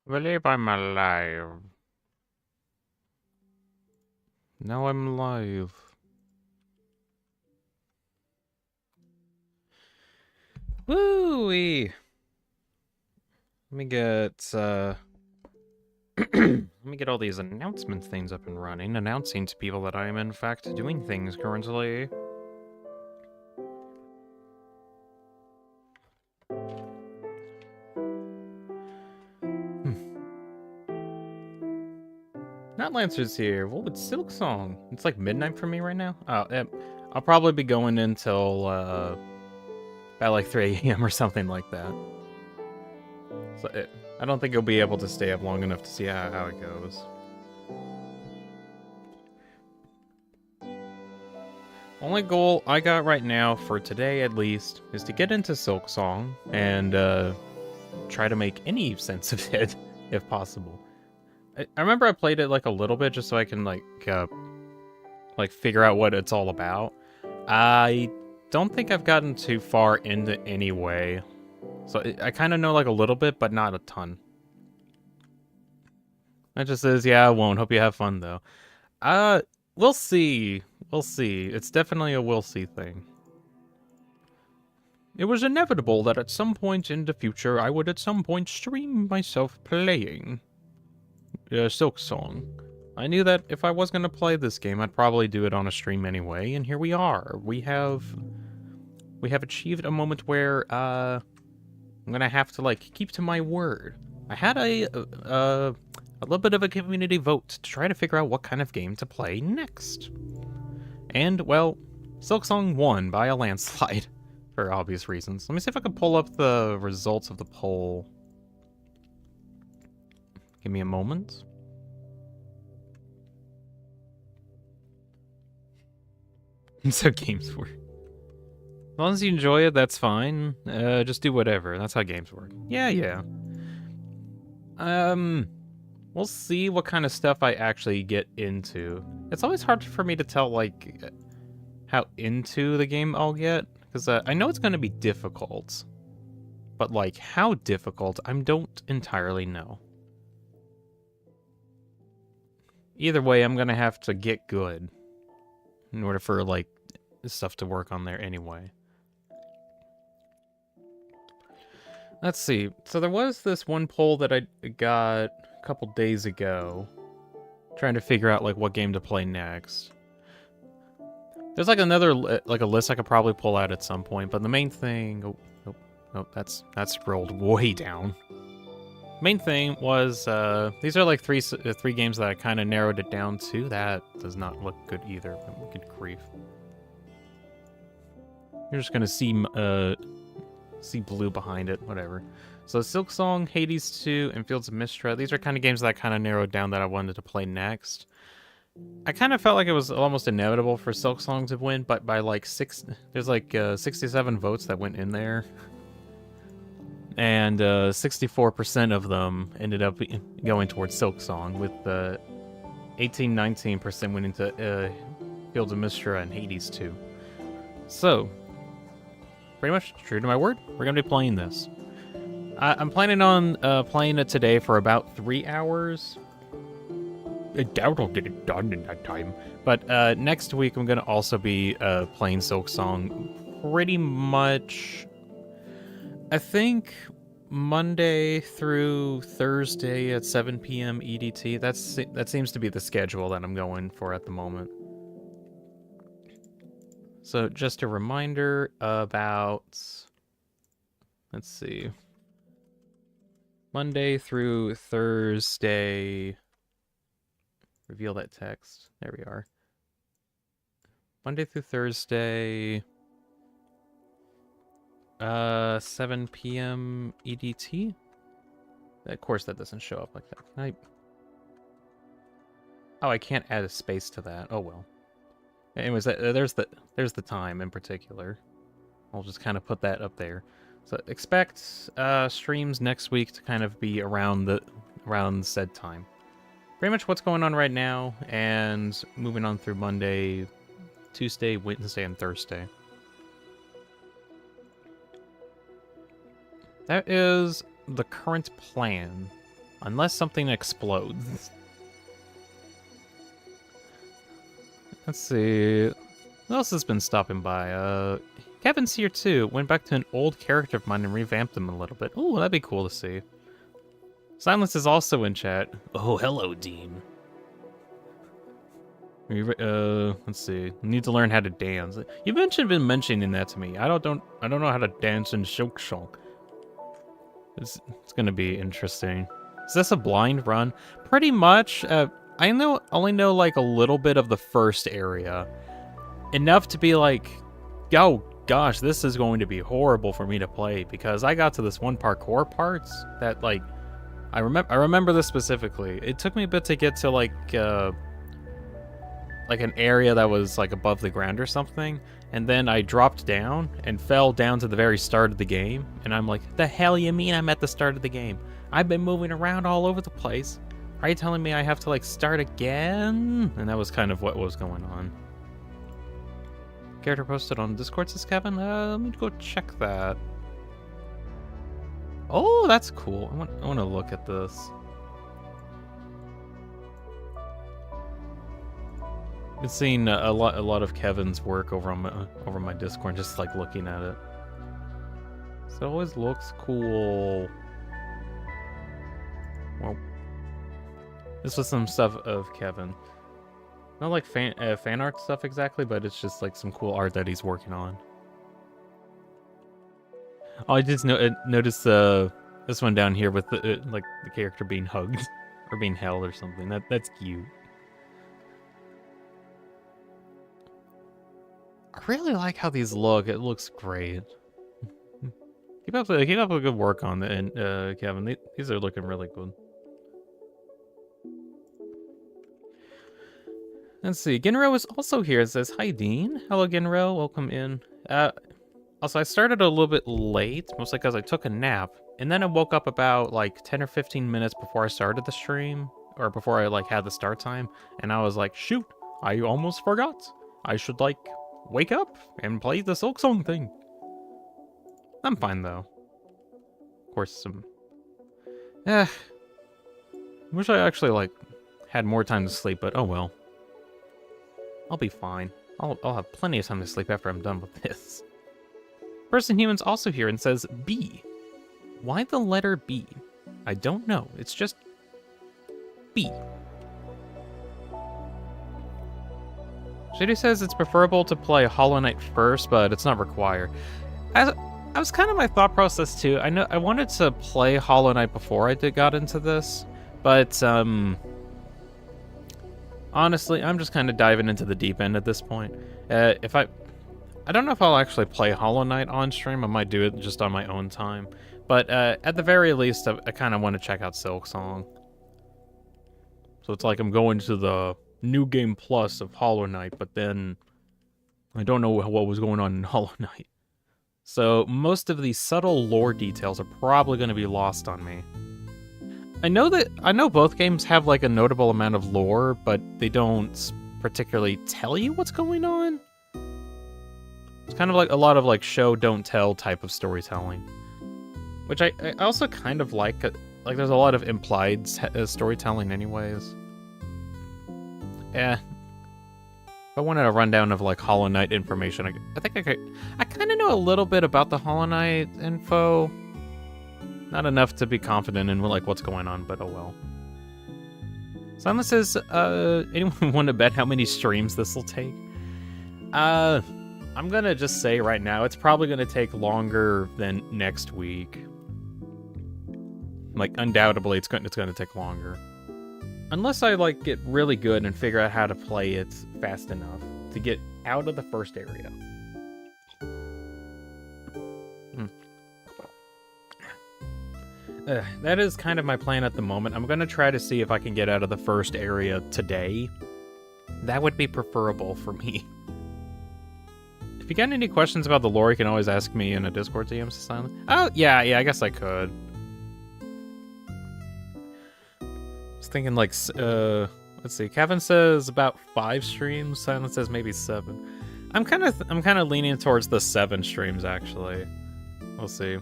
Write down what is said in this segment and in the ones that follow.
Believe I'm alive. Now I'm live. Woo-wee! Let me get, let me get all these announcement things up and running, announcing to people that I am in fact doing things currently. Not Lancer's here. Well, it's Silksong. It's like midnight for me right now. I'll probably be going until, about like 3 a.m. or something like that. So I don't think you'll be able to stay up long enough to see how it goes. Only goal I got right now, for today at least, is to get into Silksong and try to make any sense of it, if possible. I remember I played it like a little bit just so I can like figure out what it's all about. I don't think I've gotten too far into any way, so I kind of know like a little bit, but not a ton. That just says, yeah, I won't. Hope you have fun though. We'll see. We'll see. It's definitely a we'll see thing. It was inevitable that at some point in the future I would at some point stream myself playing Silksong. I knew that if I was going to play this game, I'd probably do it on a stream anyway, and here we are. We have achieved a moment where I'm going to have to like keep to my word. I had a little bit of a community vote to try to figure out what kind of game to play next. And, well, Silksong won by a landslide, for obvious reasons. Let me see if I can pull up the results of the poll. Give me a moment. That's how games work. As long as you enjoy it, that's fine. Just do whatever. That's how games work. Yeah. We'll see what kind of stuff I actually get into. It's always hard for me to tell, like, how into the game I'll get, because I know it's going to be difficult. But, like, how difficult, I don't entirely know. Either way, I'm going to have to get good in order for, like, stuff to work on there anyway. Let's see. So there was this one poll that I got a couple days ago, trying to figure out like what game to play next. There's like another like a list I could probably pull out at some point, but the main thing, that's scrolled way down. Main thing was these are like three games that I kind of narrowed it down to. That does not look good either. Good grief. You're just gonna see blue behind it, whatever. So Silksong, Hades 2, and Fields of Mistra. These are kind of games that I kind of narrowed down that I wanted to play next. I kind of felt like it was almost inevitable for Silksong to win, but by like there's like 67 votes that went in there. And 64% of them ended up going towards Silksong, with 19% went into Fields of Mistra and Hades 2. So, pretty much true to my word, we're going to be playing this. I'm planning on playing it today for about 3 hours. I doubt I'll get it done in that time. But next week, I'm going to also be playing Silksong pretty much, I think, Monday through Thursday at 7 p.m. EDT. That seems to be the schedule that I'm going for at the moment. So just a reminder about, let's see, Monday through Thursday, reveal that text, there we are. Monday through Thursday, 7 p.m. EDT? Of course that doesn't show up like that. Can I? Oh, I can't add a space to that. Oh well. Anyways, there's the time in particular. I'll just kind of put that up there. So expect streams next week to kind of be around said time. Pretty much what's going on right now, and moving on through Monday, Tuesday, Wednesday, and Thursday. That is the current plan. Unless something explodes. Let's see. Who else has been stopping by? Kevin's here too. Went back to an old character of mine and revamped him a little bit. Ooh, that'd be cool to see. Silence is also in chat. Oh, hello, Dean. Let's see. Need to learn how to dance. You've been mentioning that to me. I don't know how to dance in Silksong. It's gonna be interesting. Is this a blind run? Pretty much. I only know like a little bit of the first area. Enough to be like, oh gosh, this is going to be horrible for me to play, because I got to this one parkour parts that like I remember this specifically. It took me a bit to get to like an area that was like above the ground or something, and then I dropped down and fell down to the very start of the game, and I'm like, the hell you mean I'm at the start of the game? I've been moving around all over the place. Are you telling me I have to like start again? And that was kind of what was going on. Character posted on Discord, says Kevin. Let me go check that. Oh, that's cool. I want to look at this. Been seeing a lot of Kevin's work over my Discord, just like looking at it. So it always looks cool. Well, this was some stuff of Kevin. Not like fan art stuff exactly, but it's just like some cool art that he's working on. Oh, I just noticed this one down here with the like the character being hugged or being held or something. That's cute. I really like how these look. It looks great. Keep up the good work on it, and Kevin. These are looking really good. Let's see. Genro is also here. It says, "Hi, Dean." Hello, Genro. Welcome in. Also, I started a little bit late, mostly because I took a nap, and then I woke up about like 10 or 15 minutes before I started the stream, or before I like had the start time, and I was like, shoot, I almost forgot. I should like wake up and play the Silksong thing. I'm fine though. Of course, wish I actually like had more time to sleep, but oh well. I'll be fine. I'll have plenty of time to sleep after I'm done with this. Person Human's also here and says B. Why the letter B? I don't know. It's just B. Shady says it's preferable to play Hollow Knight first, but it's not required. That was kind of my thought process too. I know I wanted to play Hollow Knight before I got into this, but honestly, I'm just kind of diving into the deep end at this point. I don't know if I'll actually play Hollow Knight on stream. I might do it just on my own time. But at the very least, I kind of want to check out Silksong. So it's like I'm going to the New Game Plus of Hollow Knight, but then I don't know what was going on in Hollow Knight. So most of these subtle lore details are probably going to be lost on me. I know both games have like a notable amount of lore, but they don't particularly tell you what's going on. It's kind of like a lot of like show don't tell type of storytelling, which I also kind of like. Like there's a lot of implied storytelling, anyways. Yeah. If I wanted a rundown of like Hollow Knight information, I think I kind of know a little bit about the Hollow Knight info. Not enough to be confident in like what's going on, but oh well. Simon says, anyone want to bet how many streams this will take? I'm gonna just say right now, it's probably gonna take longer than next week. Like undoubtedly, it's gonna take longer. Unless I like get really good and figure out how to play it fast enough to get out of the first area. That is kind of my plan at the moment. I'm gonna try to see if I can get out of the first area today. That would be preferable for me. If you got any questions about the lore, you can always ask me in a Discord DM, Silent. Oh, yeah, I guess I could. I was thinking like, let's see. Kevin says about 5 streams. Silent says maybe 7. I'm kind of leaning towards the 7 streams actually. We'll see.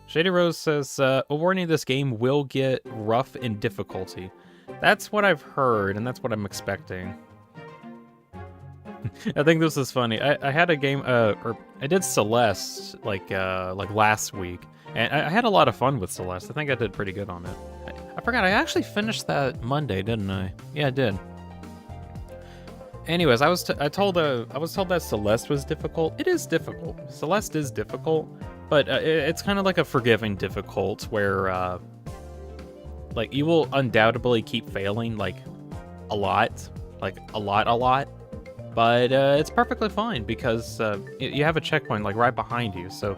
Shady Rose says, a warning, this game will get rough in difficulty. That's what I've heard, and that's what I'm expecting. I think this is funny. I had a game, or I did Celeste, like last week, and I had a lot of fun with Celeste. I think I did pretty good on it. I forgot, I actually finished that Monday, didn't I? Yeah, I did. Anyways, I was told that Celeste was difficult. It is difficult. Celeste is difficult, but it's kind of like a forgiving difficult where, like, you will undoubtedly keep failing, like, a lot. But it's perfectly fine because you have a checkpoint, like, right behind you. So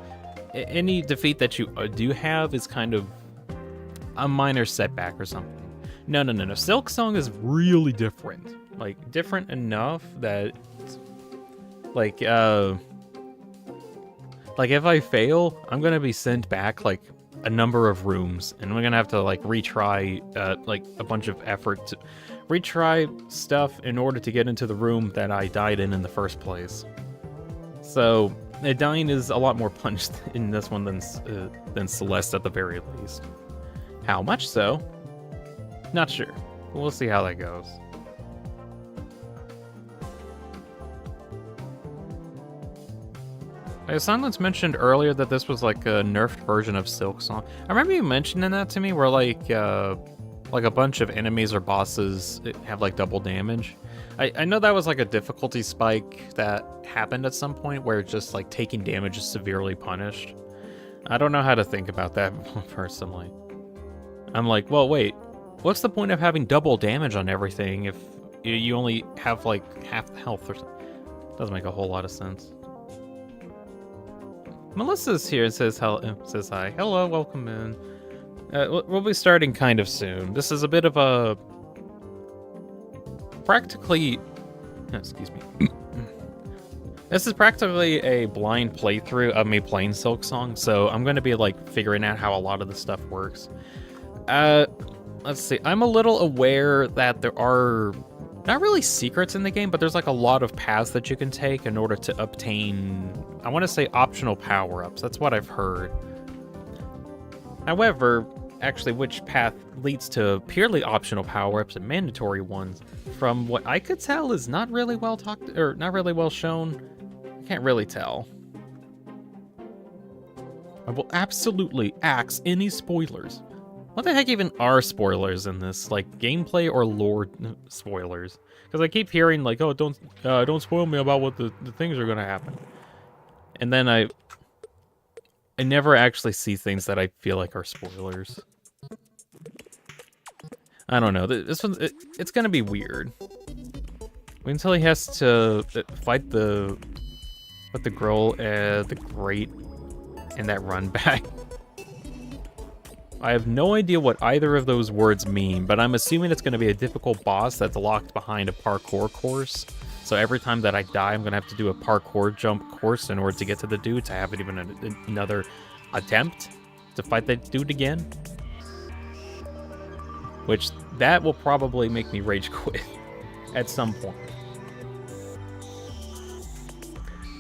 any defeat that you do have is kind of a minor setback or something. No. Silksong is really different. Like, different enough that, like, if I fail, I'm gonna be sent back, like, a number of rooms, and we're gonna have to, like, retry, like, a bunch of effort to retry stuff in order to get into the room that I died in the first place. So, dying is a lot more punished in this one than Celeste at the very least. How much so? Not sure. We'll see how that goes. Silence mentioned earlier that this was like a nerfed version of Silksong. I remember you mentioning that to me, where like a bunch of enemies or bosses have like double damage. I know that was like a difficulty spike that happened at some point where just like taking damage is severely punished. I don't know how to think about that personally. I'm like, well, wait, what's the point of having double damage on everything if you only have like half the health or something? Doesn't make a whole lot of sense. Melissa's here and says hi. Hello, welcome in. We'll be starting kind of soon. This is a bit of a excuse me. This is practically a blind playthrough of me playing Silksong, so I'm going to be like figuring out how a lot of the stuff works. Let's see. I'm a little aware that there are not really secrets in the game, but there's like a lot of paths that you can take in order to obtain, I want to say, optional power-ups. That's what I've heard. However, actually, which path leads to purely optional power-ups and mandatory ones, from what I could tell, is not really well talked, or not really well shown. I can't really tell. I will absolutely axe any spoilers. What the heck even are spoilers in this? Like, gameplay or lore spoilers? Because I keep hearing, like, oh, don't spoil me about what the things are going to happen. And then I never actually see things that I feel like are spoilers. I don't know. This one's, it's going to be weird. Wait until he has to fight with the girl at the grate and that run back. I have no idea what either of those words mean, but I'm assuming it's going to be a difficult boss that's locked behind a parkour course. So every time that I die, I'm going to have to do a parkour jump course in order to get to the dude, to have it even another attempt to fight that dude again. Which, that will probably make me rage quit at some point.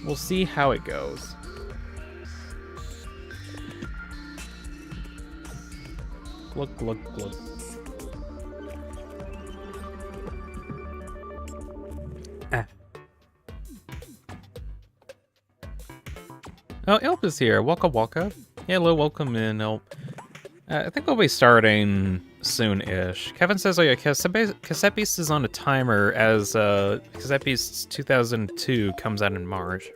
We'll see how it goes. Glug, glug, glug. Ah. Oh, Elp is here. Waka waka. Hello, welcome in, Elp. I think we'll be starting soon-ish. Kevin says, oh yeah, Cassette Beast is on a timer as Cassette Beast 2002 comes out in March.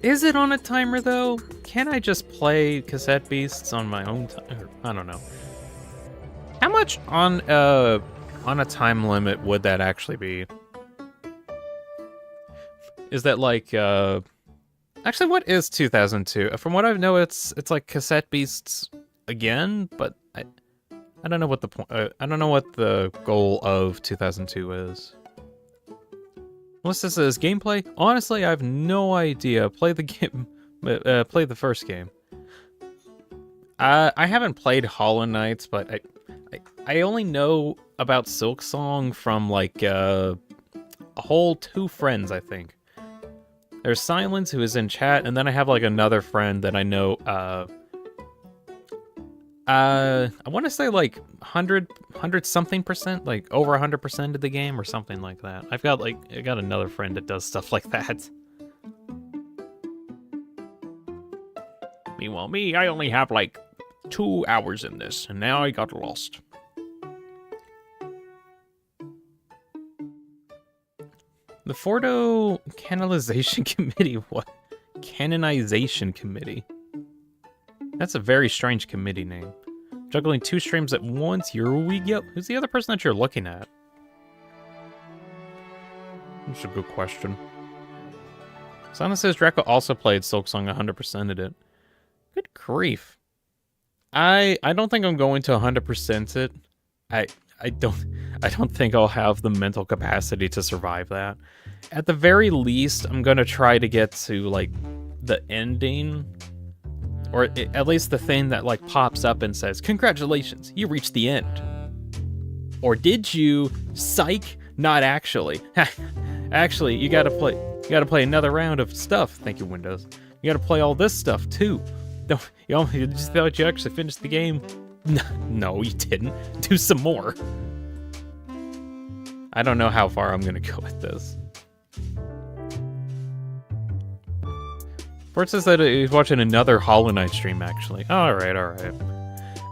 Is it on a timer, though? Can I just play Cassette Beasts on my own time? I don't know. How much on a time limit would that actually be? Is that like, actually, what is 2002? From what I know, it's like Cassette Beasts again, but I don't know what the point. I don't know what the goal of 2002 is. What's this as gameplay? Honestly, I have no idea. Play the game. Play the first game. I haven't played Hollow Knights, but I only know about Silksong from like a whole 2 friends, I think. There's Silence, who is in chat, and then I have, like, another friend that I know, I want to say, like, 100-something%, like, over 100% of the game, or something like that. I got another friend that does stuff like that. Meanwhile, me, I only have, like, 2 hours in this, and now I got lost. The Fordo Canonization Committee, what? Canonization Committee. That's a very strange committee name. Juggling 2 streams at once, here we go. Who's the other person that you're looking at? That's a good question. Sana says Draco also played Silksong, 100%ed it. Good grief. I don't think I'm going to 100% it. I don't think I'll have the mental capacity to survive that. At the very least, I'm gonna try to get to, like, the ending. Or at least the thing that, like, pops up and says, "Congratulations, you reached the end." Or did you? Psych, not actually. Actually, you gotta play another round of stuff. Thank you, Windows. You gotta play all this stuff too. You just thought you actually finished the game. No, you didn't. Do some more. I don't know how far I'm gonna go with this. Fort says that he's watching another Hollow Knight stream, actually. Alright.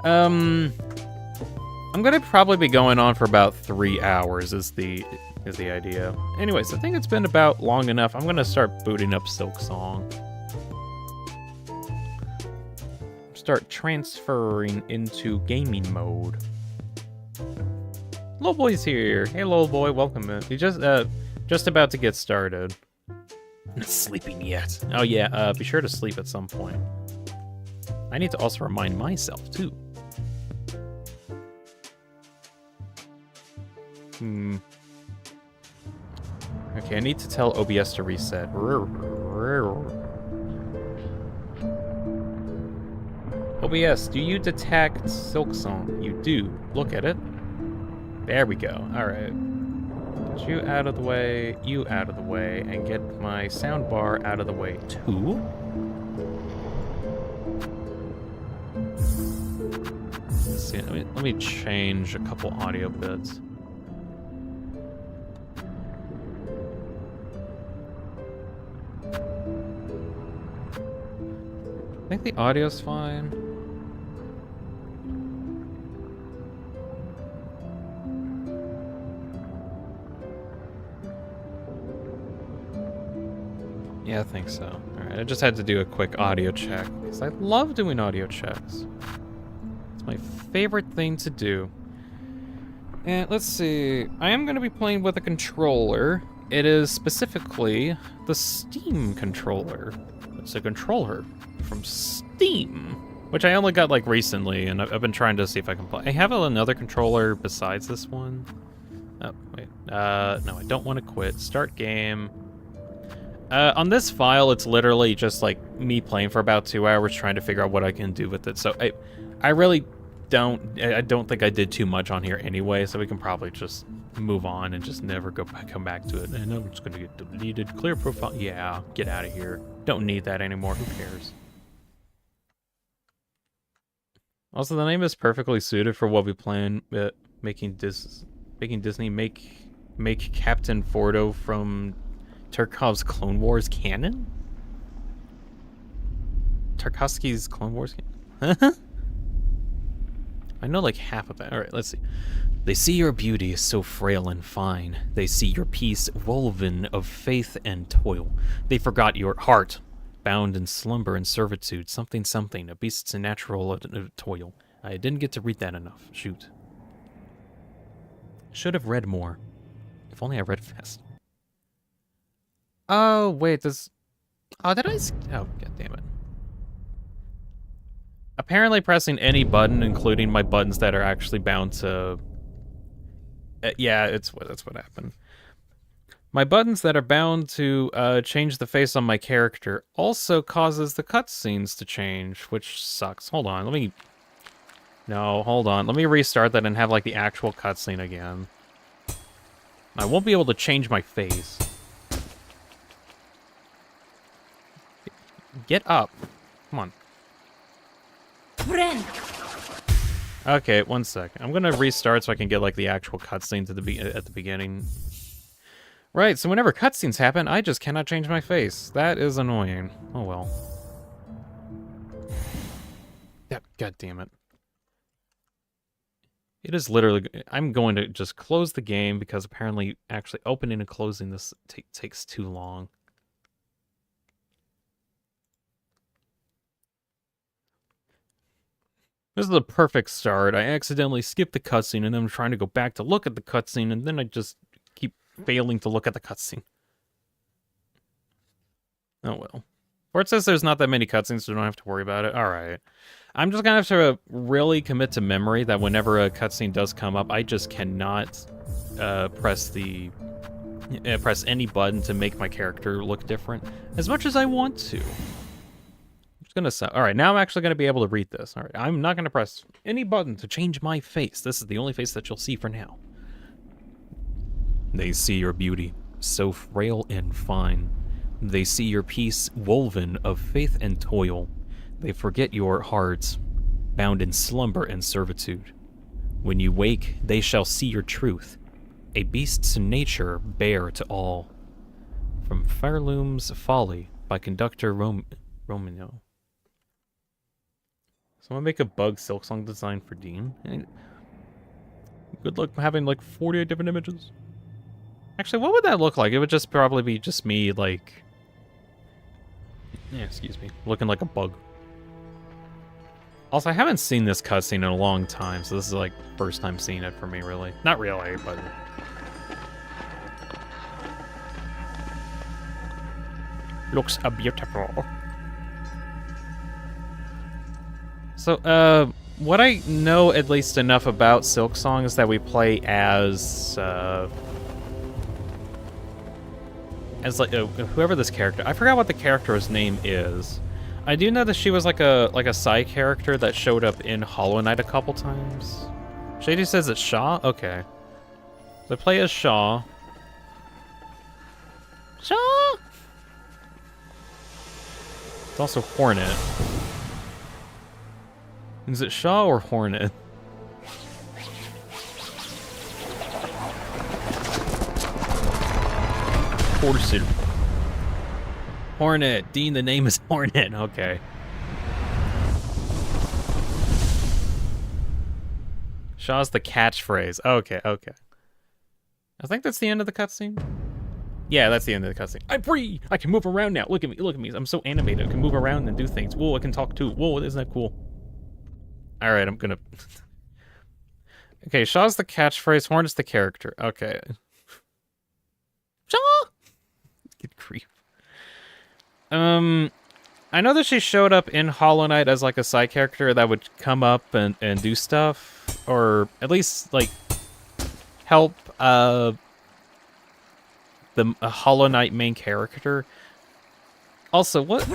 I'm gonna probably be going on for about 3 hours is the idea. Anyways, I think it's been about long enough. I'm gonna start booting up Silksong. Start transferring into gaming mode. Lil Boy's here. Hey, Lil Boy, welcome in. He just about to get started. Not sleeping yet. Oh yeah, be sure to sleep at some point. I need to also remind myself too. Okay, I need to tell OBS to reset. OBS, do you detect Silksong? You do. Look at it. There we go. Alright. Get you out of the way, you out of the way, and get my soundbar out of the way too. Let's see, let me change a couple audio bits. I think the audio's fine. Yeah, I think so. Alright, I just had to do a quick audio check, because I love doing audio checks. It's my favorite thing to do. And let's see, I am going to be playing with a controller. It is specifically the Steam controller. It's a controller from Steam, which I only got like recently, and I've been trying to see if I can play. I have another controller besides this one. Oh, wait. No, I don't want to quit. Start game. On this file, it's literally just like me playing for about 2 hours trying to figure out what I can do with it. So I really I don't think I did too much on here anyway, so we can probably just move on and just never come back to it. And I'm just gonna get deleted. Clear profile. Yeah, get out of here. Don't need that anymore. Who cares? Also, the name is perfectly suited for what we plan. Making Disney make Captain Fordo from Tarkov's Clone Wars canon? Tarkovsky's Clone Wars canon? I know like half of that. Alright, let's see. They see your beauty is so frail and fine. They see your peace woven of faith and toil. They forgot your heart, bound in slumber and servitude. Something, a beast's natural toil. I didn't get to read that enough. Shoot. Should have read more. If only I read fast. Oh, wait, this... Oh, did I... Oh, god damn it. Apparently pressing any button, including my buttons that are actually bound to... yeah, that's what happened. My buttons that are bound to change the face on my character also causes the cutscenes to change, which sucks. Hold on, let me... No, hold on. Let me restart that and have, like, the actual cutscene again. I won't be able to change my face. Get up. Come on. Okay, 1 second. I'm gonna restart so I can get like the actual cutscenes at the beginning. Right, so whenever cutscenes happen, I just cannot change my face. That is annoying. Oh well. God damn it. It is literally... I'm going to just close the game because apparently actually opening and closing this takes too long. This is the perfect start. I accidentally skipped the cutscene and then I'm trying to go back to look at the cutscene and then I just keep failing to look at the cutscene. Oh well. Or it says there's not that many cutscenes, so I don't have to worry about it. Alright. I'm just gonna have to really commit to memory that whenever a cutscene does come up, I just cannot press any button to make my character look different as much as I want to. Alright, now I'm actually going to be able to read this. Alright, I'm not going to press any button to change my face. This is the only face that you'll see for now. They see your beauty, so frail and fine. They see your peace woven of faith and toil. They forget your hearts, bound in slumber and servitude. When you wake, they shall see your truth, a beast's nature bare to all. From Fairloom's Folly by conductor Romano. Someone make a bug Silksong design for Dean. Good luck having like 48 different images. Actually, what would that look like? It would just probably be just me, like... Yeah, excuse me. Looking like a bug. Also, I haven't seen this cutscene in a long time, so this is like first time seeing it for me, really. Not really, but... Looks beautiful. So, what I know at least enough about Silksong is that we play as like whoever this character. I forgot what the character's name is. I do know that she was like a side character that showed up in Hollow Knight a couple times. Shady says it's Shaw. Okay, so I play as Shaw. Shaw. It's also Hornet. Is it Shaw or Hornet? Hornet. Dean, the name is Hornet. Okay. Shaw's the catchphrase. Okay, okay. I think that's the end of the cutscene. Yeah, that's the end of the cutscene. I'm free! I can move around now. Look at me, look at me. I'm so animated. I can move around and do things. Whoa, I can talk too. Whoa, isn't that cool? Alright, I'm gonna... Okay, Shaw's the catchphrase, Hornet's the character. Okay. Shaw! Get creep. I know that she showed up in Hollow Knight as like a side character that would come up and do stuff. Or at least, like, help, the Hollow Knight main character. Also, what...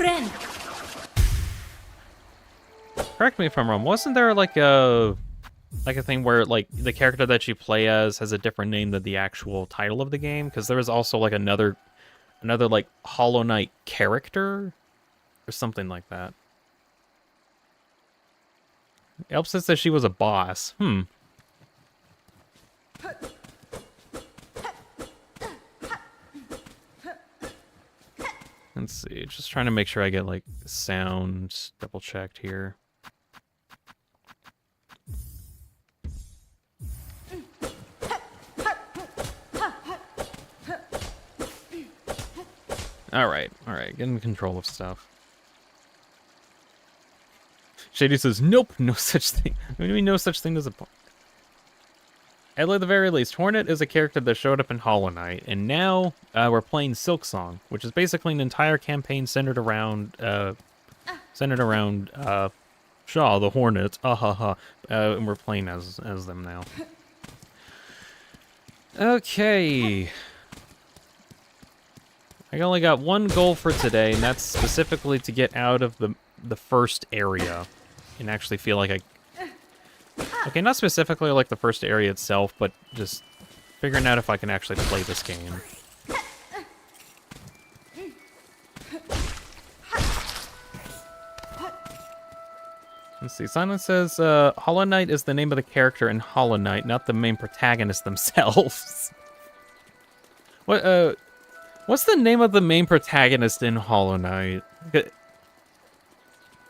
Correct me if I'm wrong. Wasn't there like a thing where like the character that you play as has a different name than the actual title of the game? Because there was also like another like Hollow Knight character or something like that. Elp says that she was a boss. Let's see. Just trying to make sure I get like sound double checked here. Alright, getting control of stuff. Shady says, nope, no such thing. What do you mean no such thing as a... At the very least, Hornet is a character that showed up in Hollow Knight, and now we're playing Silksong, which is basically an entire campaign centered around Shaw, the Hornet, and we're playing as them now. Okay. I only got one goal for today, and that's specifically to get out of the first area and actually feel like I... Okay, not specifically like the first area itself, but just figuring out if I can actually play this game. Let's see. Silence says Hollow Knight is the name of the character in Hollow Knight, not the main protagonist themselves. What's the name of the main protagonist in Hollow Knight?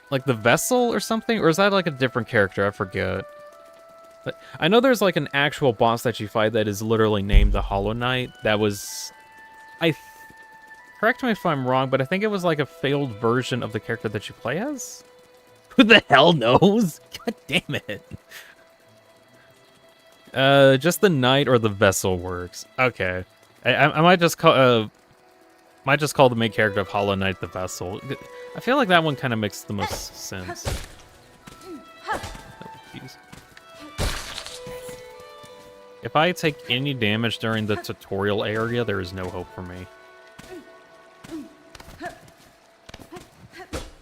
Like the Vessel or something? Or is that like a different character? I forget. But I know there's like an actual boss that you fight that is literally named the Hollow Knight. That was... Correct me if I'm wrong, but I think it was like a failed version of the character that you play as? Who the hell knows? God damn it. Just the Knight or the Vessel works. Okay. I might just call the main character of Hollow Knight the Vessel. I feel like that one kind of makes the most sense. Oh, jeez. If I take any damage during the tutorial area, there is no hope for me.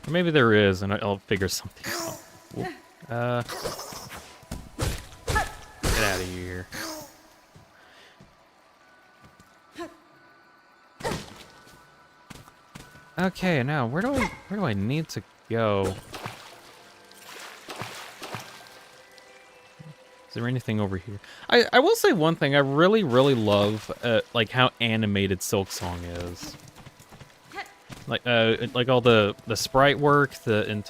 Or maybe there is, and I'll figure something out. Get out of here. Okay, now where do I need to go? Is there anything over here? I will say one thing. I really love like how animated Silksong is. Like all the sprite work, the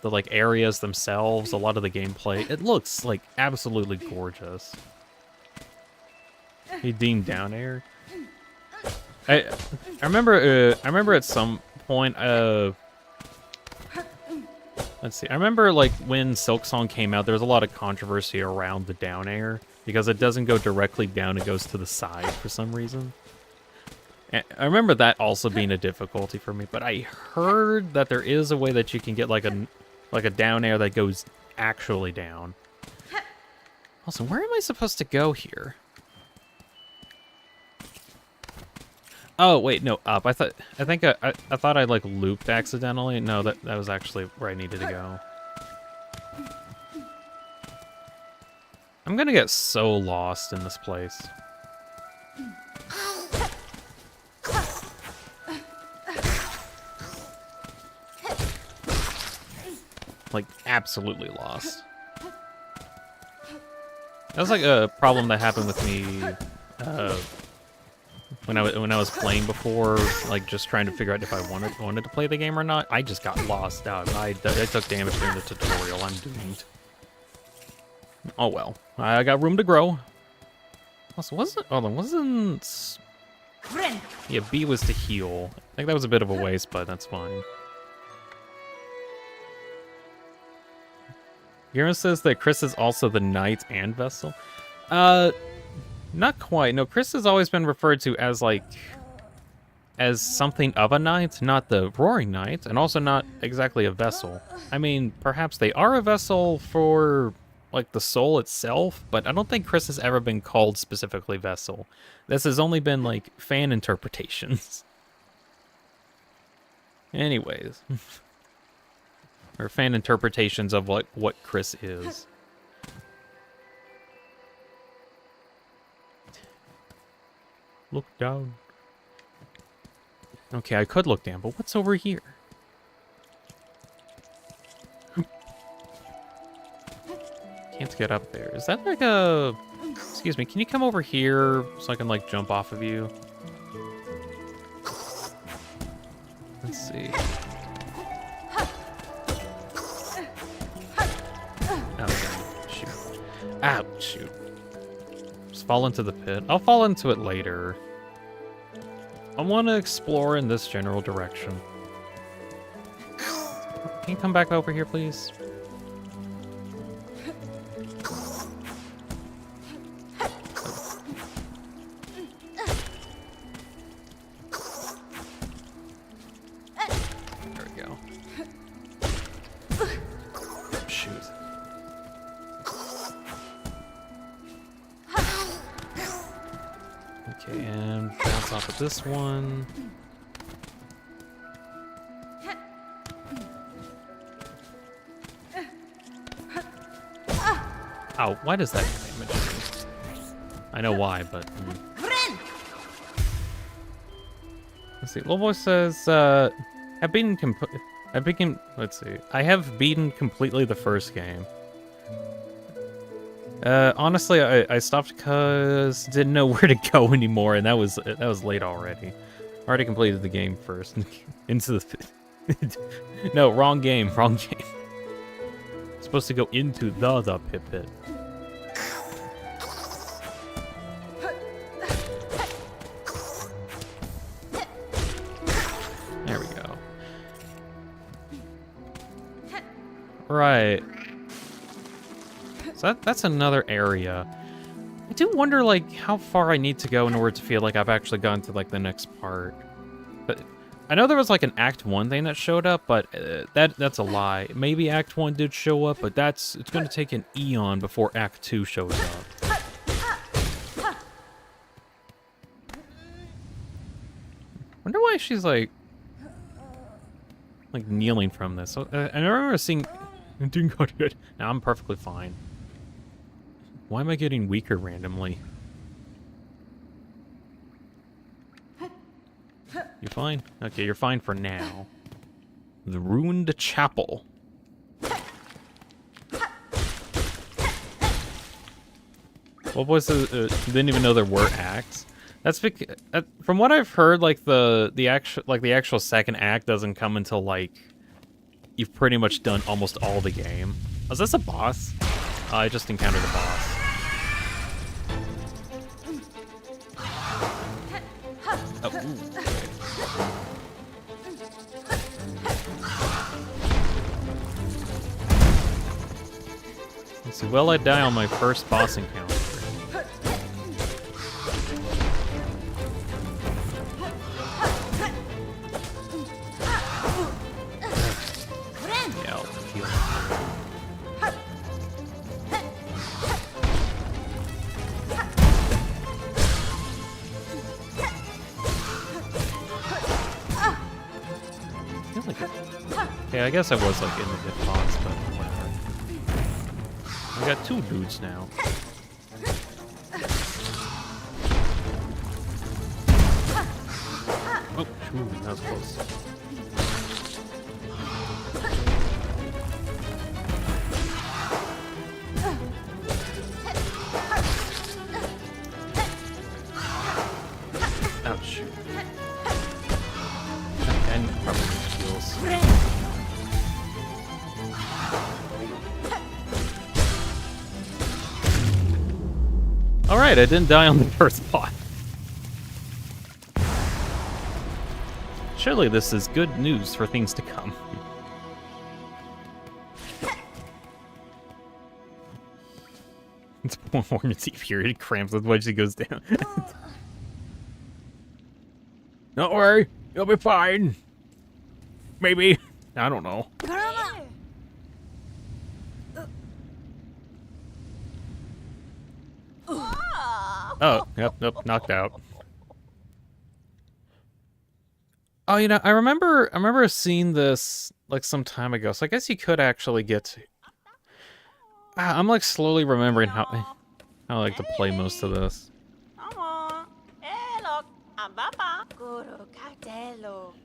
like areas themselves, a lot of the gameplay. It looks like absolutely gorgeous. Hey, Dean down air. I remember at some point let's see. I remember like when Silksong came out, there was a lot of controversy around the down air because it doesn't go directly down, it goes to the side for some reason. And I remember that also being a difficulty for me, but I heard that there is a way that you can get like a down air that goes actually down. Also, where am I supposed to go here? Oh wait, no, up. I thought I like looped accidentally. No, that was actually where I needed to go. I'm gonna get so lost in this place. Like absolutely lost. That was like a problem that happened with me when I was playing before, like just trying to figure out if I wanted to play the game or not. I just got lost out. I took damage during the tutorial. I'm doomed. Oh well, I got room to grow. Also, wasn't yeah, B was to heal. I think that was a bit of a waste, but that's fine. Garen says that Chris is also the Knight and Vessel. Not quite. No, Chris has always been referred to as as something of a knight, not the Roaring Knight, and also not exactly a vessel. I mean, perhaps they are a vessel for like the soul itself, but I don't think Chris has ever been called specifically vessel. This has only been like fan interpretations. Anyways. Or fan interpretations of what Chris is. Look down. Okay, I could look down, but what's over here? Can't get up there. Is that like a... Excuse me, can you come over here so I can like jump off of you? Let's see. Oh, shoot. Ow, shoot. Just fall into the pit. I'll fall into it later. I want to explore in this general direction. Can you come back over here, please? There we go. Shoot. Okay, and bounce off of this one. Ow, why does that damage me? I know why, but... Let's see, Lobo says, have been Let's see. I have beaten completely the first game. Honestly, I stopped because didn't know where to go anymore, and that was late already. Already completed the game first. Into the no, wrong game. Supposed to go into the pit. There we go. Right. So that's another area. I do wonder, like, how far I need to go in order to feel like I've actually gone to, like, the next part. But I know there was, like, an Act 1 thing that showed up, but that's a lie. Maybe Act 1 did show up, but it's going to take an eon before Act 2 shows up. Wonder why she's, like kneeling from this. So, I remember seeing... Now I'm perfectly fine. Why am I getting weaker randomly? You fine? Okay, you're fine for now. The Ruined Chapel. What was the... didn't even know there were acts. That's because... from what I've heard, like, the actual second act doesn't come until, like... you've pretty much done almost all the game. Was this a boss? I just encountered a boss. Oh, ooh. Let's see, will I die on my first boss encounter? Yeah, I guess I was like in the pit box, but whatever. We got two dudes now. Oh, shoot, that was close. Oh, shoot. And probably heals. Alright, I didn't die on the first boss. Surely this is good news for things to come. It's performance period cramps with when she goes down. Don't worry, you'll be fine. Maybe. I don't know. Oh, yep, knocked out. Oh, you know, I remember seeing this like some time ago. So I guess you could actually get to... I'm like slowly remembering how I like to play most of this.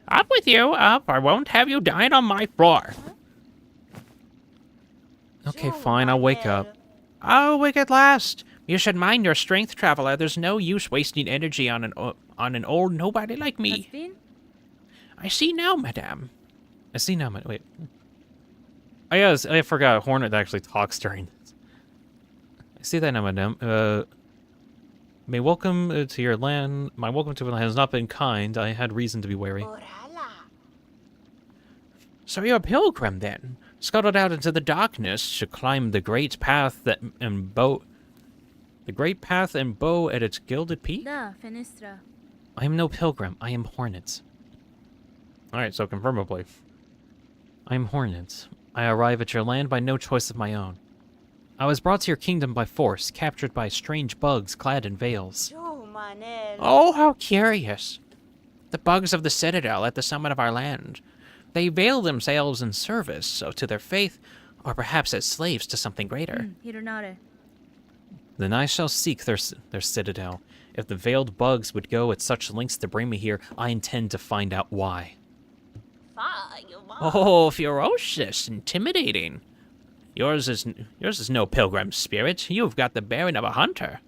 Up with you, up. I won't have you dying on my floor. Okay, fine, I'll wake up. I'll wake at last. You should mind your strength, traveler. There's no use wasting energy on an old nobody like me. I see now, madame. I see now, madame. Wait. Oh, yeah, I forgot. Hornet actually talks during this. I see that now, madame. May welcome to your land. My welcome to your land has not been kind. I had reason to be wary. So you're a pilgrim, then? Scuttled out into the darkness to climb the great path that and bow... The great path and bow at its gilded peak? I am no pilgrim. I am Hornet. Alright, so confirmably. I am Hornet. I arrive at your land by no choice of my own. I was brought to your kingdom by force, captured by strange bugs clad in veils. Oh, how curious. The bugs of the citadel at the summit of our land. They veil themselves in service, so to their faith, or perhaps as slaves to something greater. Then I shall seek their citadel. If the veiled bugs would go at such lengths to bring me here, I intend to find out why. Oh, ferocious, intimidating. Yours is no pilgrim spirit. You've got the bearing of a hunter.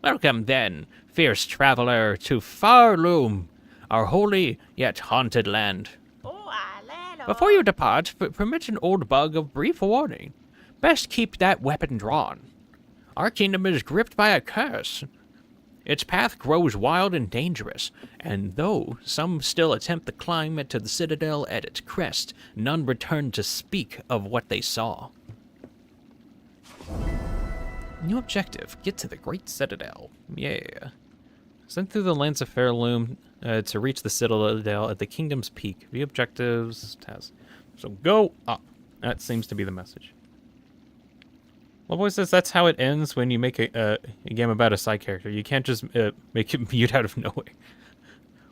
Welcome, then, fierce traveler, to Farloom, our holy yet haunted land. Before you depart, permit an old bug of brief warning. Best keep that weapon drawn. Our kingdom is gripped by a curse. Its path grows wild and dangerous, and though some still attempt the climb to the citadel at its crest, none return to speak of what they saw. New objective, get to the Great Citadel. Yeah. Sent through the lands of Fairloom to reach the Citadel at the Kingdom's Peak. View objectives, tasks. So go up. That seems to be the message. Loveboy says that's how it ends when you make a game about a side character. You can't just make it mute out of nowhere.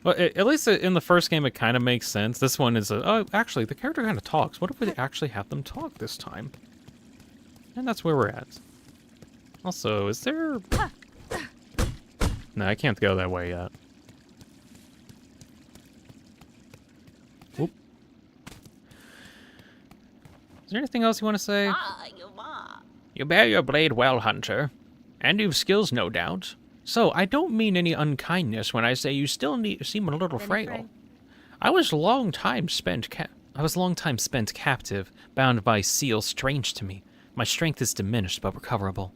Well, at least in the first game it kind of makes sense. This one is oh, actually, the character kind of talks. What if we actually have them talk this time? And that's where we're at. Also, is there... No, I can't go that way yet. Whoop. Is there anything else you want to say? You bear your blade well, hunter. And you've skills, no doubt. So, I don't mean any unkindness when I say you still seem a little frail. I was long time spent captive, bound by seals strange to me. My strength is diminished, but recoverable.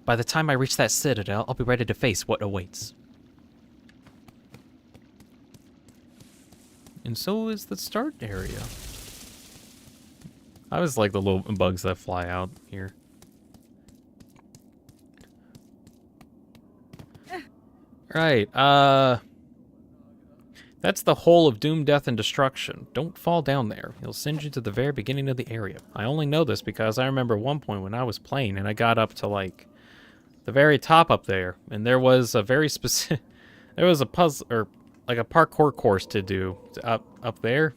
By the time I reach that citadel, I'll be ready to face what awaits. And so is the start area. I always like the little bugs that fly out here. Right, that's the hole of doom, death, and destruction. Don't fall down there. It'll send you to the very beginning of the area. I only know this because I remember one point when I was playing and I got up to, like, the very top up there, and there was a very specific... there was a puzzle, or, like, a parkour course to do up there.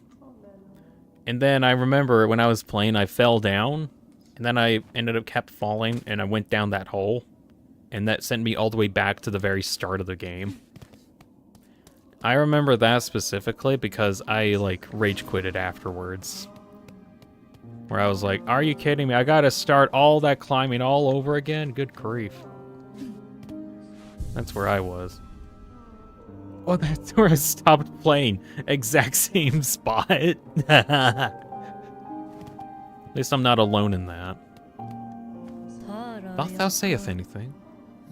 And then I remember when I was playing, I fell down, and then I ended up kept falling, and I went down that hole. And that sent me all the way back to the very start of the game. I remember that specifically because I, like, rage quitted afterwards. Where I was like, are you kidding me? I gotta start all that climbing all over again? Good grief. That's where I was. Oh, that's where I stopped playing. Exact same spot. At least I'm not alone in that. Doth thou sayeth anything?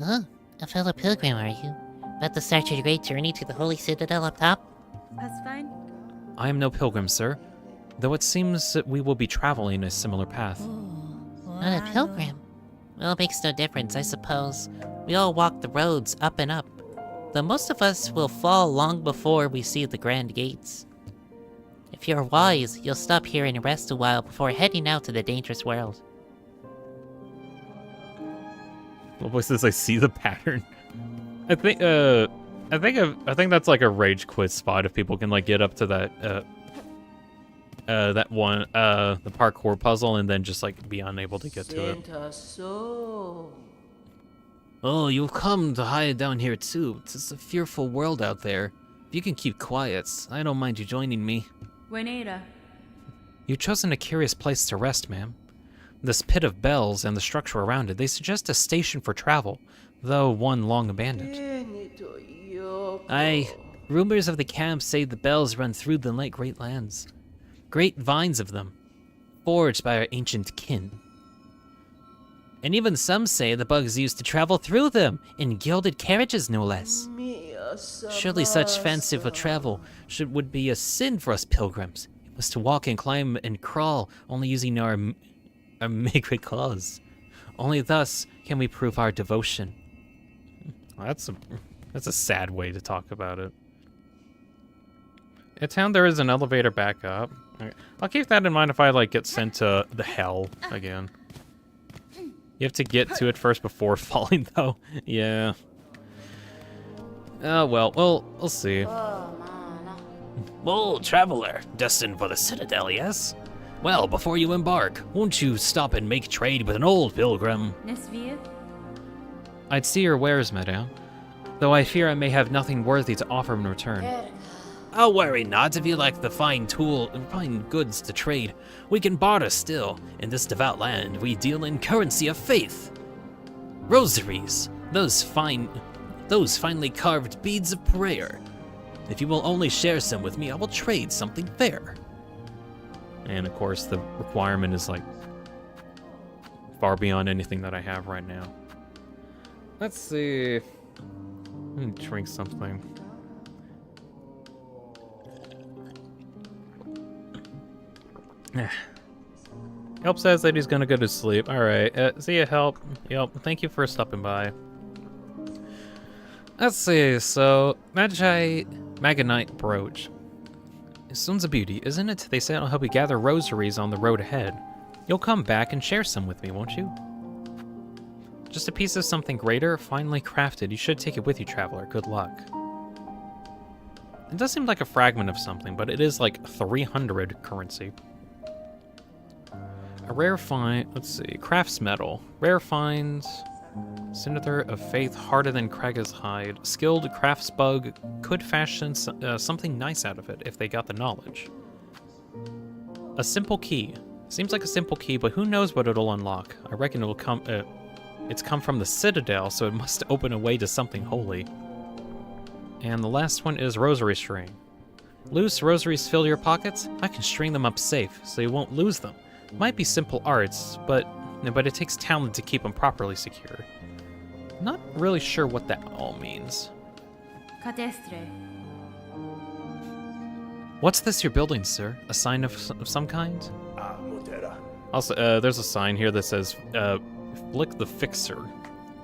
Oh, a fellow pilgrim, are you? About to start your great journey to the holy citadel up top? That's fine. I am no pilgrim, sir. Though it seems that we will be traveling a similar path. Not a pilgrim? Well, it makes no difference, I suppose. We all walk the roads up and up. Though most of us will fall long before we see the grand gates. If you're wise, you'll stop here and rest a while before heading out to the dangerous world. What says I see the pattern? I think that's like a rage quit spot if people can like get up to that that one the parkour puzzle and then just like be unable to get to it. Oh, you've come to hide down here too. It's a fearful world out there. If you can keep quiet, I don't mind you joining me. Buenera. You've chosen a curious place to rest, ma'am. This pit of bells and the structure around it, they suggest a station for travel, though one long abandoned. Aye, rumors of the camp say the bells run through the great lands. Great vines of them, forged by our ancient kin. And even some say the bugs used to travel through them, in gilded carriages no less. Surely such fanciful travel would be a sin for us pilgrims. It was to walk and climb and crawl, only using our great claws. Only thus can we prove our devotion. That's a sad way to talk about it. In town there is an elevator back up. Okay. I'll keep that in mind if I like get sent to the hell again. You have to get to it first before falling though. Yeah. Oh well, we'll see. Oh, traveler, destined for the citadel, yes? Well, before you embark, won't you stop and make trade with an old pilgrim? Nesvia? I'd see your wares, madame, though I fear I may have nothing worthy to offer in return. I'll worry not. If you like the fine goods to trade, we can barter still. In this devout land, we deal in currency of faith. Rosaries, those finely carved beads of prayer. If you will only share some with me, I will trade something fair. And of course, the requirement is like far beyond anything that I have right now. Let's see. Let me drink something. Help says that he's gonna go to sleep. Alright, see ya, Help. Yep, thank you for stopping by. Let's see, so, Magonite brooch. This one's a beauty, isn't it? They say it'll help you gather rosaries on the road ahead. You'll come back and share some with me, won't you? Just a piece of something greater, finely crafted. You should take it with you, traveler. Good luck. It does seem like a fragment of something, but it is like 300 currency. A rare find, let's see, crafts metal. Rare finds, Senator of Faith, harder than Kraga's hide. Skilled crafts bug could fashion something nice out of it if they got the knowledge. A simple key. Seems like a simple key, but who knows what it'll unlock. I reckon it'll come, it's come from the Citadel, so it must open a way to something holy. And the last one is rosary string. Loose rosaries fill your pockets? I can string them up safe, so you won't lose them. Might be simple arts, but it takes talent to keep them properly secure. Not really sure what that all means. What's this you're building, sir? A sign of some kind? Also, there's a sign here that says, Flick the Fixer.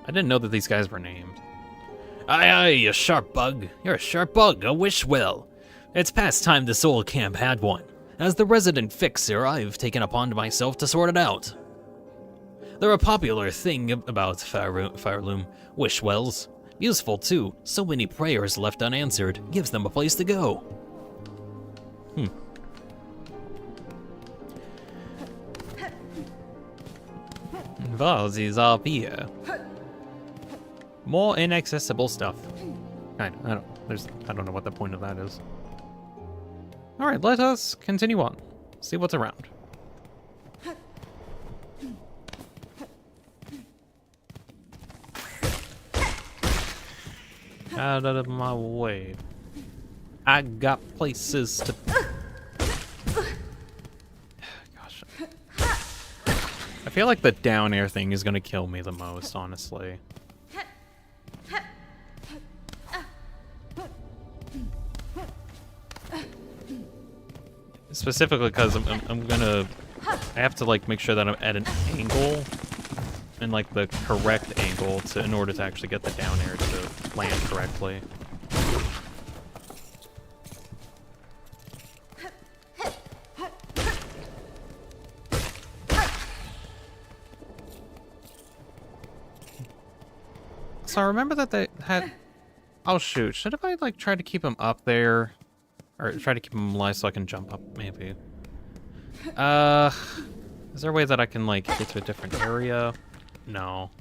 I didn't know that these guys were named. Aye, you sharp bug. You're a sharp bug, a wish well. It's past time this old camp had one. As the resident fixer, I've taken upon myself to sort it out. They're a popular thing about Fireloom wish wells. Useful too, so many prayers left unanswered gives them a place to go. Vases are here. More inaccessible stuff. I don't know what the point of that is. Alright, let us continue on. See what's around. Out of my way. I got places to... Gosh. I feel like the down air thing is gonna kill me the most, honestly. Specifically because I have to like make sure that I'm at an angle and like the correct angle in order to actually get the down air to land correctly. So I remember that they had, oh shoot, should have I like tried to keep him up there? Or try to keep him alive so I can jump up, maybe. Is there a way that I can, like, get to a different area? No.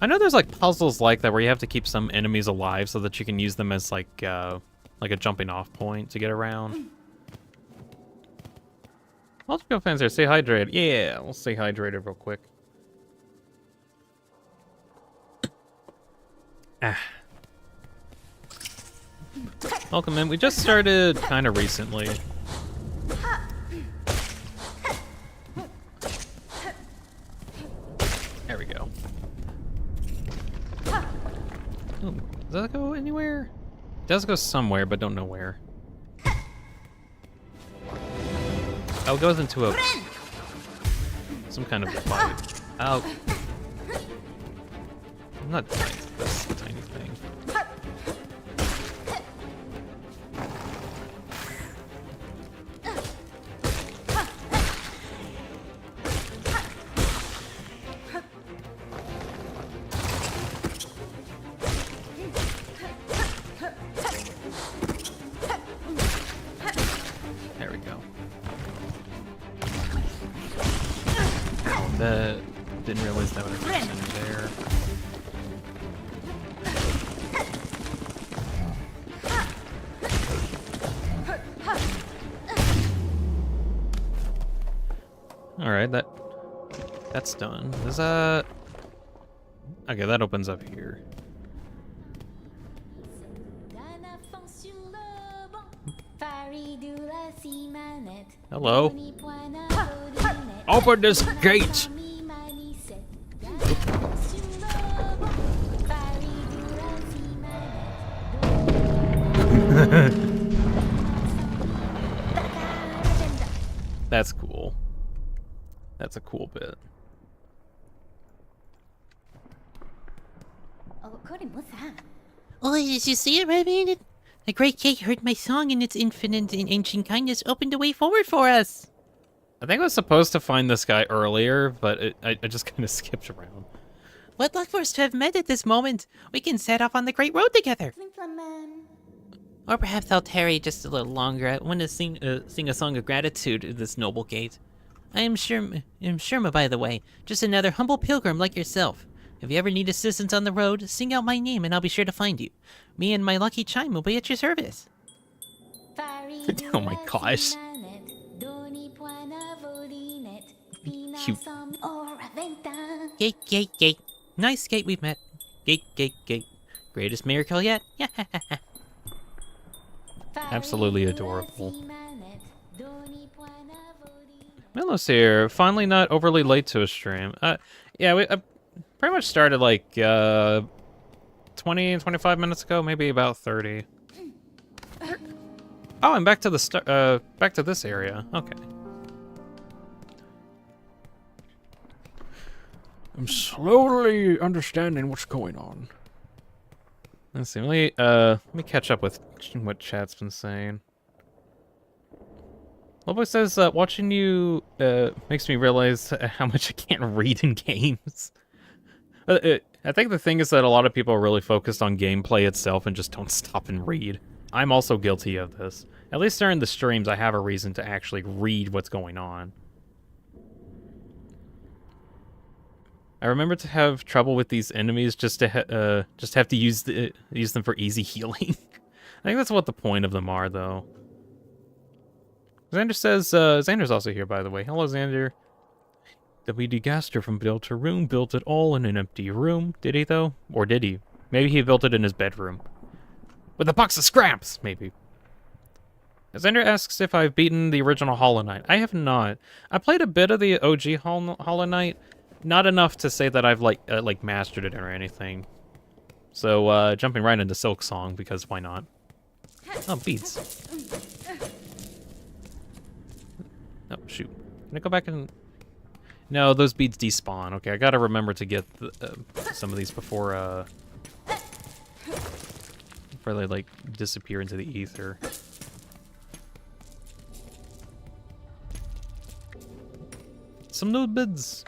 I know there's, like, puzzles like that where you have to keep some enemies alive so that you can use them as, like a jumping off point to get around. Multiple fans here, stay hydrated. Yeah, we'll stay hydrated real quick. Welcome in. We just started kind of recently. There we go. Ooh, does that go anywhere? It does go somewhere, but don't know where. Oh, it goes into some kind of fight. Oh. I'm not dying to this tiny thing. Didn't realize that was in there. Alright, that's done. Is that... Okay, that opens up here. Hello? Open this gate! That's cool. That's a cool bit. Oh, did you see it, Raven? The great gate heard my song, and its infinite and ancient kindness opened a way forward for us. I think I was supposed to find this guy earlier, but I just kind of skipped around. What luck for us to have met at this moment. We can set off on the great road together. Or perhaps I'll tarry just a little longer. I want to sing a song of gratitude to this noble gate. I am Sherma, by the way, just another humble pilgrim like yourself. If you ever need assistance on the road, sing out my name and I'll be sure to find you. Me and my lucky chime will be at your service. Oh my gosh. Cute. Gate, gate, gate. Nice gate we've met. Gate, gate, gate. Greatest miracle yet. Absolutely adorable. Milos here. Finally not overly late to a stream. Yeah, we pretty much started like 20, 25 minutes ago, maybe about 30. Oh, I'm back to the back to this area. Okay. I'm slowly understanding what's going on. Let's see. Let me catch up with what chat's been saying. Lobo says, watching you makes me realize how much I can't read in games. I think the thing is that a lot of people are really focused on gameplay itself and just don't stop and read. I'm also guilty of this. At least during the streams, I have a reason to actually read what's going on. I remember to have trouble with these enemies just to have to use them for easy healing. I think that's what the point of them are, though. Xander says, Xander's also here, by the way. Hello, Xander. W.D. Gaster from Built a Room built it all in an empty room. Did he, though? Or did he? Maybe he built it in his bedroom. With a box of scraps, maybe. Xander asks if I've beaten the original Hollow Knight. I have not. I played a bit of the OG Hollow Knight. Not enough to say that I've, like mastered it or anything. So, jumping right into Silksong, because why not? Oh, beads. Oh, shoot. Can I go back and... No, those beads despawn. Okay, I gotta remember to get some of these before they, like, disappear into the ether. Some new bids.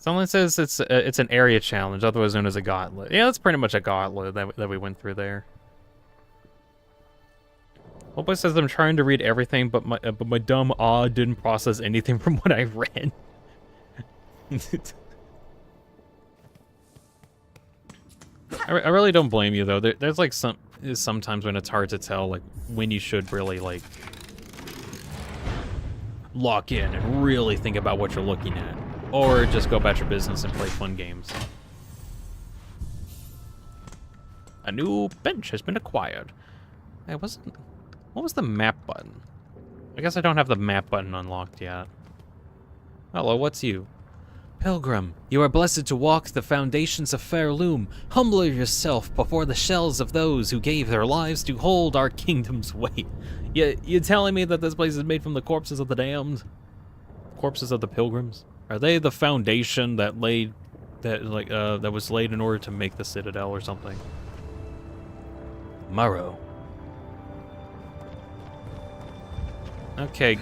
Someone says it's an area challenge, otherwise known as a gauntlet. Yeah, that's pretty much a gauntlet that we went through there. Hope says I'm trying to read everything, but my dumb didn't process anything from what I read. I really don't blame you though. There's like sometimes when it's hard to tell like when you should really like lock in and really think about what you're looking at, or just go about your business and play fun games. A new bench has been acquired. What was the map button? I guess I don't have the map button unlocked yet. Hello, what's you? Pilgrim, you are blessed to walk the foundations of Fairloom. Humble yourself before the shells of those who gave their lives to hold our kingdom's weight. You telling me that this place is made from the corpses of the damned? Corpses of the pilgrims? Are they the foundation that was laid in order to make the citadel or something? Morrow. Okay.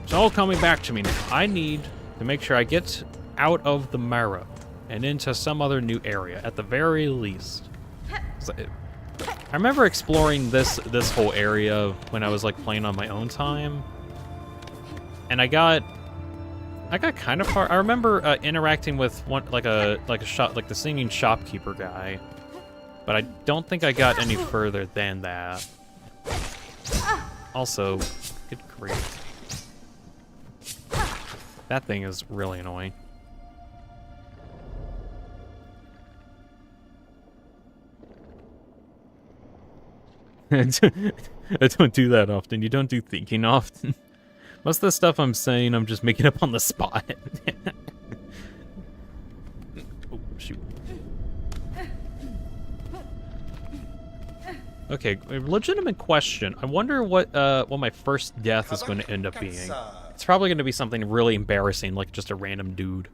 It's all coming back to me now. I need to make sure I get out of the Marrow and into some other new area, at the very least. I remember exploring this whole area when I was like playing on my own time, and I got kind of far. I remember interacting with the singing shopkeeper guy, But I don't think I got any further than that. Also, good grief. That thing is really annoying. I don't do that often. You don't do thinking often. Most of the stuff I'm saying, I'm just making up on the spot. Oh, shoot. Okay, a legitimate question. I wonder what my first death is going to end up being. It's probably going to be something really embarrassing, like just a random dude.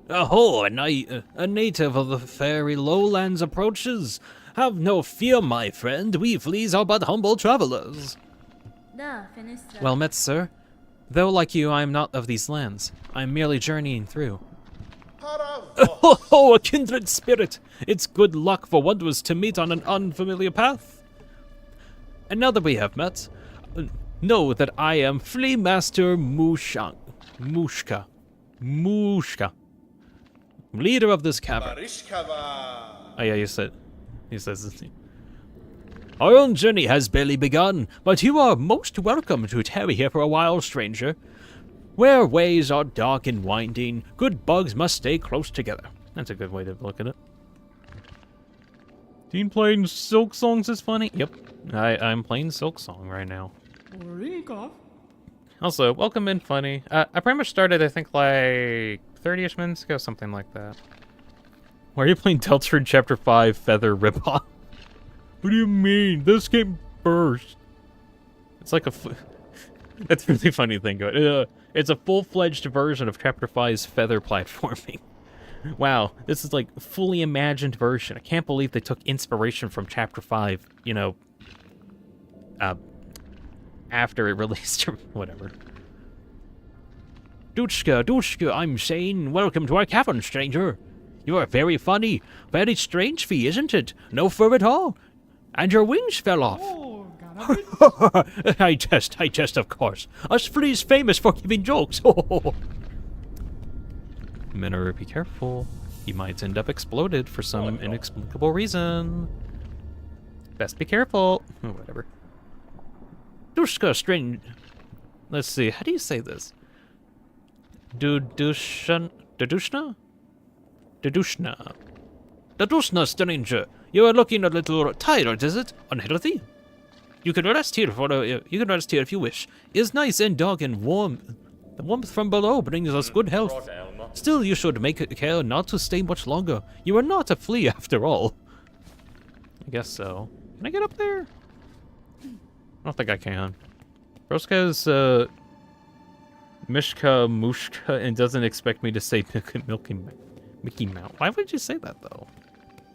Aho, a native of the fairy lowlands approaches. Have no fear, my friend. We fleas are but humble travelers. Well met, sir. Though like you, I am not of these lands. I am merely journeying through. Oh, a kindred spirit! It's good luck for wanderers to meet on an unfamiliar path. And now that we have met, know that I am Flea Master Mushka, leader of this cavern. Oh yeah, he says this. Our own journey has barely begun, but you are most welcome to tarry here for a while, stranger. Where ways are dark and winding, good bugs must stay close together. That's a good way to look at it. Dean playing Silksongs is funny? Yep, I'm playing Silksong right now. Also, welcome in, funny. I pretty much started, I think, like 30-ish minutes ago, something like that. Why are you playing Deltard Chapter 5 Feather Ripoff? What do you mean? This game burst. It's like a... That's a really funny thing. It's a full-fledged version of Chapter 5's Feather platforming. Wow, this is like a fully imagined version. I can't believe they took inspiration from Chapter 5, you know, after it released or whatever. Dushka, I'm saying, welcome to our cavern, stranger. You are very funny. Very strange fee, isn't it? No fur at all. And your wings fell off. I jest, of course. Us fleas famous for giving jokes. Minoru, be careful. He might end up exploded for some inexplicable reason. Best be careful. Oh, whatever. Dushka, strange. Let's see, how do you say this? Dedushna? Dedushna, stranger. You are looking a little tired, is it? Unhealthy? You can rest here if you wish. It's nice and dark and warm. The warmth from below brings us good health. Still, you should make care not to stay much longer. You are not a flea after all. I guess so. Can I get up there? I don't think I can. Roska's Mishka Mushka and doesn't expect me to say Mickey Mouse. Why would you say that though?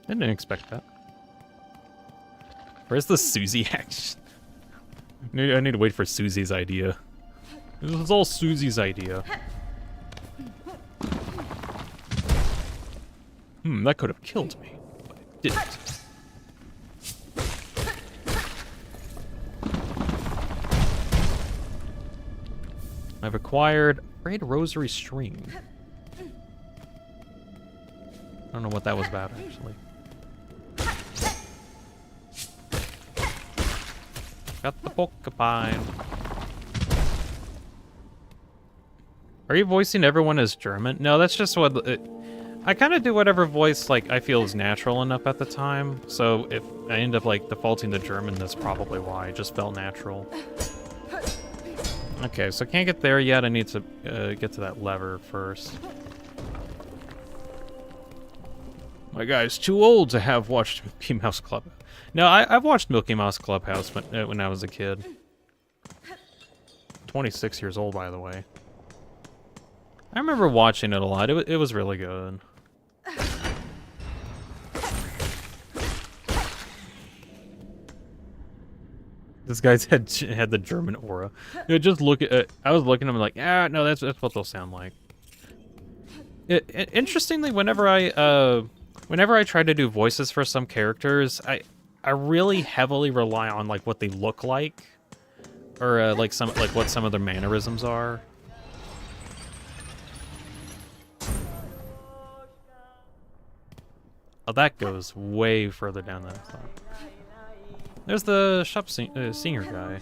I didn't expect that. Where's the Susie action? I need to wait for Susie's idea. This was all Susie's idea. That could have killed me, but it didn't. I've acquired Braid Rosary String. I don't know what that was about, actually. Got the porcupine. Are you voicing everyone as German? No, that's just what... I kind of do whatever voice, like, I feel is natural enough at the time. So if I end up, like, defaulting to German, that's probably why. It just felt natural. Okay, so can't get there yet. I need to get to that lever first. My guy's too old to have watched Mickey Mouse Clubhouse. No, I've watched Mickey Mouse Clubhouse when I was a kid. 26 years old, by the way. I remember watching it a lot. It was really good. This guy's had the German aura. You know, just look at. I was looking at him like, no, that's what they'll sound like. Interestingly, whenever I try to do voices for some characters, I really heavily rely on like what they look like, or like what some of their mannerisms are. Oh, that goes way further down that side. There's the shop singer guy.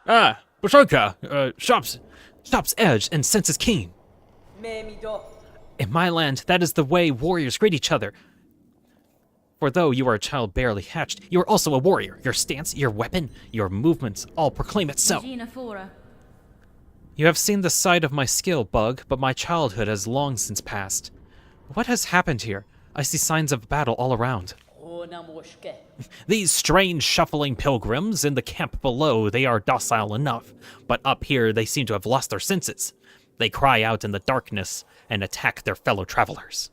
Ah, Bashanka! Shop's edge and senses keen. In my land, that is the way warriors greet each other. For though you are a child barely hatched, you are also a warrior. Your stance, your weapon, your movements all proclaim it so. You have seen the side of my skill, Bug, but my childhood has long since passed. What has happened here? I see signs of battle all around. These strange shuffling pilgrims in the camp below, they are docile enough, but up here they seem to have lost their senses. They cry out in the darkness and attack their fellow travelers.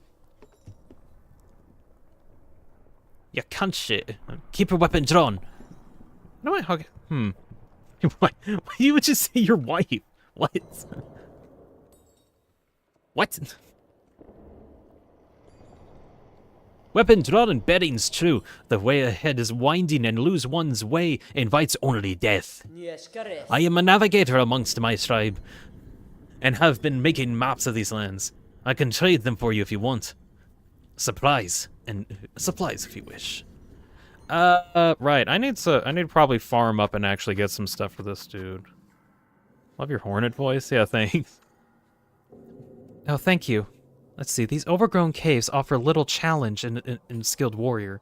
You cunt shit. Keep your weapon drawn. No, I hug. Why you would just say your wife? What? What? Weapon drawn and bedding's true. The way ahead is winding, and lose one's way invites only death. I am a navigator amongst my tribe, and have been making maps of these lands. I can trade them for you if you want. Supplies if you wish. Right. I need to probably farm up and actually get some stuff for this dude. Love your hornet voice. Yeah, thanks. Oh, thank you. Let's see. These overgrown caves offer little challenge in skilled warrior.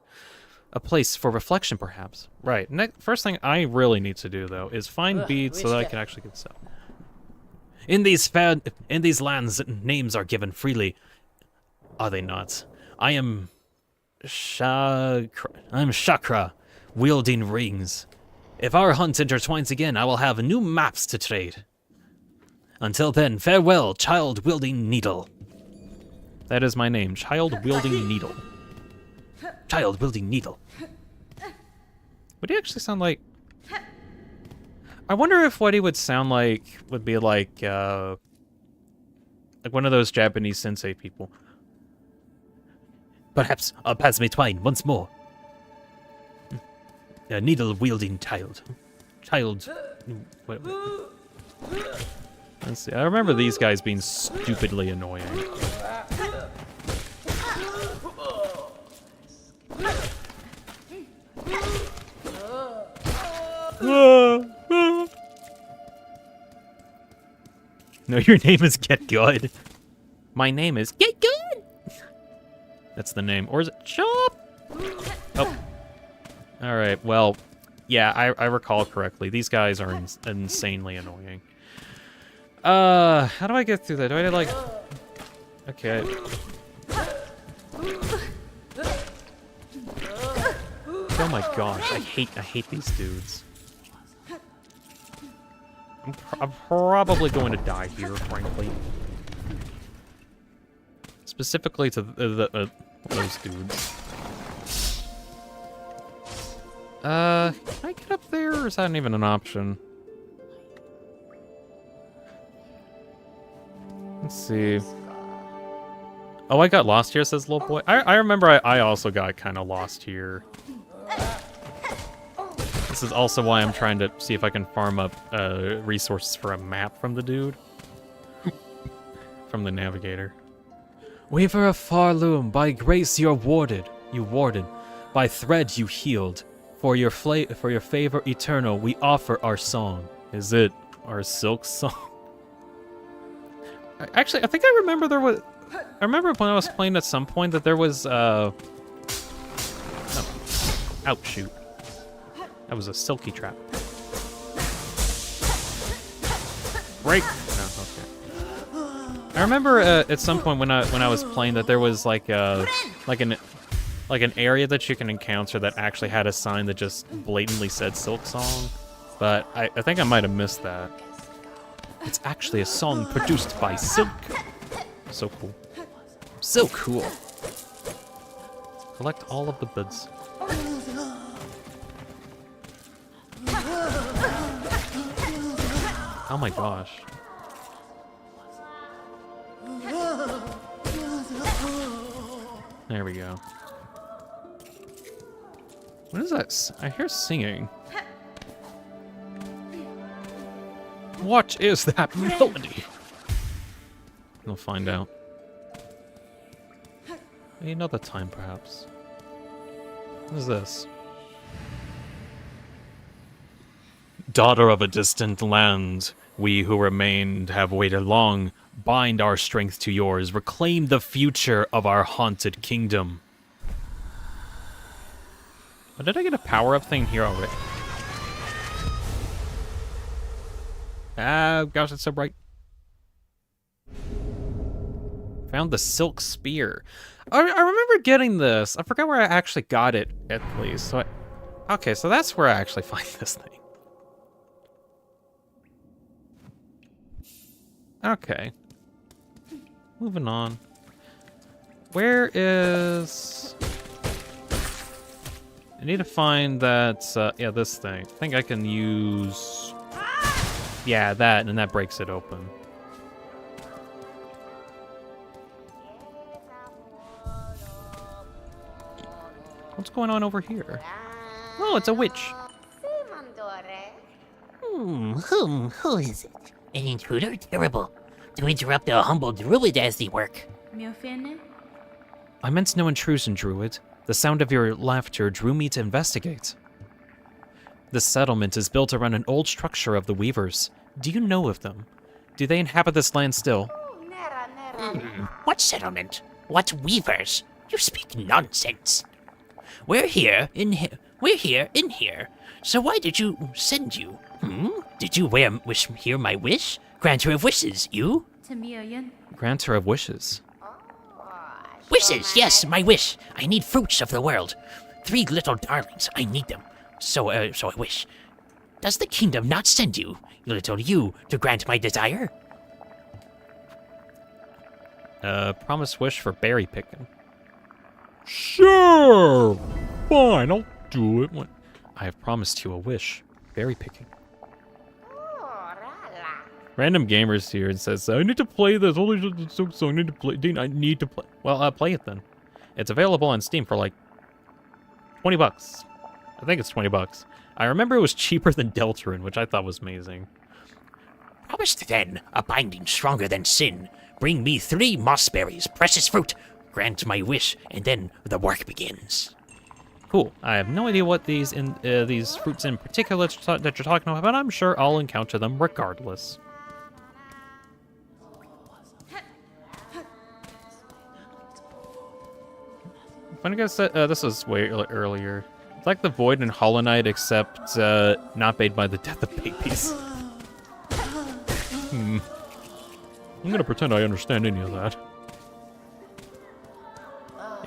A place for reflection, perhaps. Right. First thing I really need to do, though, is find beads so that I can actually get stuff. In these lands, names are given freely. Are they not? I am Chakra, wielding rings. If our hunt intertwines again, I will have new maps to trade. Until then, farewell, child-wielding needle. That is my name, child-wielding needle. Child-wielding needle. Would he actually sound like... I wonder if what he would sound like would be like one of those Japanese sensei people. Perhaps our paths may twine once more. A needle-wielding child. Wait. Let's see. I remember these guys being stupidly annoying. No, your name is Get Good. My name is Get Good. That's the name. Or is it Chop? Oh. Alright, well, yeah, I recall correctly. These guys are insanely annoying. How do I get through that? Do I like... Okay. Oh my gosh, I hate these dudes. I'm probably going to die here, frankly. Specifically to those dudes. Can I get up there, or is that even an option? Let's see. Oh, I got lost here, says little boy. I remember I also got kind of lost here. This is also why I'm trying to see if I can farm up resources for a map from the dude. From the navigator. Weaver of Farloom, by grace you're warded. You warded. By thread you healed. For your favor eternal, we offer our song. Is it our Silksong? Actually, I think I remember there was... I remember when I was playing at some point that there was, oh, shoot. That was a silky trap. Break! No, okay. I remember at some point when I was playing that there was like an area that you can encounter that actually had a sign that just blatantly said Silksong, but I think I might have missed that. It's actually a song produced by Silk. So cool. So cool. Collect all of the buds. Oh my gosh. There we go. What is that? I hear singing. What is that melody? We'll find out. Maybe another time, perhaps. What is this? Daughter of a distant land, we who remained have waited long. Bind our strength to yours. Reclaim the future of our haunted kingdom. Oh, did I get a power-up thing here already? Ah, gosh, it's so bright. Found the silk spear. I remember getting this. I forgot where I actually got it, at least. So okay, so that's where I actually find this thing. Okay. Moving on. Where is... I need to find that, yeah, this thing. I think I can use... Yeah, that, and that breaks it open. What's going on over here? Oh, it's a witch. Who is it? An intruder? Terrible. To interrupt a humble druid as they work. I meant no intrusion, druid. The sound of your laughter drew me to investigate. This settlement is built around an old structure of the Weavers. Do you know of them? Do they inhabit this land still? What settlement? What weavers? You speak nonsense. We're here in here. So why did you send you? Did you hear my wish? Granter of wishes, you? Granter of wishes. Wishes, yes, my wish. I need fruits of the world. 3 little darlings, I need them. So I wish. Does the kingdom not send you, little you, to grant my desire? Promise wish for berry picking. Sure! Fine, I'll do it. What? I have promised you a wish. Berry picking. Random Gamers here and says, I need to play this. Holy shit, it's so I need to play. Dean, I need to play. Well, play it then. It's available on Steam for like 20 bucks. I think it's 20 bucks. I remember it was cheaper than Deltarune, which I thought was amazing. Promised then, a binding stronger than sin. Bring me 3 mossberries, precious fruit. Grant my wish, and then the work begins. Cool. I have no idea what these fruits in particular that you're talking about, but I'm sure I'll encounter them regardless. Funny guess that this was way earlier. It's like the Void in Hollow Knight, except not made by the death of babies. I'm gonna pretend I understand any of that.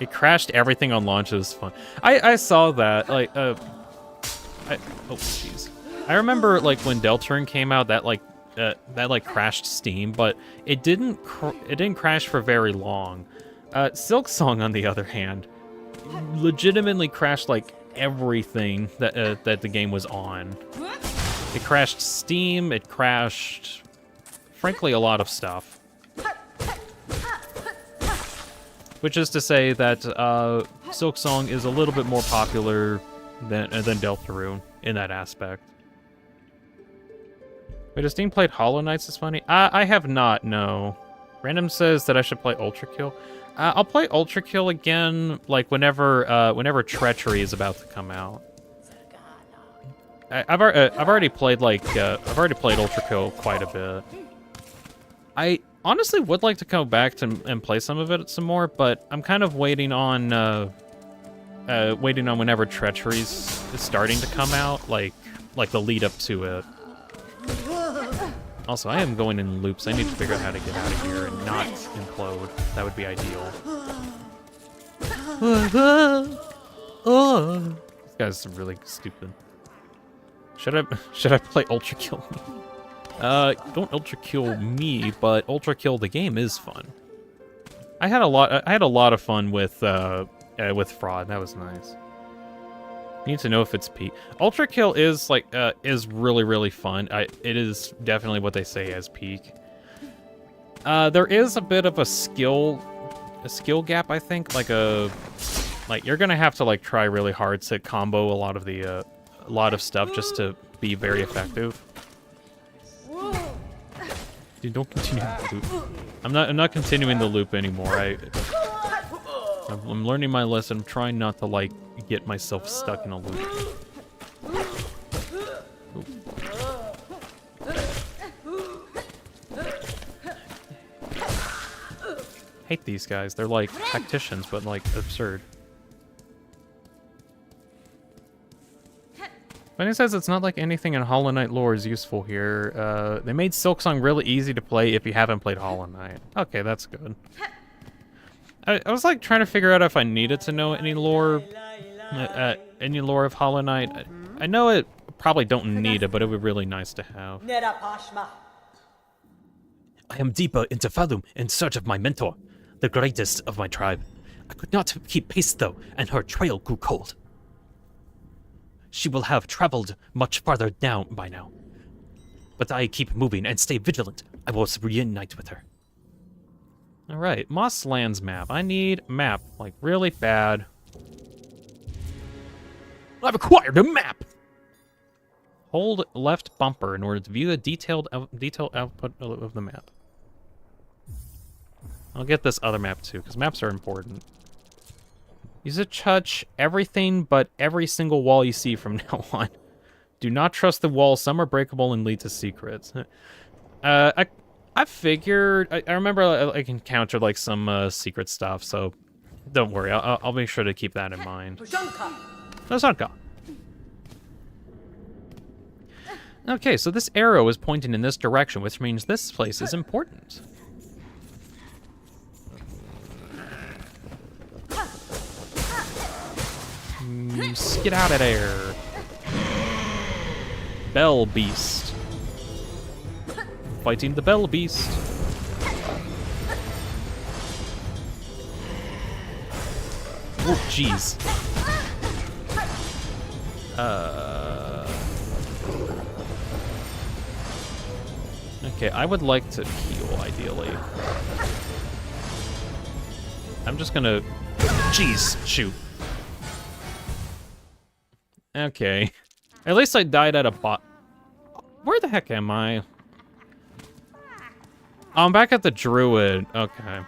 It crashed everything on launch. It was fun. I saw that. Like, oh jeez. I remember like when Deltarune came out, that crashed Steam, but it didn't crash for very long. Silksong, on the other hand, legitimately crashed like everything that the game was on. It crashed Steam. It crashed, frankly, a lot of stuff. Which is to say that Silksong is a little bit more popular than Deltarune in that aspect. Wait, has Dean played Hollow Knights this funny? I have not, no. Random says that I should play Ultra Kill. I'll play Ultra Kill again, like whenever Treachery is about to come out. I've already played Ultra Kill quite a bit. I honestly would like to go back and play some of it some more, but I'm kind of waiting on whenever Treachery's is starting to come out, like the lead up to it. Also, I am going in loops. I need to figure out how to get out of here and not implode. That would be ideal. This guy's really stupid. Should I play Ultra Kill me? Don't Ultra Kill me, but Ultra Kill the game is fun. I had a lot of fun with Fraud. That was nice. Need to know if it's peak. Ultra Kill is is really, really fun. It is definitely what they say as peak. There is a bit of a skill gap, I think. You're gonna have to try really hard to combo a lot of stuff just to be very effective. Dude, don't continue the loop. I'm not continuing the loop anymore. I'm learning my lesson. I'm trying not to, like, get myself stuck in a loop. Hate these guys. They're like tacticians, but like absurd. Funny says it's not like anything in Hollow Knight lore is useful here. They made Silksong really easy to play if you haven't played Hollow Knight. Okay, that's good. I was like trying to figure out if I needed to know any lore of Hollow Knight. I know it probably don't need it, but it would be really nice to have. I am deeper into Falum in search of my mentor, the greatest of my tribe. I could not keep pace, though, and her trail grew cold. She will have traveled much farther down by now. But I keep moving and stay vigilant. I will reunite with her. Alright, Moss Lands map. I need map, like, really bad. I've acquired a map! Hold left bumper in order to view the detailed output of the map. I'll get this other map too, because maps are important. Use it to touch everything but every single wall you see from now on. Do not trust the walls. Some are breakable and lead to secrets. I figured... I remember I encountered like some secret stuff, so don't worry. I'll make sure to keep that in mind. Nosonka. Okay, so this arrow is pointing in this direction, which means this place is important. Get out of there. Bell Beast. Fighting the Bell Beast. Oh, jeez. Okay, I would like to heal, ideally. I'm just gonna... Jeez, shoot. Okay. At least I died at a bot... Where the heck am I? Oh, I'm back at the Druid. Okay.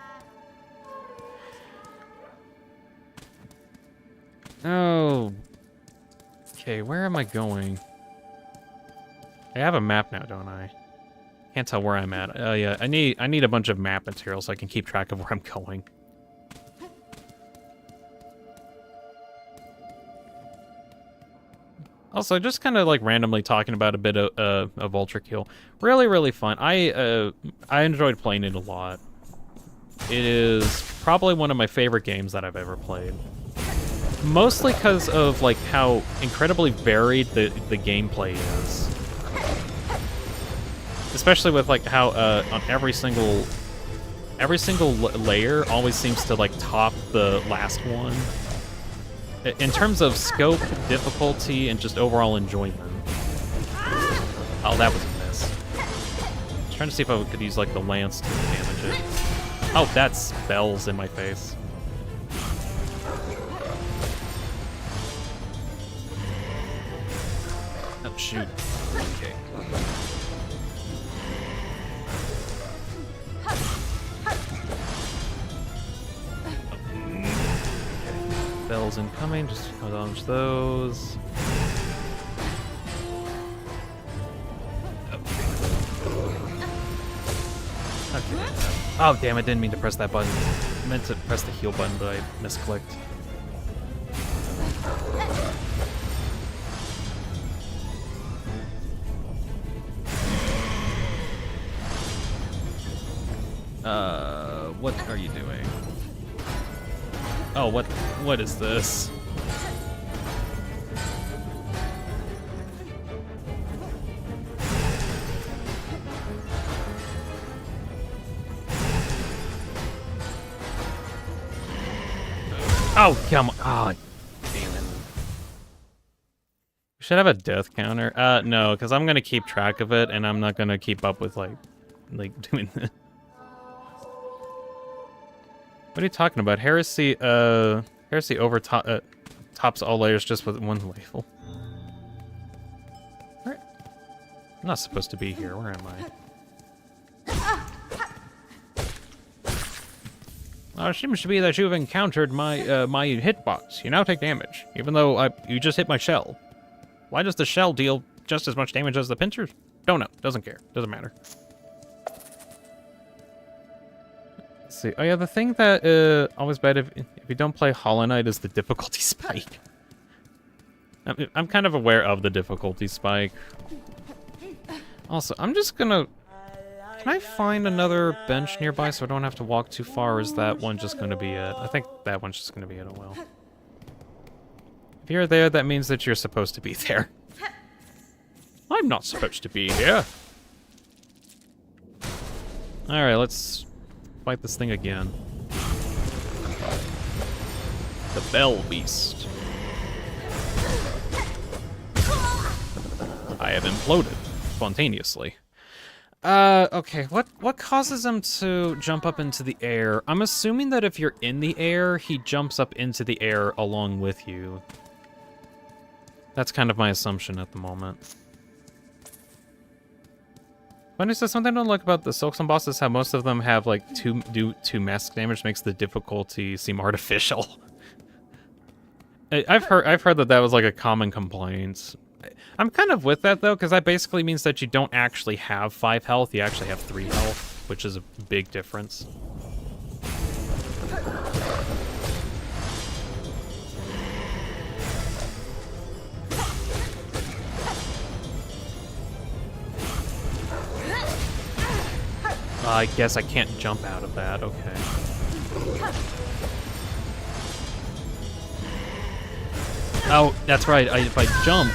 Oh. Okay, where am I going? I have a map now, don't I? Can't tell where I'm at. Yeah, I need a bunch of map material so I can keep track of where I'm going. Also, just kind of like randomly talking about a bit of Ultra Kill. Really, really fun. I enjoyed playing it a lot. It is probably one of my favorite games that I've ever played. Mostly because of like how incredibly varied the gameplay is. Especially with like how on every single layer always seems to like top the last one. In terms of scope, difficulty, and just overall enjoyment. Oh, that was a miss. I was trying to see if I could use like the lance to damage it. Oh, that's bells in my face. Oh, shoot. Okay. Bells incoming, just dodge those. Okay. Oh, damn, I didn't mean to press that button. I meant to press the heal button, but I misclicked. What are you doing? Oh, what is this? Oh, come on. Oh, damn it. We should have a death counter. No, because I'm going to keep track of it, and I'm not going to keep up with, like doing this. What are you talking about? Heresy tops all layers just with one label. Where? I'm not supposed to be here. Where am I? Seems to be that you've encountered my my hitbox. You now take damage, even though you just hit my shell. Why does the shell deal just as much damage as the pincers? Don't know. Doesn't care. Doesn't matter. Let's see. Oh yeah, the thing that always bad if you don't play Hollow Knight is the difficulty spike. I'm kind of aware of the difficulty spike. Also, I'm just gonna... Can I find another bench nearby so I don't have to walk too far, or is that one just gonna be it? I think that one's just gonna be it, oh well. If you're there, that means that you're supposed to be there. I'm not supposed to be here. Alright, let's fight this thing again. The Bell Beast. I have imploded spontaneously. Okay, what causes him to jump up into the air? I'm assuming that if you're in the air, he jumps up into the air along with you. That's kind of my assumption at the moment. Funny, so something I don't like about the Silksong bosses, how most of them have like two mask damage, makes the difficulty seem artificial. I've heard that was like a common complaint. I'm kind of with that though, because that basically means that you don't actually have 5 health, you actually have 3 health, which is a big difference. I guess I can't jump out of that, okay. Oh, that's right, if I jump...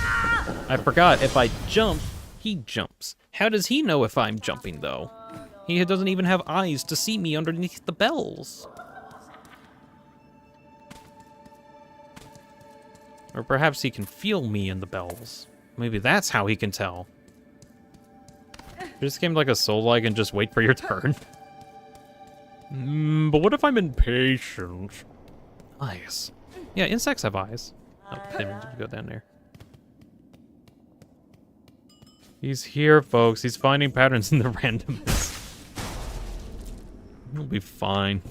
I forgot, if I jump, he jumps. How does he know if I'm jumping, though? He doesn't even have eyes to see me underneath the bells. Or perhaps he can feel me in the bells. Maybe that's how he can tell. This game like a soul-like and just wait for your turn. But what if I'm impatient? Eyes. Yeah, insects have eyes. Oh, they didn't go down there. He's here, folks. He's finding patterns in the randomness. He'll be fine.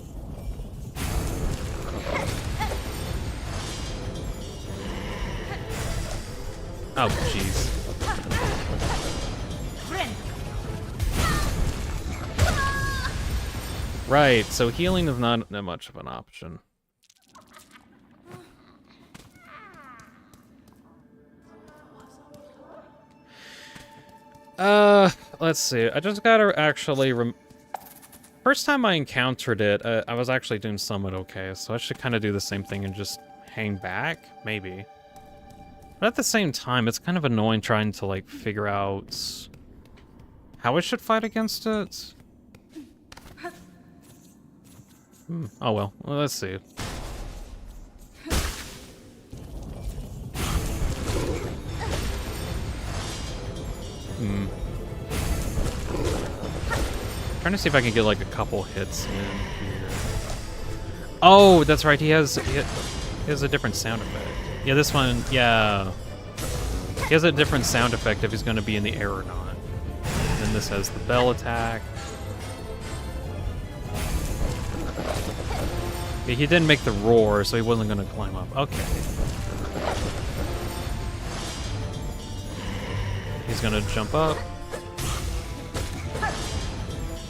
Oh, jeez. Right, so healing is not that much of an option. Let's see. I just gotta actually first time I encountered it, I was actually doing somewhat okay, so I should kind of do the same thing and just hang back, maybe. But at the same time, it's kind of annoying trying to, like, figure out how I should fight against it. Oh well, let's see. Trying to see if I can get like a couple hits in here. Oh, that's right. He has a different sound effect. Yeah, this one. Yeah, he has a different sound effect if he's going to be in the air or not. And then this has the bell attack. Yeah, he didn't make the roar, so he wasn't going to climb up. Okay. He's going to jump up.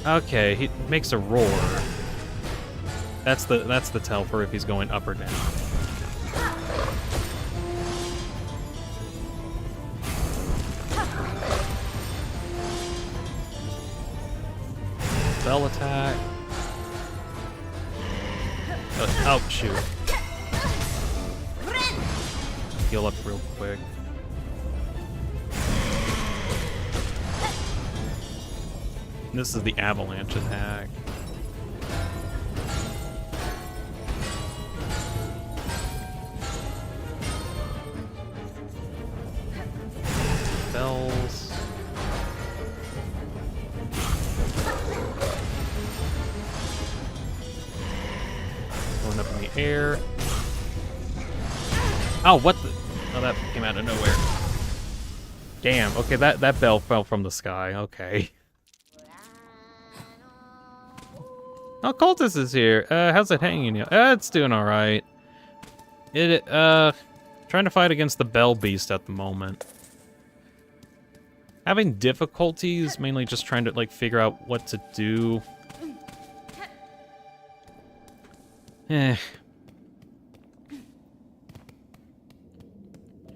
Okay, he makes a roar. That's the tell for if he's going up or down. Bell attack. Oh, shoot. Heal up real quick. This is the avalanche attack. Bells. Going up in the air. Oh, what the? Oh, that came out of nowhere. Damn, okay, that bell fell from the sky, okay. Oh, Cultist is here. How's it hanging you? It's doing all right. Trying to fight against the Bell Beast at the moment. Having difficulties, mainly just trying to, like, figure out what to do. Hear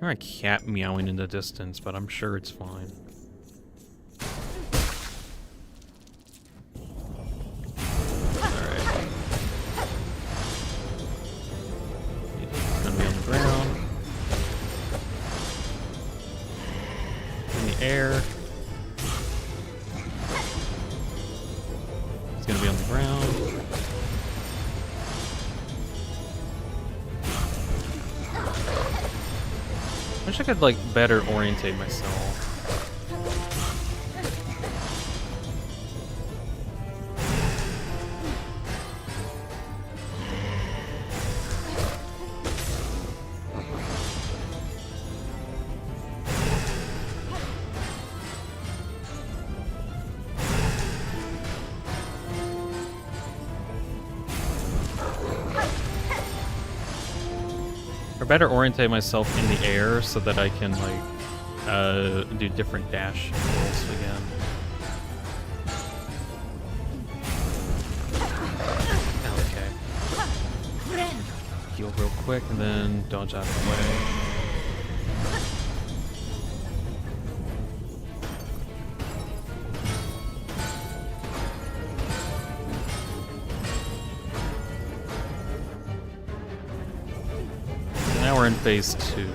a cat meowing in the distance, but I'm sure it's fine. Alright. It's gonna be on the ground. In the air. It's gonna be on the ground. I wish I could, like, better orientate myself. Or better orientate myself in the air so that I can, like, do different dash rolls again. Okay. Heal real quick and then dodge out of the way. Now we're in phase 2.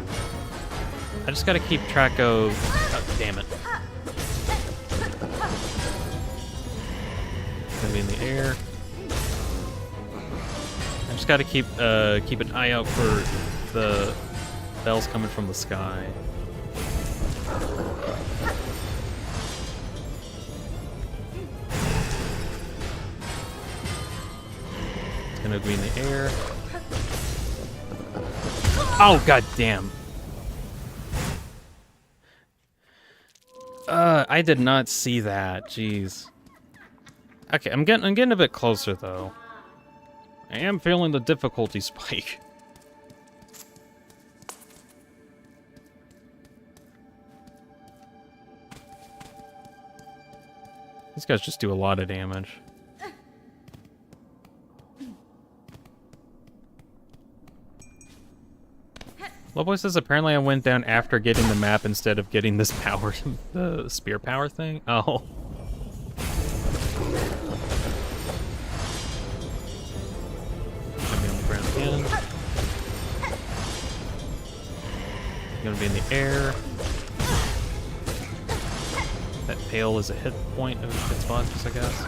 I just gotta keep track of... Oh, damn it. It's gonna be in the air. I just gotta keep an eye out for the bells coming from the sky. It's gonna be in the air. Oh, god damn. I did not see that. Jeez. Okay, I'm getting a bit closer though. I am feeling the difficulty spike. These guys just do a lot of damage. Lowboy says apparently I went down after getting the map instead of getting this power, the spear power thing. Oh. Gonna be on the ground again. Gonna be in the air. That pail is a hit point of its bugs, I guess.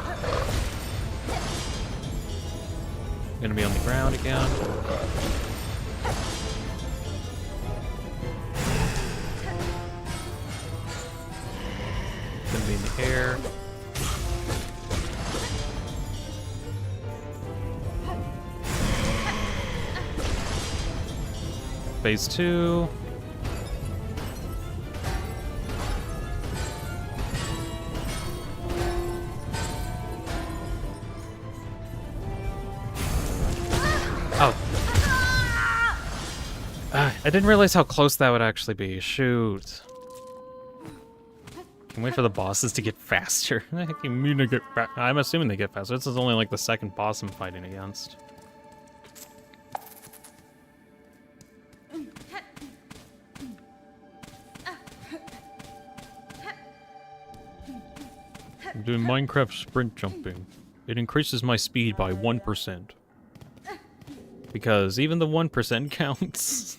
Gonna be on the ground again. Gonna be in the air. Phase 2. Oh. I didn't realize how close that would actually be. Shoot. Can wait for the bosses to get faster. I'm assuming they get faster. This is only like the second boss I'm fighting against. I'm doing Minecraft sprint jumping. It increases my speed by 1%. Because even the 1% counts.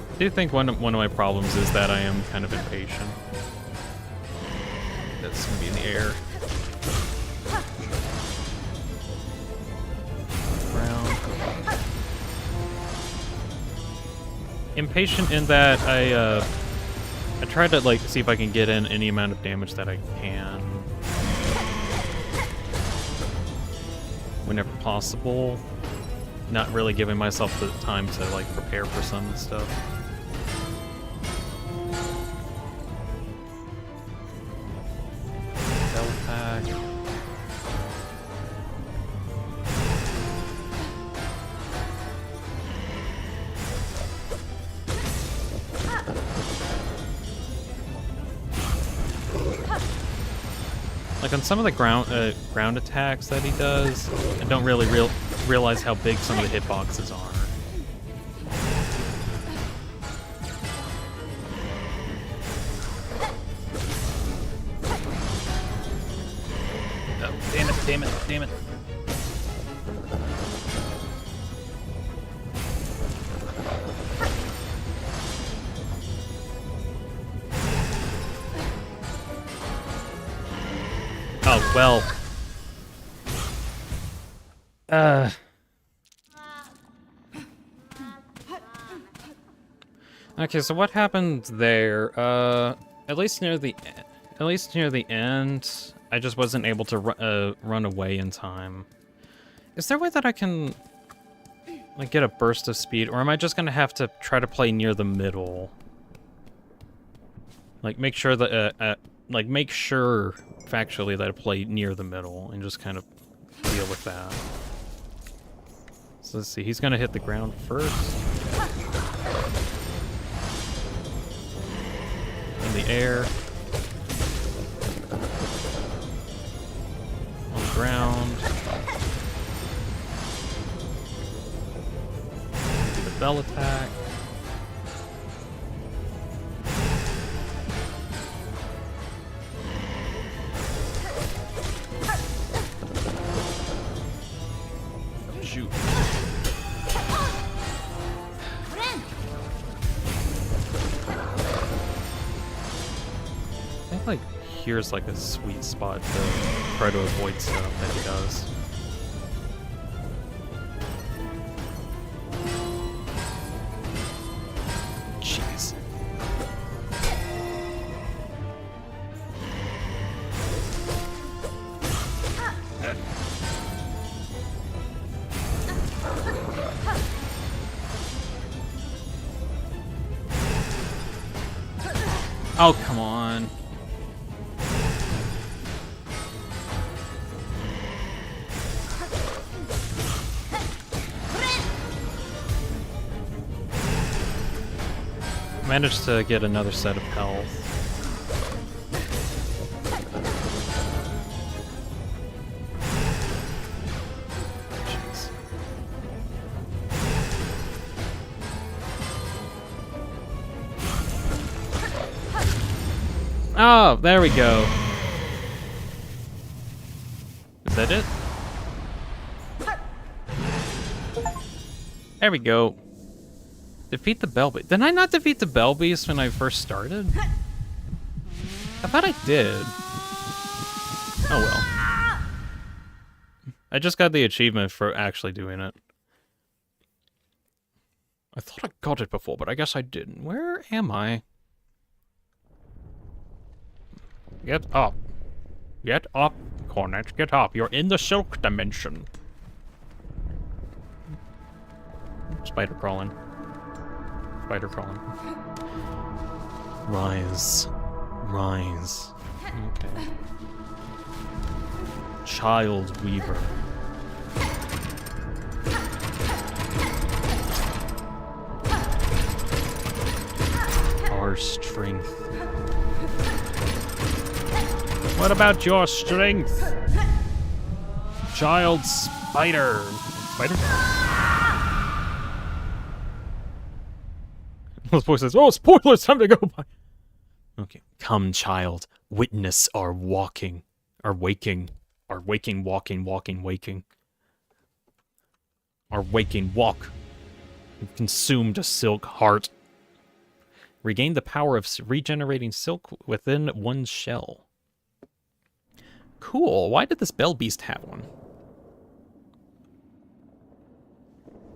I do think one of my problems is that I am kind of impatient. That's gonna be in the air. Ground. Impatient in that I try to like see if I can get in any amount of damage that I can. whenever possible. Not really giving myself the time to like prepare for some stuff. Bell pack. Like on some of the ground attacks that he does, I don't really realize how big some of the hitboxes are. Oh, damn it, damn it, damn it. Oh, well. Okay, so what happened there? At least near the end, I just wasn't able to run away in time. Is there a way that I can like get a burst of speed, or am I just gonna have to try to play near the middle? Like make sure that make sure factually that I play near the middle and just kind of deal with that. So let's see, he's gonna hit the ground first. In the air. On the ground. Do the bell attack. Shoot. I think like here's like a sweet spot to try to avoid stuff that he does. Jeez. Oh, come on. Managed to get another set of health. Jeez. Oh, there we go. Is that it? There we go. Defeat the Bell Beast. Did I not defeat the Bell Beast when I first started? I thought I did. Oh well. I just got the achievement for actually doing it. I thought I got it before, but I guess I didn't. Where am I? Get up. Get up, Cornet. Get up. You're in the Silk Dimension. Spider crawling. Spider crawling. Rise. Rise. Okay. Child Weaver. Our strength. What about your strength? Child Spider. Spider? Those voice says, "Oh, spoilers! Time to go by." Okay, come, child. Witness our waking, our waking, walking, waking. Our waking walk. We've consumed a silk heart. Regain the power of regenerating silk within one's shell. Cool. Why did this Bell Beast have one?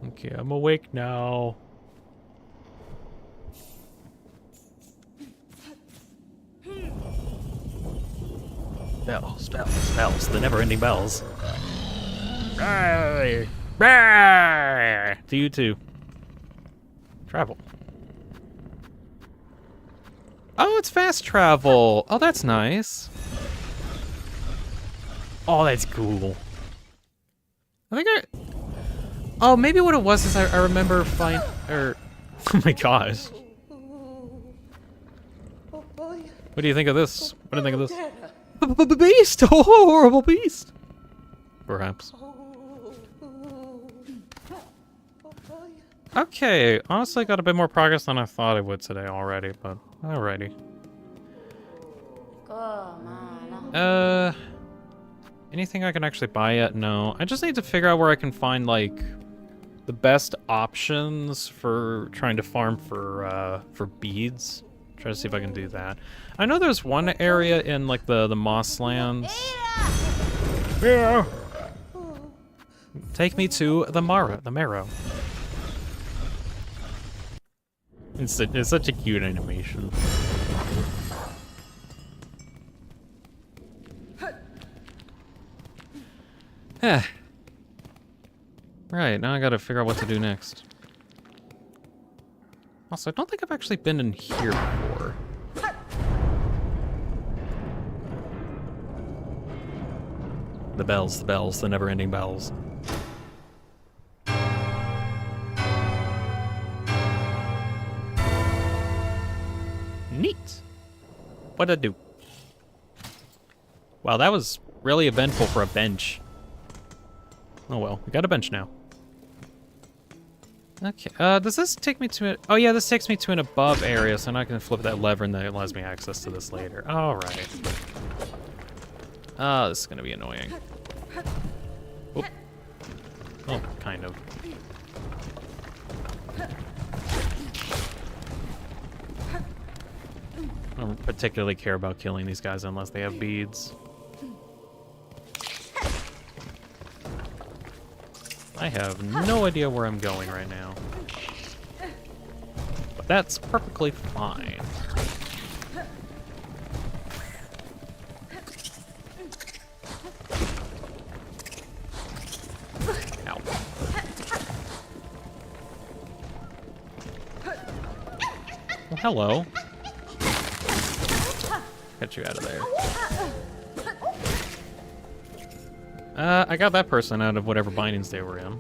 Okay, I'm awake now. Bells, bells, bells. The never-ending bells. To you too. Travel. Oh, it's fast travel. Oh, that's nice. Oh, that's cool. I think oh, maybe what it was is I remember oh my gosh. What do you think of this? What do you think of this? Beast! Oh, horrible beast! Perhaps. Okay, honestly got a bit more progress than I thought I would today already, but alrighty. Anything I can actually buy yet? No. I just need to figure out where I can find, like, the best options for trying to farm for beads. Try to see if I can do that. I know there's one area in, like, the Mosslands. Yeah. Take me to the Marrow. It's such a cute animation. Right, now I gotta figure out what to do next. Also, I don't think I've actually been in here before. The bells, the never-ending bells. Neat. What'd I do? Wow, that was really eventful for a bench. Oh well, we got a bench now. Okay, does this take me to oh yeah, this takes me to an above area, so now I can flip that lever and that allows me access to this later. Alright. Oh, this is gonna be annoying. Oop. Oh, kind of. I don't particularly care about killing these guys unless they have beads. I have no idea where I'm going right now. But that's perfectly fine. Ow. Well, hello. Get you out of there. I got that person out of whatever bindings they were in.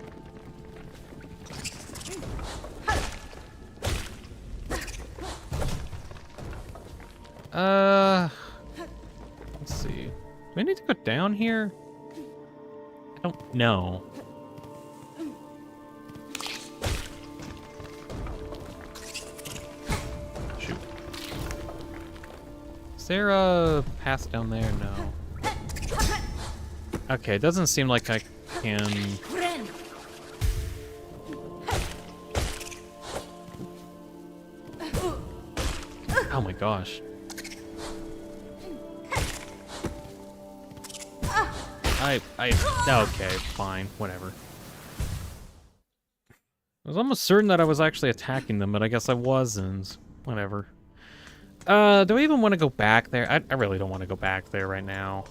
Let's see. Do I need to go down here? I don't know. Shoot. Is there a path down there? No. Okay, it doesn't seem like I can... Oh my gosh. Okay, fine, whatever. I was almost certain that I was actually attacking them, but I guess I wasn't. Whatever. Do I even want to go back there? I really don't want to go back there right now.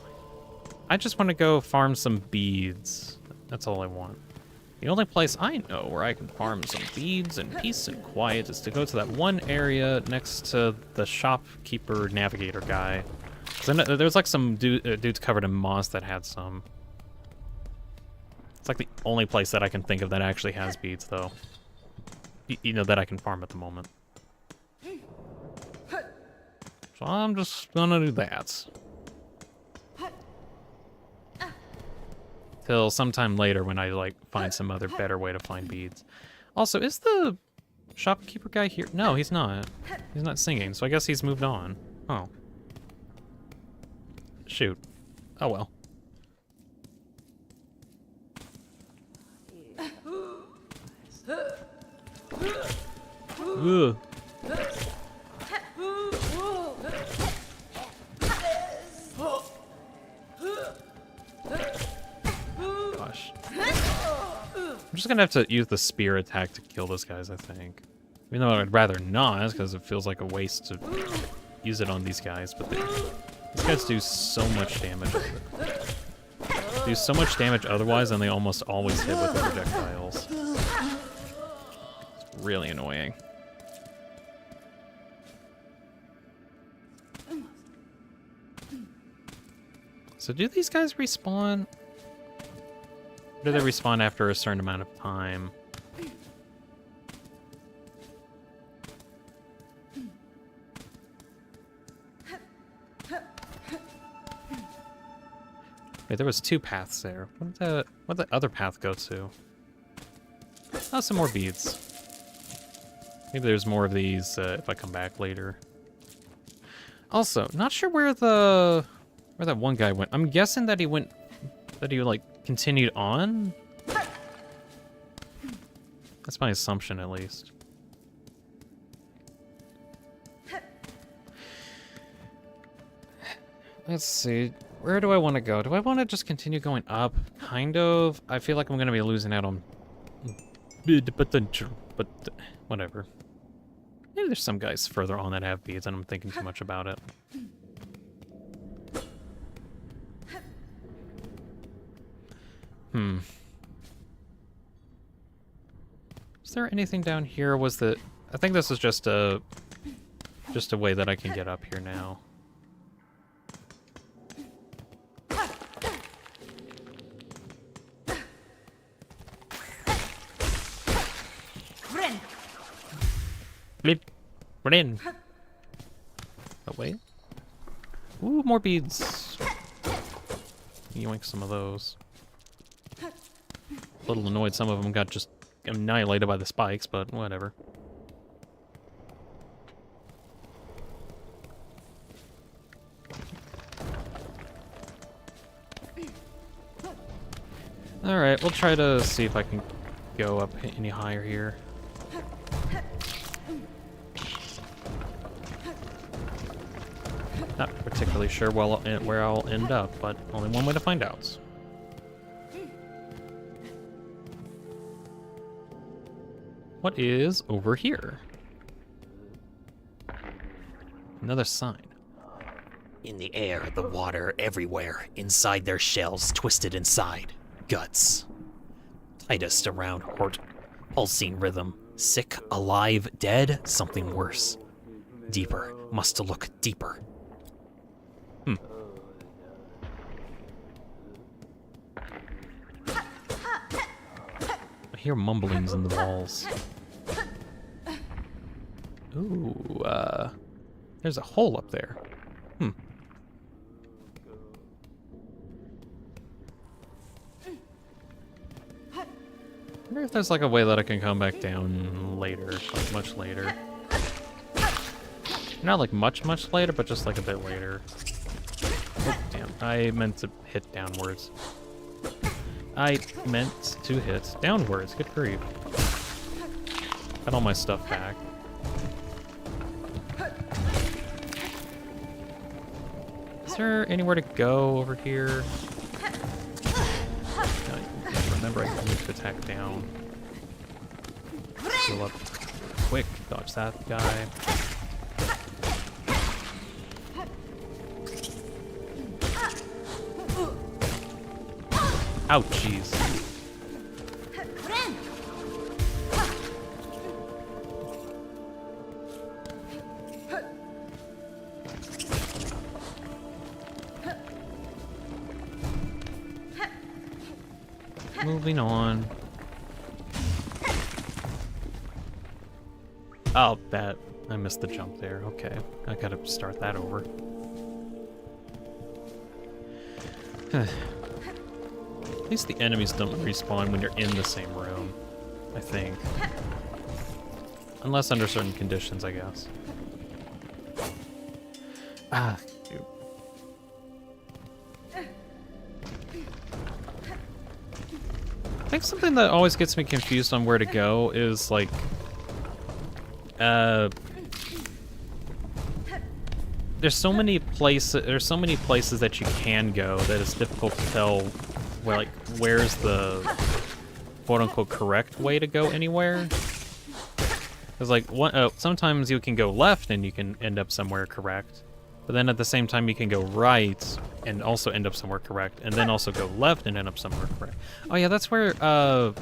I just want to go farm some beads. That's all I want. The only place I know where I can farm some beads in peace and quiet is to go to that one area next to the shopkeeper navigator guy. There's like some dudes covered in moss that had some. It's like the only place that I can think of that actually has beads, though. You know, that I can farm at the moment. So I'm just gonna do that. Till sometime later when I, like, find some other better way to find beads. Also, is the shopkeeper guy here? No, he's not. He's not singing, so I guess he's moved on. Oh. Shoot. Oh well. Ugh. Gosh. I'm just gonna have to use the spear attack to kill those guys, I think. Even though I'd rather not, because it feels like a waste to use it on these guys, but these guys do so much damage with it. do so much damage otherwise, and they almost always hit with the projectiles. It's really annoying. So do these guys respawn? Or do they respawn after a certain amount of time? Wait, there was 2 paths there. What'd the other path go to? Oh, some more beads. Maybe there's more of these if I come back later. Also, not sure where that one guy went. I'm guessing that he like continued on. That's my assumption, at least. Let's see. Where do I want to go? Do I want to just continue going up? Kind of. I feel like I'm going to be losing out on potential, but whatever. Maybe there's some guys further on that have beads and I'm thinking too much about it. Is there anything down here? I think this is just a way that I can get up here now. Blip. Run in. Oh, wait. Ooh, more beads. Yoink some of those. A little annoyed some of them got just annihilated by the spikes, but whatever. Alright, we'll try to see if I can go up any higher here. Not particularly sure where I'll end up, but only one way to find out. What is over here? Another sign. In the air, the water everywhere, inside their shells, twisted inside. Guts. Tightest around heart, pulsing rhythm. Sick, alive, dead, something worse. Deeper, must look deeper. I hear mumblings in the walls. Ooh, there's a hole up there. I wonder if there's like a way that I can come back down later, like much later. Not like much later, but just like a bit later. Oh, damn, I meant to hit downwards. I meant to hit downwards, good grief. Got all my stuff back. Is there anywhere to go over here? Remember, I need to attack down. Heal up quick, dodge that guy. Ouch, jeez. Moving on. Oh, I missed the jump there. Okay, I gotta start that over. At least the enemies don't respawn when you're in the same room, I think. Unless under certain conditions, I guess. Ah, dude. I think something that always gets me confused on where to go is like, there's so many places that you can go that it's difficult to tell where's the quote-unquote correct way to go anywhere. Because like sometimes you can go left and you can end up somewhere correct, But then at the same time, you can go right and also end up somewhere correct, and then also go left and end up somewhere correct. Oh yeah, that's where there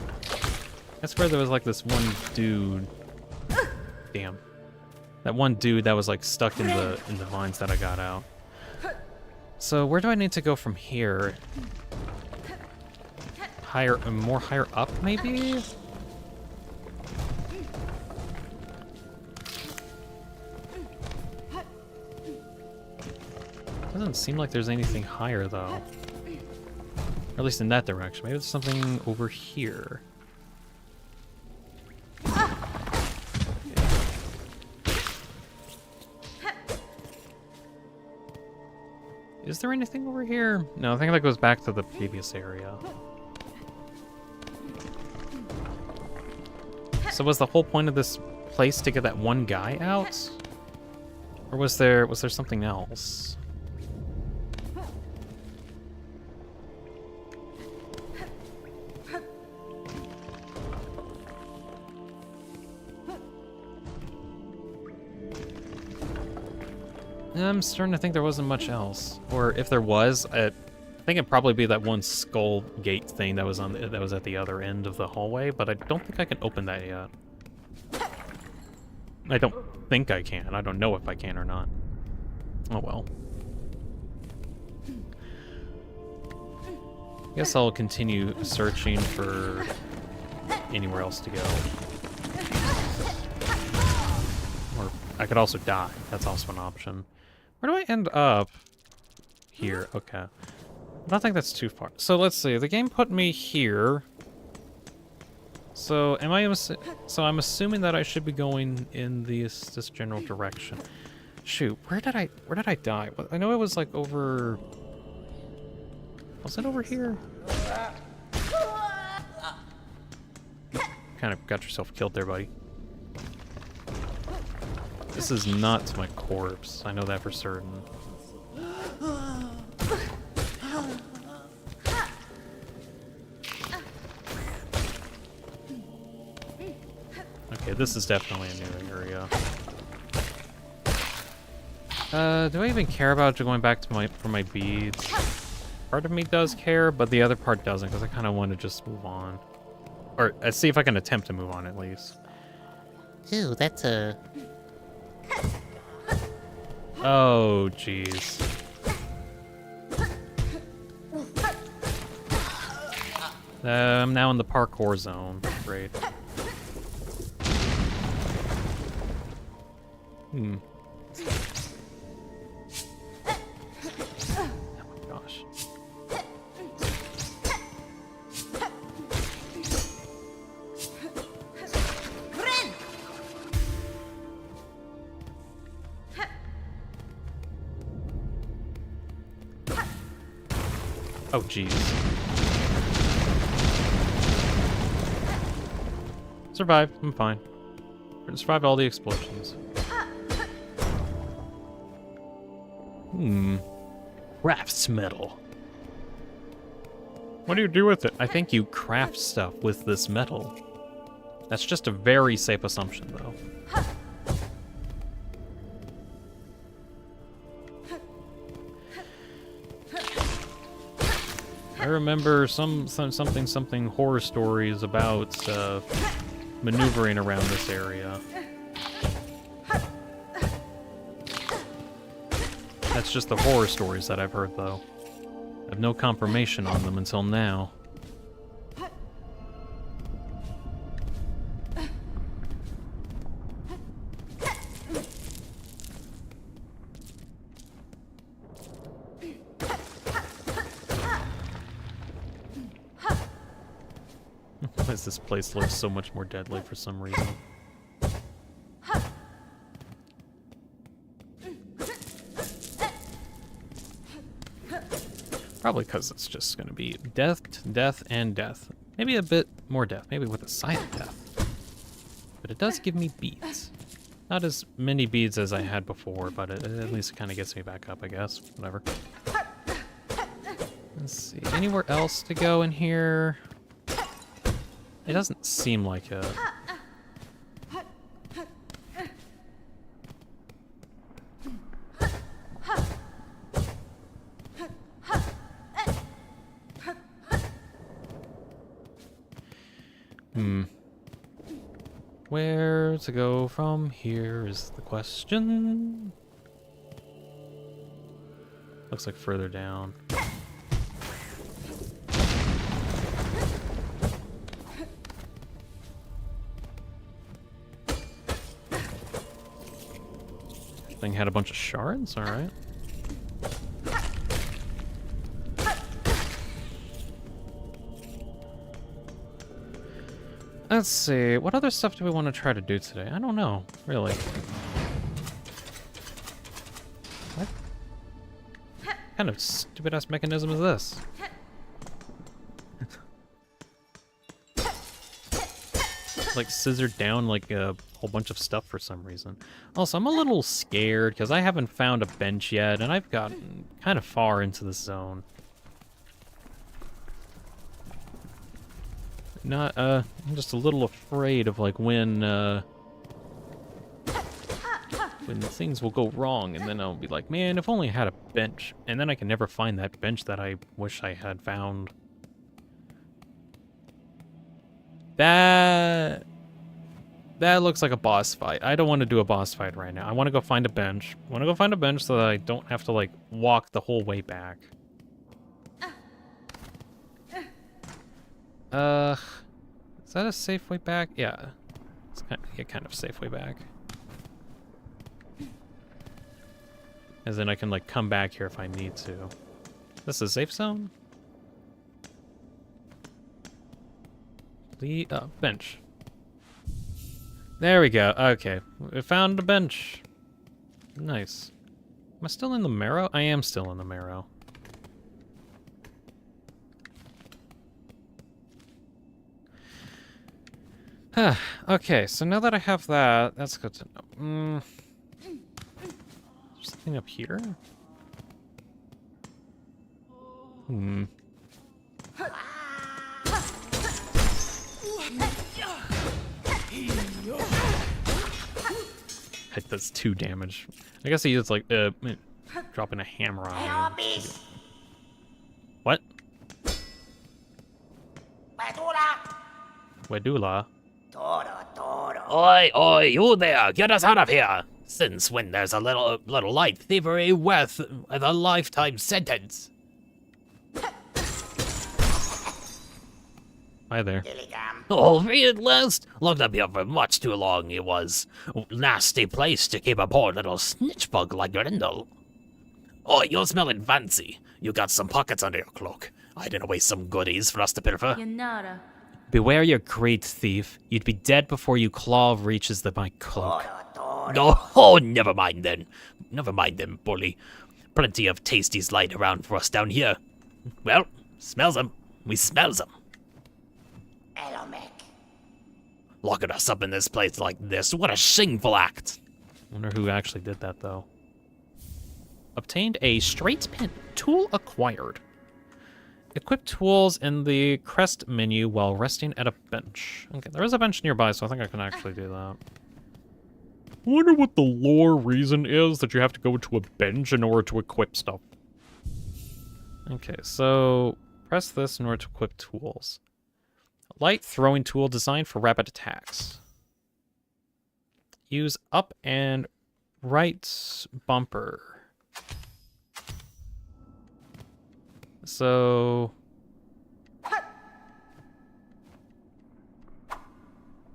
was like this one dude. Damn. That one dude that was like stuck in the vines that I got out. So where do I need to go from here? Higher, more higher up, maybe? Doesn't seem like there's anything higher, though. Or at least in that direction. Maybe there's something over here. Is there anything over here? No, I think that goes back to the previous area. So was the whole point of this place to get that one guy out? Or was there something else? I'm starting to think there wasn't much else. Or if there was, I think it'd probably be that one skull gate thing that was at the other end of the hallway, but I don't think I can open that yet. I don't think I can. I don't know if I can or not. Oh well. Guess I'll continue searching for anywhere else to go. Or I could also die. That's also an option. Where do I end up? Here, okay. I don't think that's too far. So let's see, the game put me here. So I'm assuming that I should be going in this general direction. Shoot, where did I die? I know it was like over. Was it over here? Kind of got yourself killed there, buddy. This is not my corpse. I know that for certain. Okay, this is definitely a new area. Do I even care about going back to for my beads? Part of me does care, but the other part doesn't, because I kind of want to just move on. Or see if I can attempt to move on at least. Ooh, that's a... Oh, jeez. I'm now in the parkour zone. Great. Hmm. Oh my gosh. Oh, jeez. Survived. I'm fine. Survived all the explosions. Crafts metal. What do you do with it? I think you craft stuff with this metal. That's just a very safe assumption, though. I remember something horror stories about maneuvering around this area. That's just the horror stories that I've heard, though. I have no confirmation on them until now. Why does this place look so much more deadly for some reason? Probably because it's just going to be death, death, and death. Maybe a bit more death. Maybe with a side of death. But it does give me beads. Not as many beads as I had before, but it at least kind of gets me back up, I guess. Whatever. Let's see. Anywhere else to go in here? It doesn't seem like it. Where to go from here is the question. Looks like further down. Thing had a bunch of shards, alright. Let's see, what other stuff do we want to try to do today? I don't know, really. What kind of stupid-ass mechanism is this? Like scissored down like a whole bunch of stuff for some reason. Also, I'm a little scared because I haven't found a bench yet, and I've gotten kind of far into this zone. I'm just a little afraid of like when things will go wrong, and then I'll be like, man, if only I had a bench, and then I can never find that bench that I wish I had found. That looks like a boss fight. I don't want to do a boss fight right now. I want to go find a bench. I want to go find a bench so that I don't have to like walk the whole way back. Is that a safe way back? Yeah. It's kind of a safe way back. As in I can like come back here if I need to. This is a safe zone? The bench. There we go. Okay. We found a bench. Nice. Am I still in the marrow? I am still in the marrow. Okay, so now that I have that, that's good to know. There's something up here? It does 2 damage. I guess he is like dropping a hammer on me. What? Wedula? Oi, oi, you there! Get us out of here! Since when there's a little light thievery worth a lifetime sentence? Hi there. Oh, free at last! Locked up here for much too long, it was. Nasty place to keep a poor little snitch bug like Grindel. Oh, you're smelling fancy. You got some pockets under your cloak. Hiding away some goodies for us to pilfer. Beware your great thief. You'd be dead before your claw reaches my cloak. Oh, never mind then. Never mind then, bully. Plenty of tasties lying around for us down here. Well, smells 'em. We smells 'em. Locking us up in this place like this, what a shameful act. Wonder who actually did that, though. Obtained a straight pin. Tool acquired. Equip tools in the crest menu while resting at a bench. Okay, there is a bench nearby, so I think I can actually do that. I wonder what the lore reason is that you have to go to a bench in order to equip stuff. Okay, so press this in order to equip tools. Light throwing tool designed for rapid attacks. Use up and right bumper. So...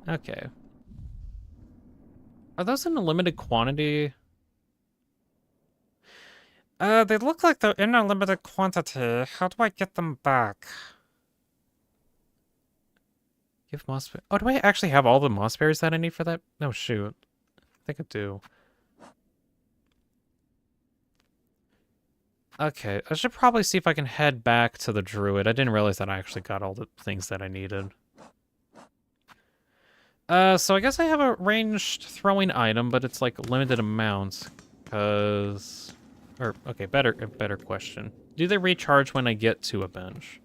okay. Are those in a limited quantity? They look like they're in a limited quantity. How do I get them back? Give moss... oh, do I actually have all the moss berries that I need for that? No, shoot. I think I do. Okay, I should probably see if I can head back to the druid. I didn't realize that I actually got all the things that I needed. So I guess I have a ranged throwing item, but it's like limited amounts. Cause... or, okay, a better question. Do they recharge when I get to a bench?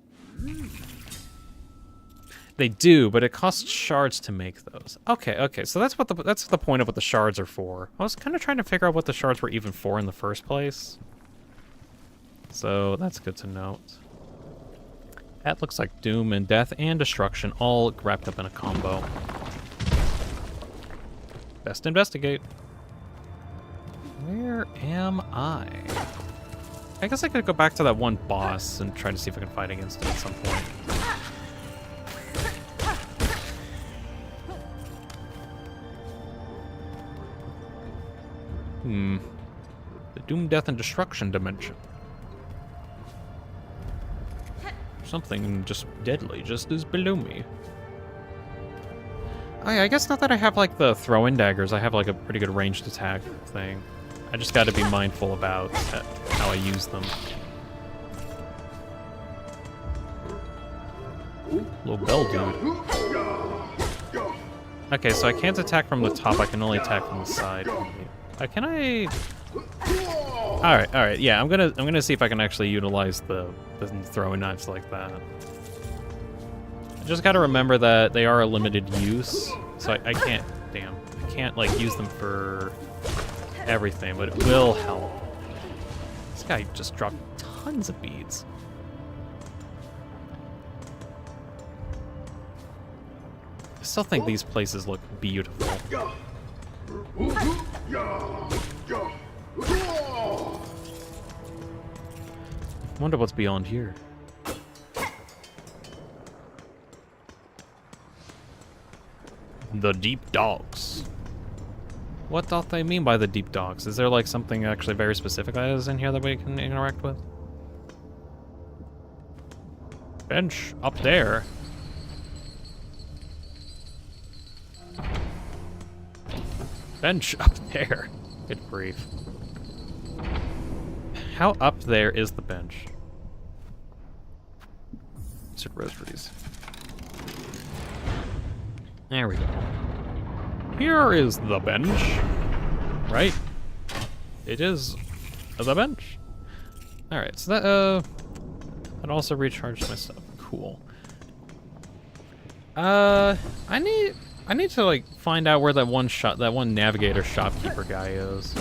They do, but it costs shards to make those. Okay, so that's the point of what the shards are for. I was kind of trying to figure out what the shards were even for in the first place. So that's good to note. That looks like doom and death and destruction all wrapped up in a combo. Best investigate. Where am I? I guess I could go back to that one boss and try to see if I can fight against him at some point. The doom, death, and destruction dimension. Something just deadly just is below me. Oh yeah, I guess not that I have like the throw-in daggers, I have like a pretty good ranged attack thing. I just gotta be mindful about how I use them. Little bell dude. Okay, so I can't attack from the top, I can only attack from the side. Can I... Alright, yeah, I'm gonna see if I can actually utilize the throwing knives like that. I just gotta remember that they are a limited use, so I can't, I can't like use them for everything, but it will help. This guy just dropped tons of beads. I still think these places look beautiful. Wonder what's beyond here. The deep dogs. What do they mean by the deep dogs? Is there like something actually very specific that is in here that we can interact with? Bench up there. Bench up there. Good grief. How up there is the bench? Insert rosaries. There we go. Here is the bench. Right? It is the bench. Alright, so that also recharged my stuff. Cool. I need to like find out where that one navigator shopkeeper guy is.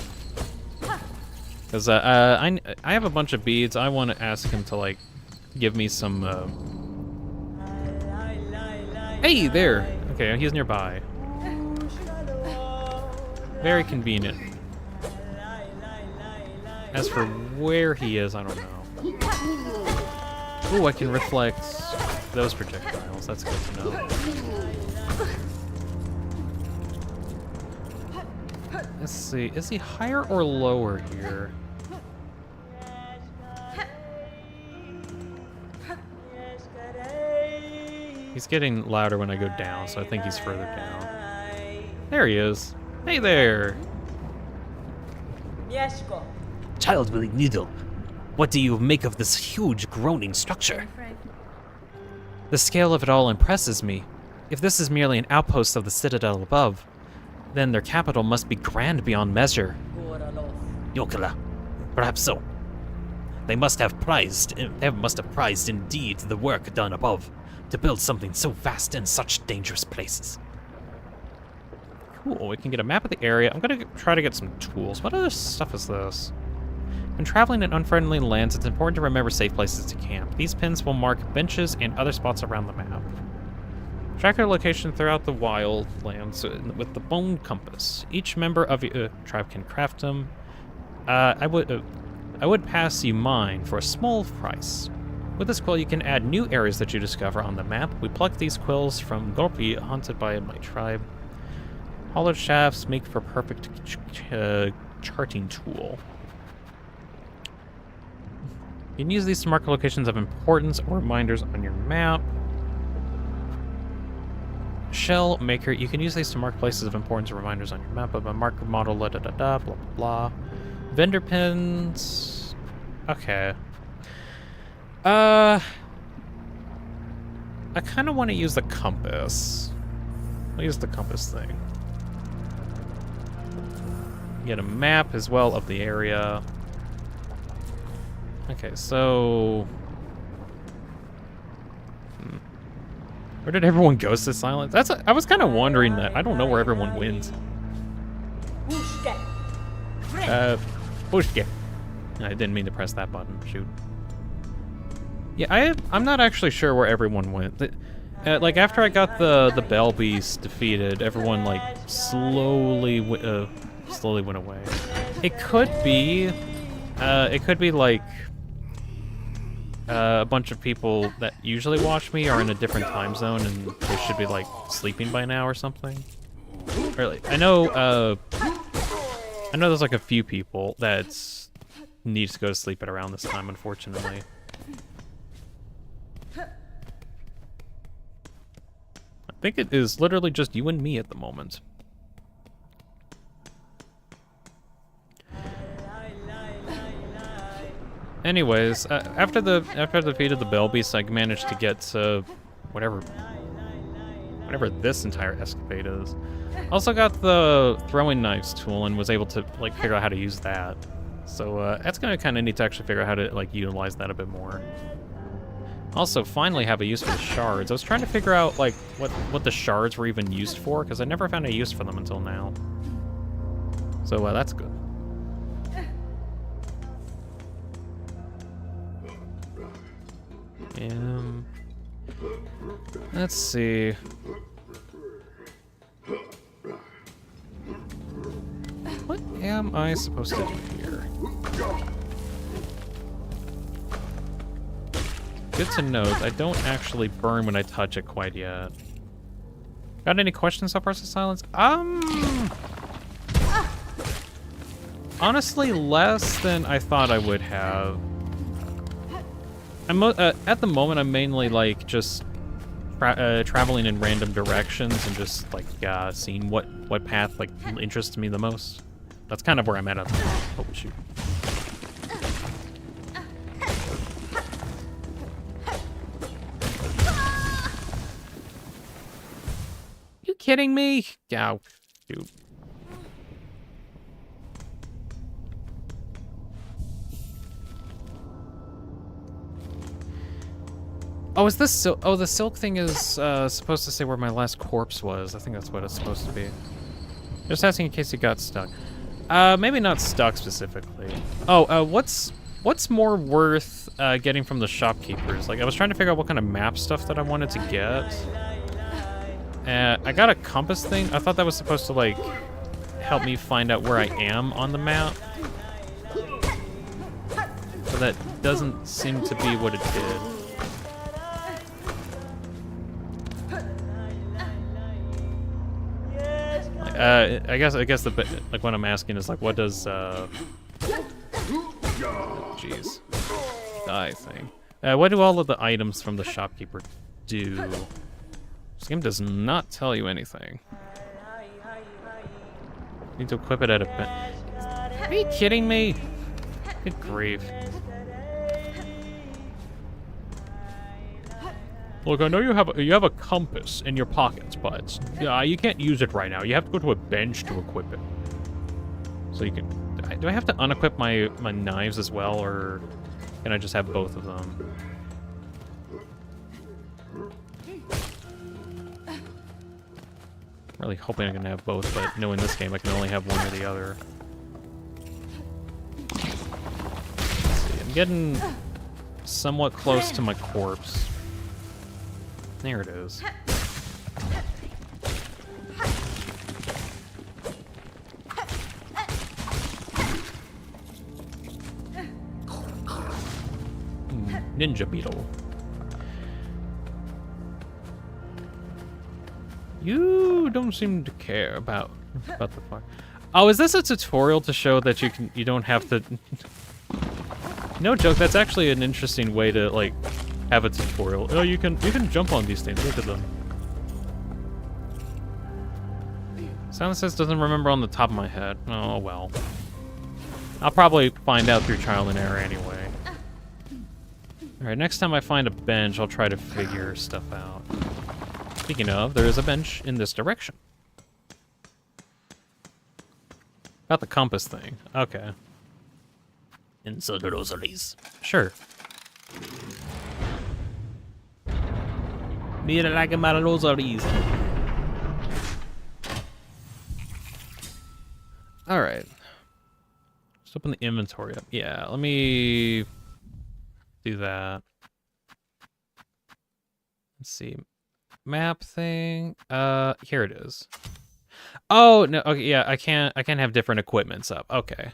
Because I have a bunch of beads. I want to ask him to like give me some. Hey there. Okay, he's nearby. Very convenient. As for where he is, I don't know. Oh, I can reflect those projectiles. That's good to know. Let's see. Is he higher or lower here? He's getting louder when I go down, so I think he's further down. There he is. Hey there! Child-willing needle, what do you make of this huge groaning structure? The scale of it all impresses me. If this is merely an outpost of the citadel above, then their capital must be grand beyond measure. Yokela, perhaps so. They must have prized indeed the work done above to build something so vast in such dangerous places. Cool, we can get a map of the area. I'm gonna try to get some tools. What other stuff is this? When traveling in unfriendly lands, it's important to remember safe places to camp. These pins will mark benches and other spots around the map. Track your location throughout the wildlands with the bone compass. Each member of your tribe can craft them. I would pass you mine for a small price. With this quill, you can add new areas that you discover on the map. We plucked these quills from Gorpi, hunted by my tribe. Hollowed shafts make for perfect charting tool. You can use these to mark locations of importance or reminders on your map. Shell maker, you can use these to mark places of importance or reminders on your map of a marker model, blah, blah, blah. Vendor pins. Okay. I kind of want to use the compass. I'll use the compass thing. Get a map as well of the area. Okay, so... Where did everyone go to silence? I was kind of wondering that. I don't know where everyone wins. Pushke. I didn't mean to press that button. Shoot. Yeah, I'm not actually sure where everyone went. Like, after I got the Bell Beast defeated, everyone, like, slowly went away. It could be, like, a bunch of people that usually watch me are in a different time zone and they should be, like, sleeping by now or something. Or, like, I know there's, like, a few people that need to go to sleep at around this time, unfortunately. I think it is literally just you and me at the moment. Anyways, after I defeated the Bell Beast, I managed to get to whatever this entire escapade is. Also got the throwing knives tool and was able to like figure out how to use that. So that's gonna kind of need to actually figure out how to like utilize that a bit more. Also, finally have a use for the shards. I was trying to figure out like what the shards were even used for because I never found a use for them until now. So that's good. Let's see. What am I supposed to do here? Good to note, I don't actually burn when I touch it quite yet. Got any questions so far, Silence? Honestly, less than I thought I would have. At the moment, I'm mainly like just traveling in random directions and just like seeing what path like interests me the most. That's kind of where I'm at. Oh shoot! You kidding me? Yeah, dude. Oh, is this oh, the silk thing is supposed to say where my last corpse was. I think that's what it's supposed to be. Just asking in case you got stuck. Maybe not stuck specifically. Oh, what's more worth getting from the shopkeepers? Like, I was trying to figure out what kind of map stuff that I wanted to get. I got a compass thing. I thought that was supposed to, like, help me find out where I am on the map. But that doesn't seem to be what it did. I guess the like what I'm asking is like what does jeez die thing. What do all of the items from the shopkeeper do? This game does not tell you anything. Need to equip it at a bench. Are you kidding me? Good grief. Look, I know you have a compass in your pockets, but you can't use it right now. You have to go to a bench to equip it. So you can. Do I have to unequip my knives as well, or can I just have both of them? Really hoping I can have both, but knowing this game, I can only have one or the other. Let's see, I'm getting somewhat close to my corpse. There it is. Ninja beetle. You don't seem to care about the fire. Oh, is this a tutorial to show that you don't have to? No joke. That's actually an interesting way to like have a tutorial. Oh, you can jump on these things. Look at them. Silence says doesn't remember on the top of my head. Oh well. I'll probably find out through trial and error anyway. Alright, next time I find a bench, I'll try to figure stuff out. Speaking of, there is a bench in this direction. About the compass thing. Okay. Insert the rosaries. Sure. Mira la que mala rosaries. Alright. Just open the inventory up. Yeah, let me do that. Let's see. Map thing. Here it is. Oh, no. Okay, yeah, I can't have different equipments up. Okay.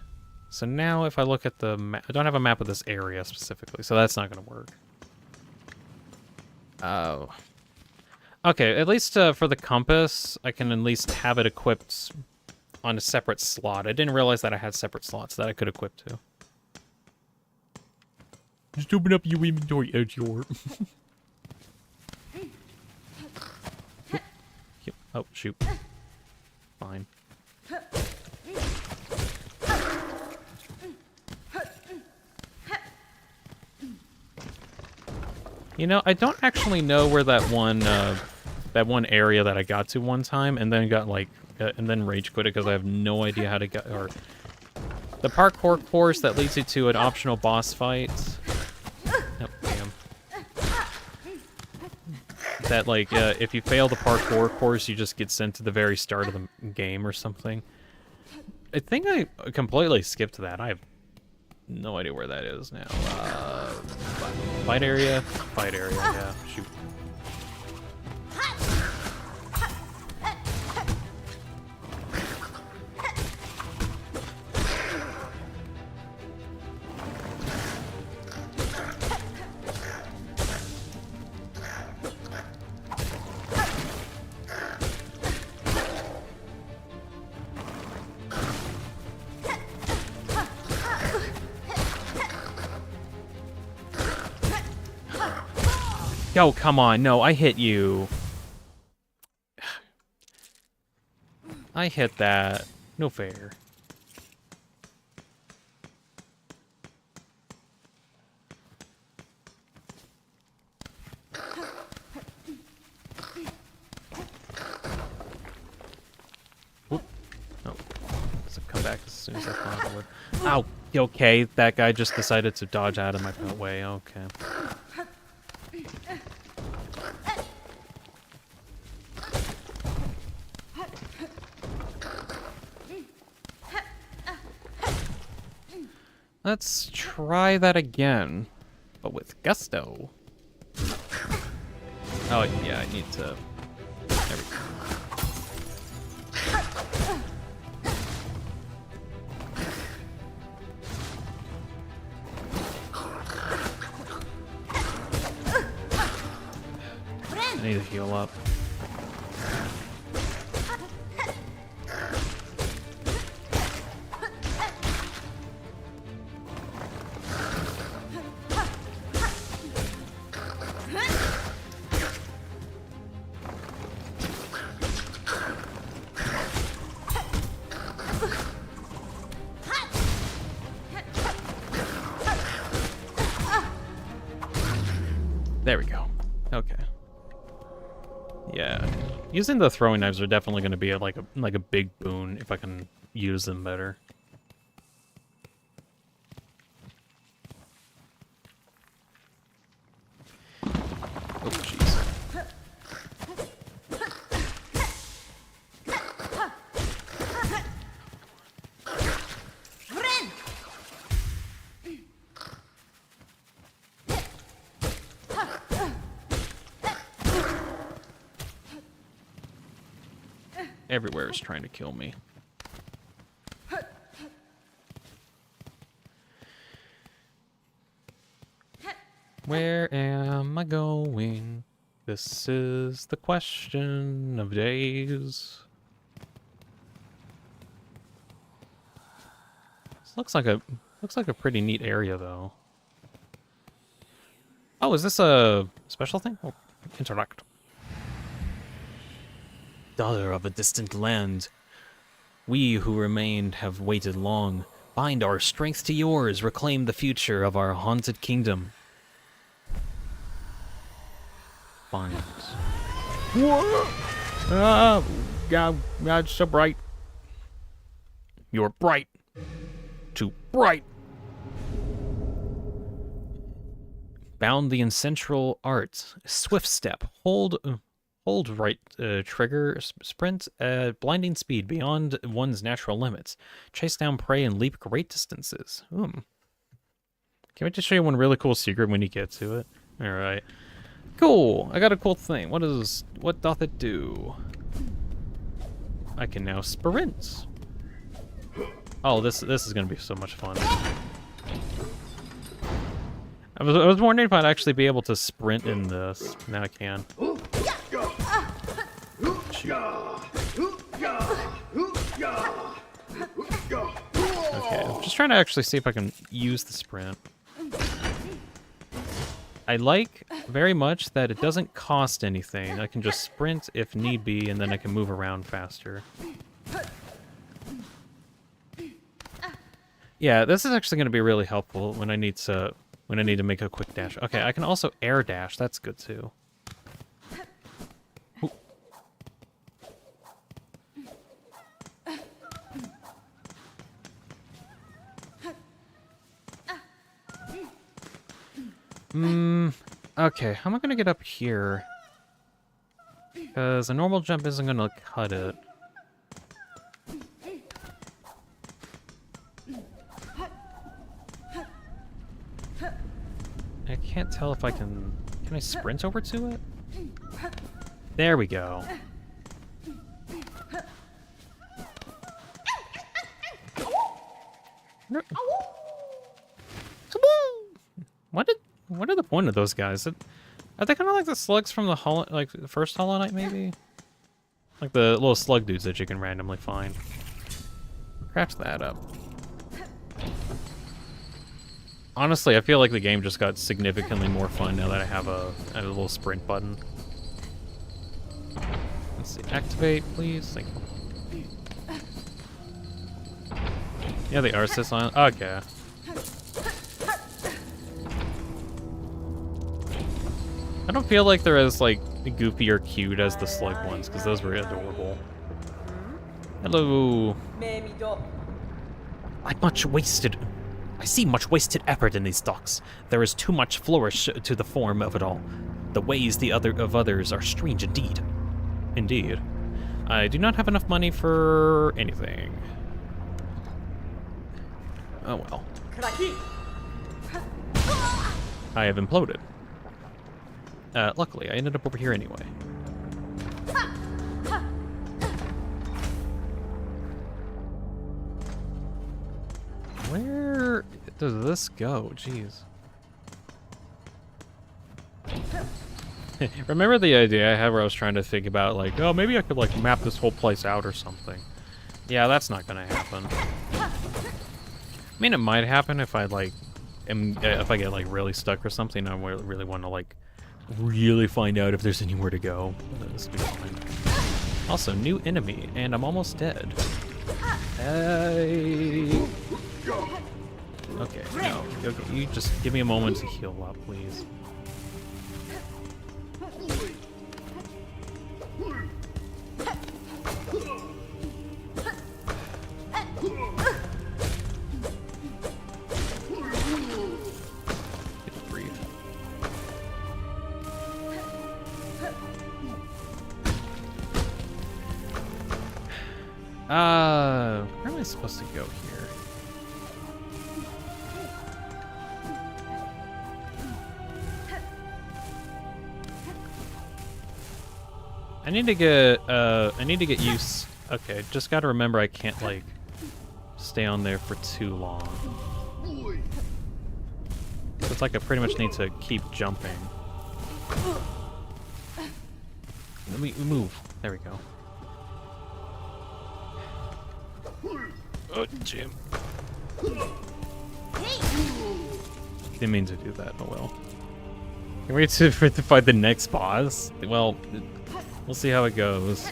So now if I look at the map, I don't have a map of this area specifically, so that's not going to work. Oh. Okay, at least for the compass, I can at least have it equipped on a separate slot. I didn't realize that I had separate slots that I could equip to. Just open up your inventory, Edgeor. Oh, shoot. Fine. You know, I don't actually know where that one area that I got to one time and then got like, and then rage quit it because I have no idea how to get, or the parkour course that leads you to an optional boss fight. Oh, damn. That like, if you fail the parkour course, you just get sent to the very start of the game or something. I think I completely skipped that. I have no idea where that is now. Fight area? Fight area, yeah. Shoot. Yo, come on. No, I hit you. I hit that. No fair. Whoop. Oh. Does it come back as soon as I thought it would? Ow. Okay, that guy just decided to dodge out of my way. Okay. Let's try that again, but with gusto. Oh, yeah, I need to... There we go. I need to heal up. There we go. Okay. Yeah. Using the throwing knives are definitely going to be like a big boon if I can use them better. Oh, jeez. Everywhere is trying to kill me. Where am I going? This is the question of days. This looks like a pretty neat area though. Oh, is this a special thing? Oh, interact. Daughter of a distant land, we who remained have waited long. Bind our strength to yours, reclaim the future of our haunted kingdom. Bind. God, it's so bright. You're bright. Too bright. Bound the essential art. Swift step. Hold right trigger, sprint at blinding speed beyond one's natural limits. Chase down prey and leap great distances. Can't wait to show you one really cool secret when you get to it. Alright. Cool. I got a cool thing. What doth it do? I can now sprint. Oh, this is gonna be so much fun. I was wondering if I'd actually be able to sprint in this. Now I can. Shoot. Okay, I'm just trying to actually see if I can use the sprint. I like very much that it doesn't cost anything. I can just sprint if need be, and then I can move around faster. Yeah, this is actually going to be really helpful when I need to make a quick dash. Okay, I can also air dash. That's good too. Okay, how am I gonna get up here? Because a normal jump isn't gonna cut it. I can't tell if I can... Can I sprint over to it? There we go. What are the point of those guys? Are they kind of like the slugs from the first Hollow Knight, maybe? Like the little slug dudes that you can randomly find. Scratch that up. Honestly, I feel like the game just got significantly more fun now that I have a little sprint button. Let's see, activate, please. Thank you. Yeah, the Arceus on. Okay. I don't feel like they're as like goofy or cute as the slug ones, because those were adorable. Hello. I see much wasted effort in these docks. There is too much flourish to the form of it all. The ways of others are strange indeed. Indeed. I do not have enough money for anything. Oh well. I have imploded. Luckily, I ended up over here anyway. Where does this go? Jeez. Remember the idea I had where I was trying to think about, like, oh, maybe I could, like, map this whole place out or something. Yeah, that's not gonna happen. I mean, it might happen if I, like, if I get, like, really stuck or something. I really want to, like, really find out if there's anywhere to go. This will be fine. Also, new enemy, and I'm almost dead. Hey. Okay, no. Okay, you just give me a moment to heal up, please. Breathe. Where am I supposed to go here? I need to get used. Okay, just gotta remember I can't, like, stay on there for too long. So it's like I pretty much need to keep jumping. Let me move. There we go. Oh, Jim. Didn't mean to do that, oh well. Can we wait to fight the next boss? Well, we'll see how it goes.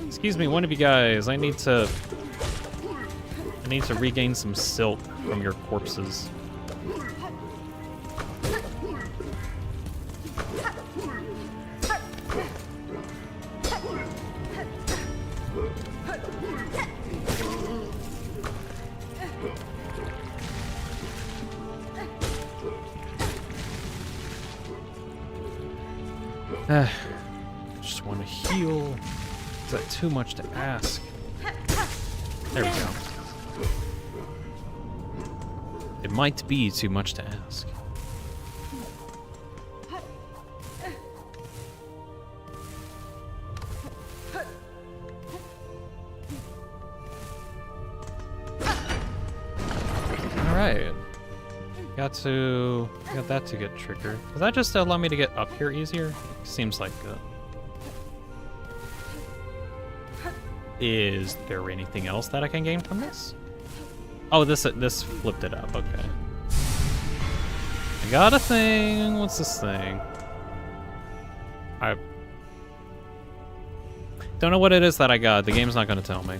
Excuse me, one of you guys. I need to regain some silk from your corpses. Just want to heal. Is that too much to ask? There we go. It might be too much to ask. got that to get triggered. Does that just allow me to get up here easier? Seems like it. Is there anything else that I can gain from this? Oh, this flipped it up. Okay. I got a thing. What's this thing? I don't know what it is that I got. The game's not going to tell me.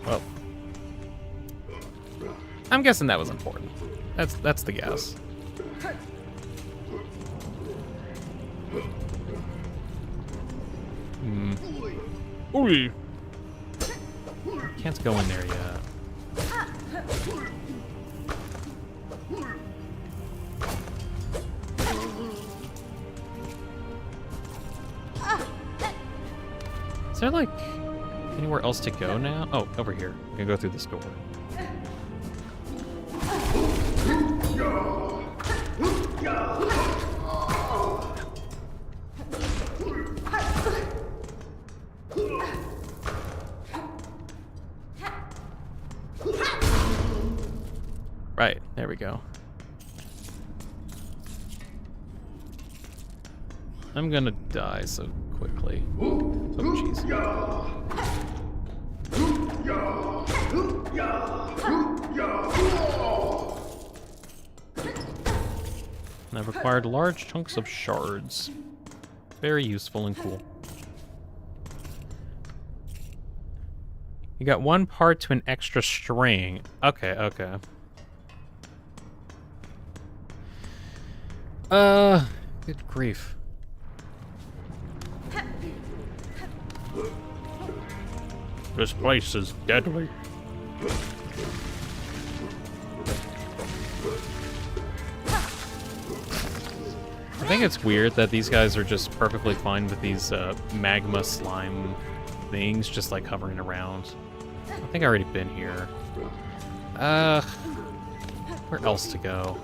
Well, I'm guessing that was important. That's the guess. Ooh. Can't go in there yet. Is there like anywhere else to go now? Oh, over here. I'm gonna go through this door. Right, there we go. I'm gonna die so quickly. Oh, jeez. And I've acquired large chunks of shards. Very useful and cool. You got one part to an extra string. Okay, okay. Good grief. This place is deadly. I think it's weird that these guys are just perfectly fine with these magma slime things just like hovering around. I think I already been here. Where else to go?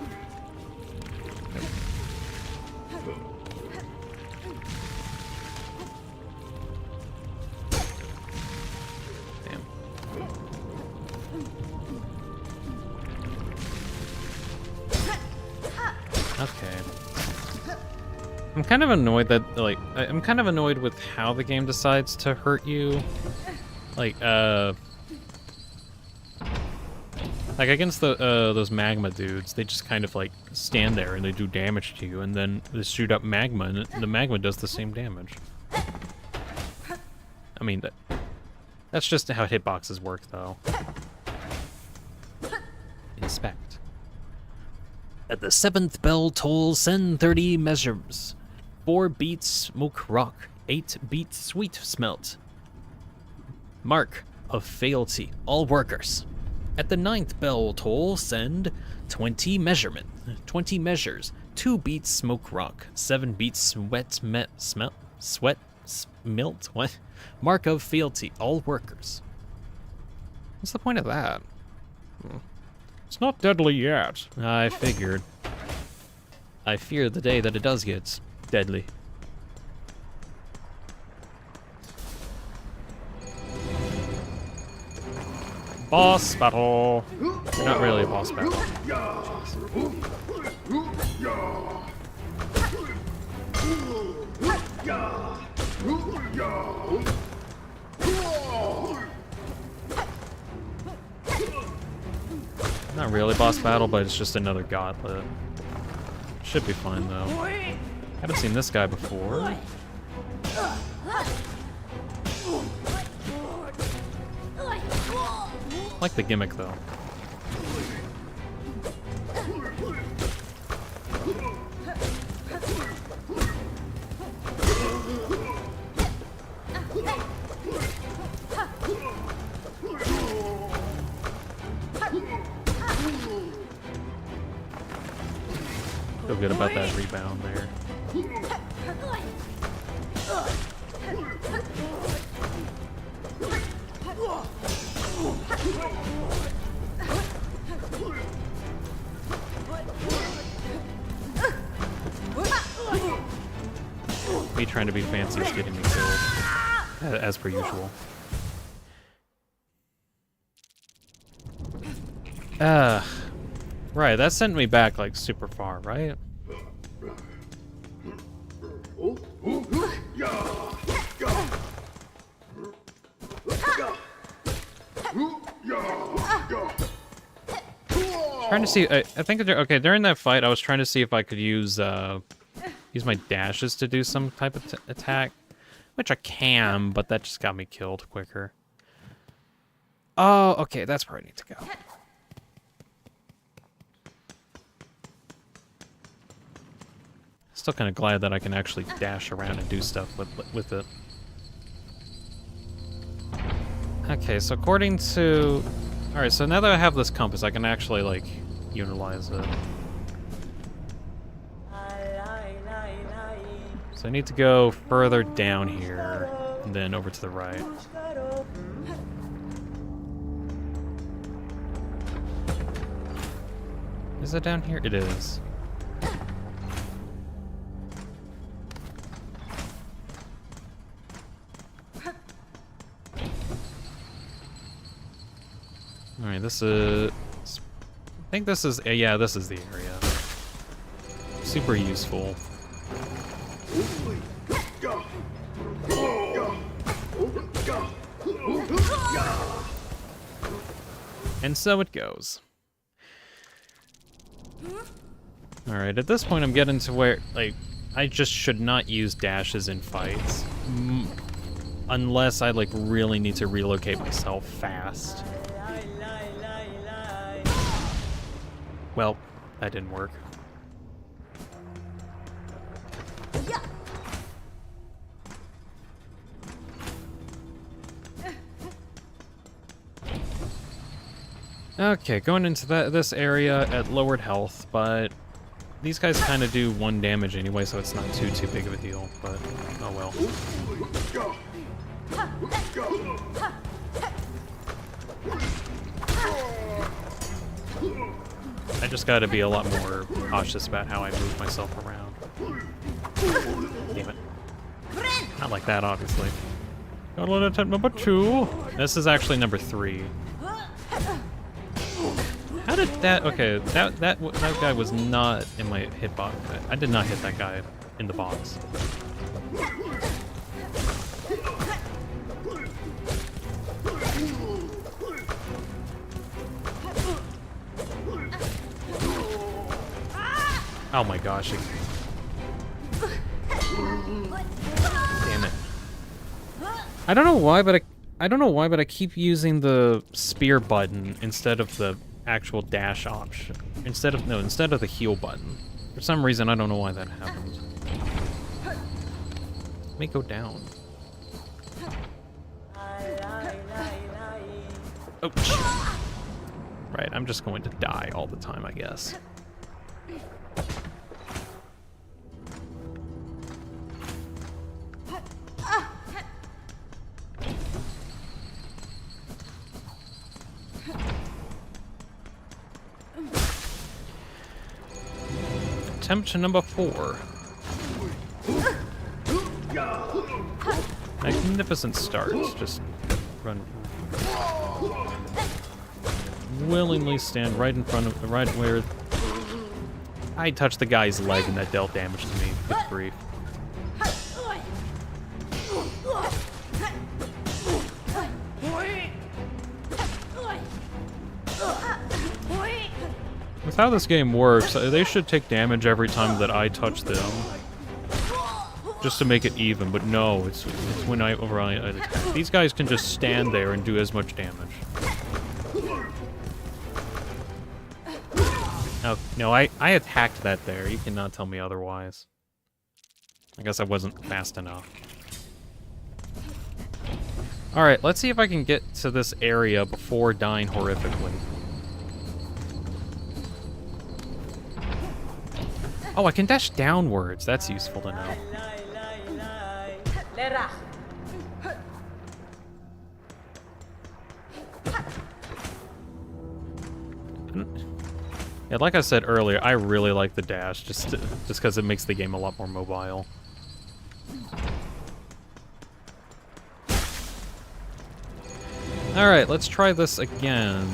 Okay. I'm kind of annoyed that, like, I'm kind of annoyed with how the game decides to hurt you. Like against those magma dudes, they just kind of, like, stand there and they do damage to you, and then they shoot up magma, and the magma does the same damage. I mean, that's just how hitboxes work, though. Inspect. At the 7th bell toll, send 30 measures. 4 beats smoke rock, 8 beats sweet smelt. Mark of fealty, all workers. At the 9th bell toll, send 20 measures. 2 beats smoke rock, 7 beats smelt. What? Mark of fealty, all workers. What's the point of that? It's not deadly yet. I figured. I fear the day that it does get deadly. Boss battle. Not really a boss battle. Not really boss battle, but it's just another gauntlet. Should be fine though. Haven't seen this guy before. Like the gimmick though. Feel good about that rebound there. Me trying to be fancy is getting me killed, as per usual. Right, that sent me back, like, super far, right? Trying to see, I think, okay, during that fight, I was trying to see if I could use my dashes to do some type of attack, which I can, but that just got me killed quicker. Oh, okay, that's where I need to go. Still kind of glad that I can actually dash around and do stuff with it. Okay, so according to... Alright, so now that I have this compass, I can actually, like, utilize it. So I need to go further down here, and then over to the right. Is it down here? It is. Alright, this is... I think this is... Yeah, this is the area. Super useful. And so it goes. Alright, at this point I'm getting to where, like, I just should not use dashes in fights. Unless I, like, really need to relocate myself fast. Well, that didn't work. Okay, going into this area at lowered health, but these guys kind of do 1 damage anyway, so it's not too big of a deal, but oh well. I just gotta be a lot more cautious about how I move myself around. Damn it. Not like that, obviously. Gauntlet attempt number 2. This is actually number 3. How did that... Okay, that guy was not in my hitbox. I did not hit that guy in the box. Oh my gosh. Damn it. I don't know why, but I keep using the spear button instead of the actual dash option. Instead of the heal button. For some reason, I don't know why that happens. Let me go down. Oh, right, I'm just going to die all the time, I guess. Attempt number 4. Magnificent start. Just run. Willingly stand right in front of, right where I touched the guy's leg and that dealt damage to me. Good grief. With how this game works, they should take damage every time that I touch them. Just to make it even, but no, it's when I attack. These guys can just stand there and do as much damage. Oh, no, I attacked that there. You cannot tell me otherwise. I guess I wasn't fast enough. Alright, let's see if I can get to this area before dying horrifically. Oh, I can dash downwards. That's useful to know. Yeah, like I said earlier, I really like the dash, just because it makes the game a lot more mobile. Alright, let's try this again.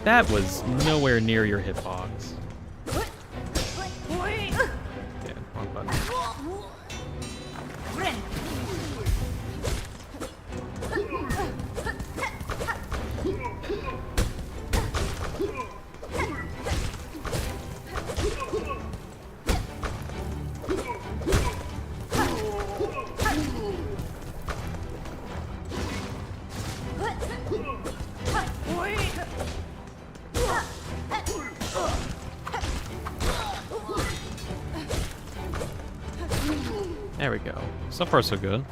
That was nowhere near your hitbox. Yeah, wrong button. There we go. So far, so good.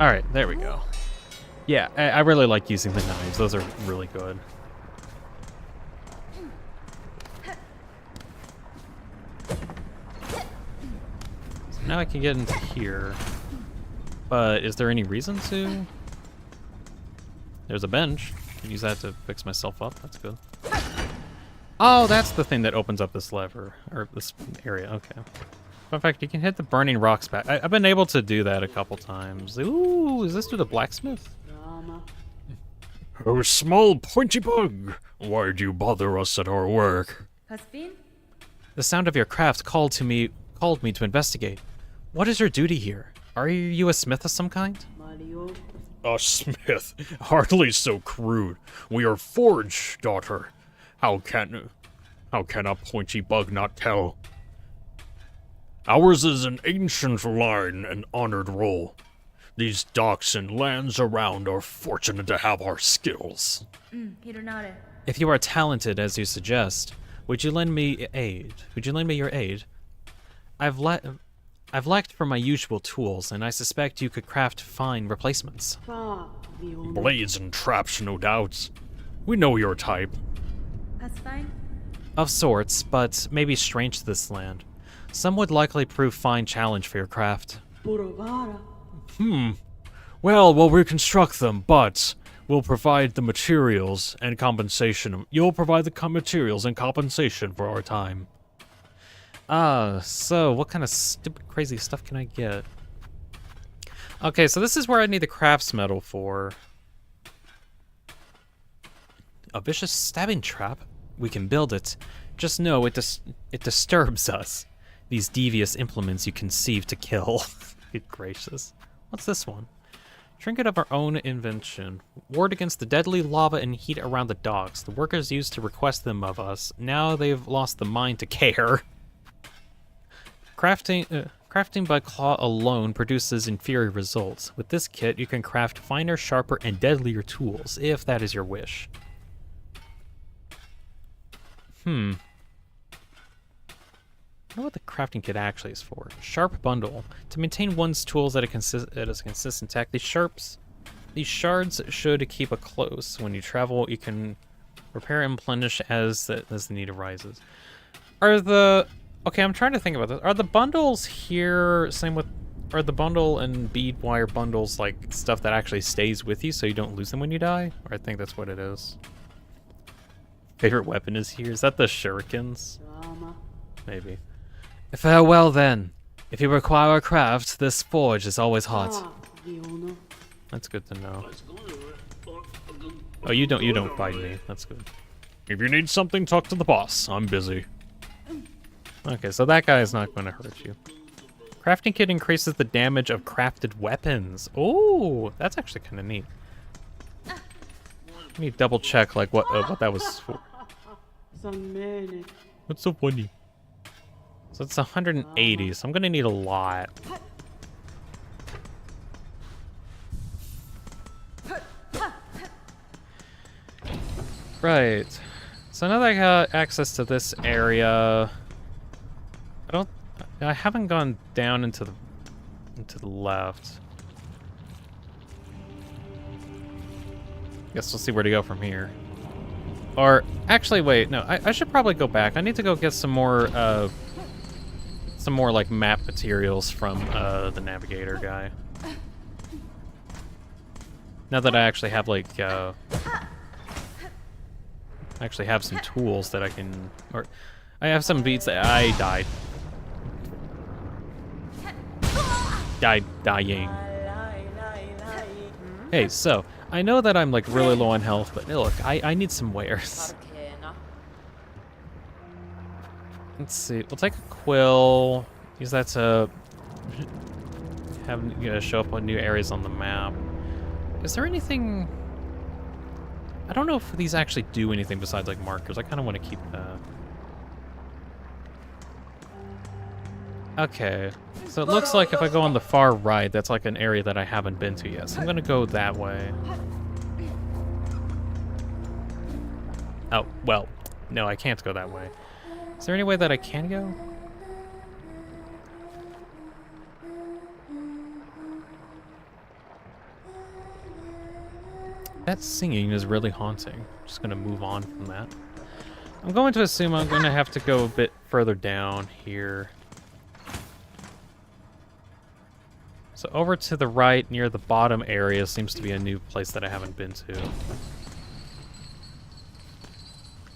Alright, there we go. Yeah, I really like using the knives. Those are really good. So now I can get into here. But is there any reason to? There's a bench. I can use that to fix myself up. That's good. Oh, that's the thing that opens up this lever. Or this area. Okay. In fact, you can hit the burning rocks back. I've been able to do that a couple times. Ooh, is this through the blacksmith? Oh, small pointy bug! Why'd you bother us at our work? The sound of your craft called me to investigate. What is your duty here? Are you a smith of some kind? A smith? Hardly so crude. We are forge, daughter. How can a pointy bug not tell? Ours is an ancient line and honored role. These docks and lands around are fortunate to have our skills. If you are talented as you suggest, would you lend me aid? Would you lend me your aid? I've lacked for my usual tools, and I suspect you could craft fine replacements. Blades and traps, no doubt. We know your type. Of sorts, but maybe strange to this land. Some would likely prove fine challenge for your craft. Well, we'll reconstruct them, but we'll provide the materials and compensation. You'll provide the materials and compensation for our time. So what kind of stupid, crazy stuff can I get? Okay, so this is where I need the crafts metal for. A vicious stabbing trap? We can build it. Just know it disturbs us. These devious implements you conceive to kill. Good gracious. What's this one? Trinket of our own invention. Ward against the deadly lava and heat around the docks. The workers used to request them of us. Now they've lost the mind to care. Crafting by claw alone produces inferior results. With this kit, you can craft finer, sharper, and deadlier tools, if that is your wish. I wonder what the crafting kit actually is for. Sharp bundle. To maintain one's tools at a consistent tech, these shards should keep it close. When you travel, you can repair and replenish as the need arises. Okay, I'm trying to think about this. Are the bundles here are the bundle and bead wire bundles like stuff that actually stays with you so you don't lose them when you die? Or I think that's what it is. Favorite weapon is here. Is that the shurikens? Maybe. Farewell then. If you require a craft, this forge is always hot. That's good to know. Oh, you don't fight me. That's good. If you need something, talk to the boss. I'm busy. Okay, so that guy is not going to hurt you. Crafting kit increases the damage of crafted weapons. Oh, that's actually kind of neat. Let me double check like what that was for. What's so funny? So it's 180, so I'm gonna need a lot. Right. So now that I got access to this area, I haven't gone down into the left. Guess we'll see where to go from here. Or, actually, wait, no, I should probably go back. I need to go get some more, like, map materials from, the navigator guy. Now that I actually have, like, I actually have some tools that I can, or, I have some beats that I died. Dying. Hey, so, I know that I'm, like, really low on health, but look, I need some wares. Let's see, we'll take a quill, use that to have, show up on new areas on the map. Is there anything... I don't know if these actually do anything besides, like, markers. I kind of want to keep that. Okay, so it looks like if I go on the far right, that's like an area that I haven't been to yet. So I'm gonna go that way. Oh, well, no, I can't go that way. Is there any way that I can go? That singing is really haunting. Just gonna move on from that. I'm going to assume I'm gonna have to go a bit further down here. So over to the right, near the bottom area, seems to be a new place that I haven't been to.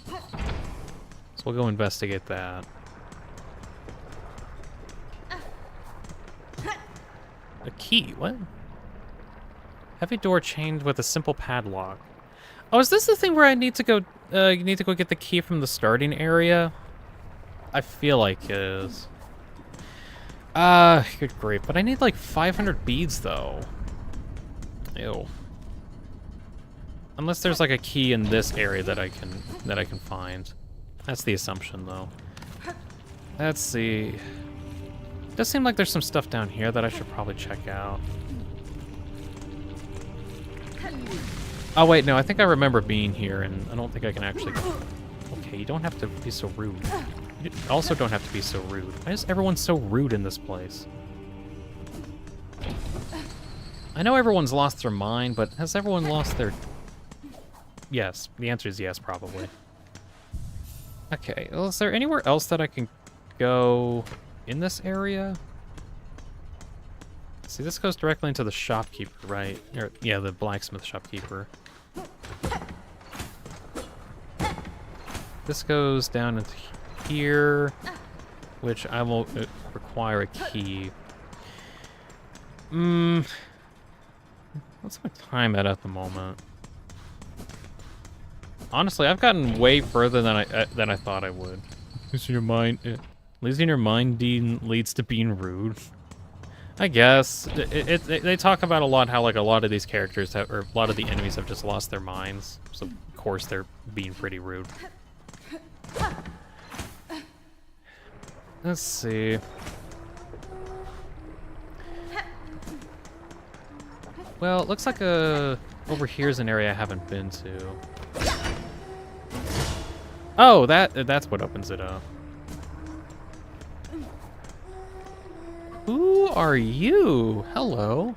So we'll go investigate that. A key, what? Heavy door chained with a simple padlock. Oh, is this the thing where I need to go, you need to go get the key from the starting area? I feel like it is. Good grief, but I need like 500 beads though. Ew. Unless there's like a key in this area that I can find. That's the assumption though. Let's see. It does seem like there's some stuff down here that I should probably check out. Oh wait, no, I think I remember being here and I don't think I can actually go. Okay, you don't have to be so rude. You also don't have to be so rude. Why is everyone so rude in this place? I know everyone's lost their mind, but has everyone lost their... Yes, the answer is yes, probably. Okay, well, is there anywhere else that I can go in this area? See, this goes directly into the shopkeeper, right? Or, yeah, the blacksmith shopkeeper. This goes down into here, which I will require a key. What's my time at the moment? Honestly, I've gotten way further than I thought I would. Losing your mind, losing your mind leads to being rude. I guess they talk about a lot how like a lot of these characters have, or a lot of the enemies have just lost their minds. So of course they're being pretty rude. Let's see. Well, it looks like over here's an area I haven't been to. Oh, that's what opens it up. Who are you? Hello.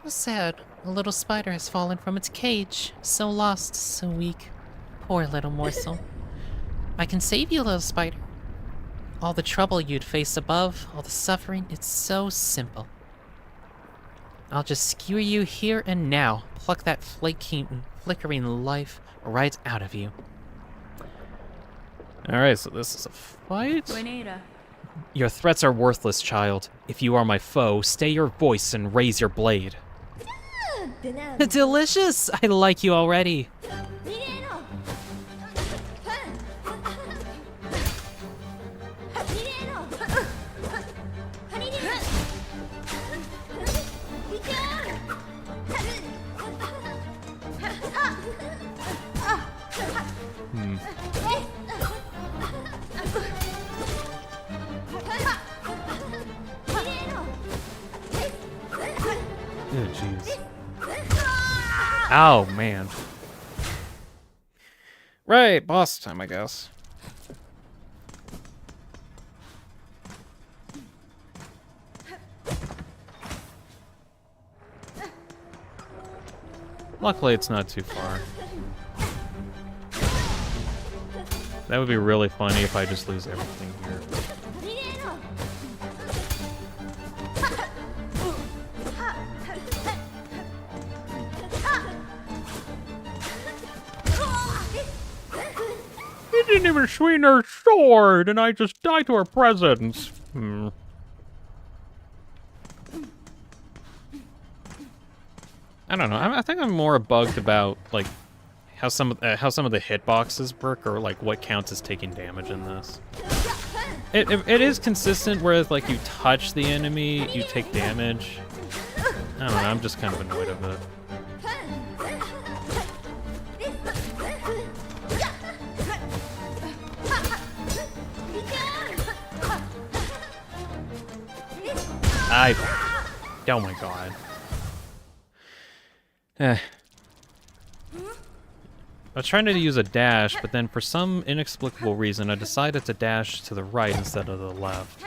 Sad. A little spider has fallen from its cage. So lost, so weak. Poor little morsel. I can save you, little spider. All the trouble you'd face above, all the suffering, it's so simple. I'll just skewer you here and now, pluck that flickering life right out of you. Alright, so this is a fight? Your threats are worthless, child. If you are my foe, stay your voice and raise your blade. Delicious! I like you already. Oh, jeez. Ow, man. Right, boss time, I guess. Luckily, it's not too far. That would be really funny if I just lose everything here. You didn't even swing her sword, and I just died to her presence. I don't know. I think I'm more bugged about like how some of the hitboxes work, or like what counts as taking damage in this. It is consistent where like you touch the enemy, you take damage. I don't know. I'm just kind of annoyed of it. Oh my god. I was trying to use a dash, but then for some inexplicable reason, I decided to dash to the right instead of the left.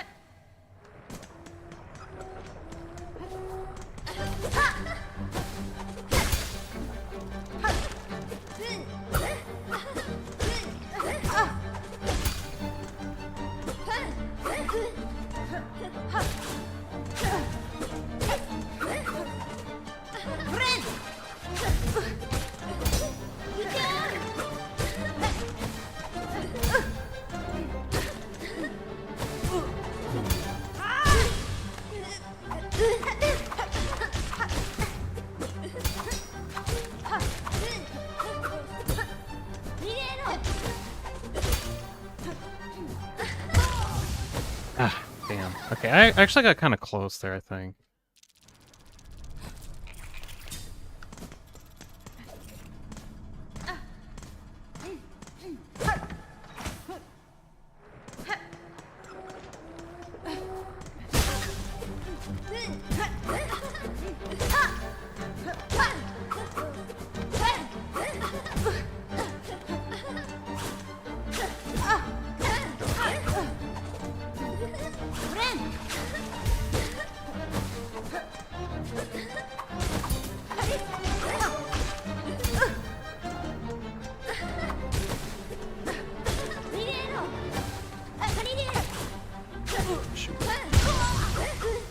Damn. Okay, I actually got kind of close there, I think.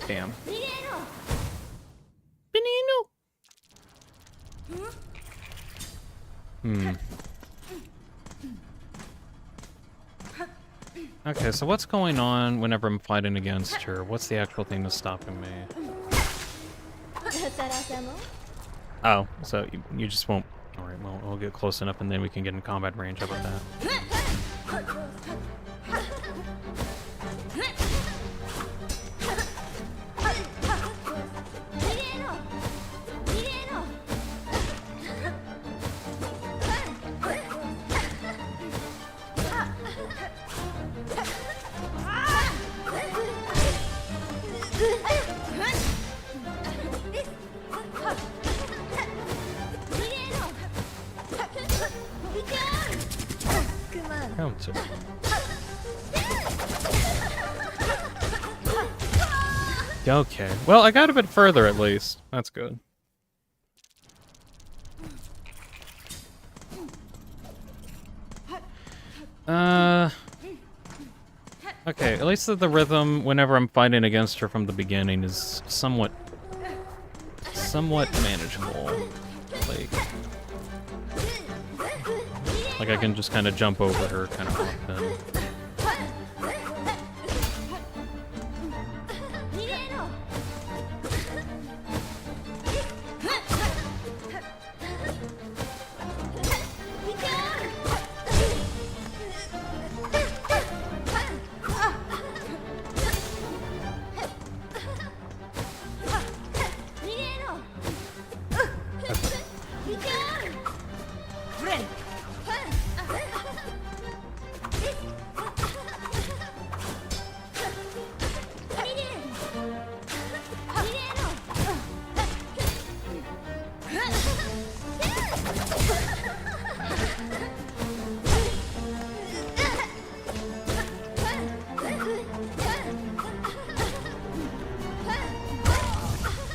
Damn. Okay, so what's going on whenever I'm fighting against her? What's the actual thing that's stopping me? Oh, so you just won't... Alright, well, we'll get close enough and then we can get in combat range. How about that? Counter. Okay. Well, I got a bit further at least. That's good. Okay, at least the rhythm whenever I'm fighting against her from the beginning is somewhat manageable. Like I can just kind of jump over her kind of often.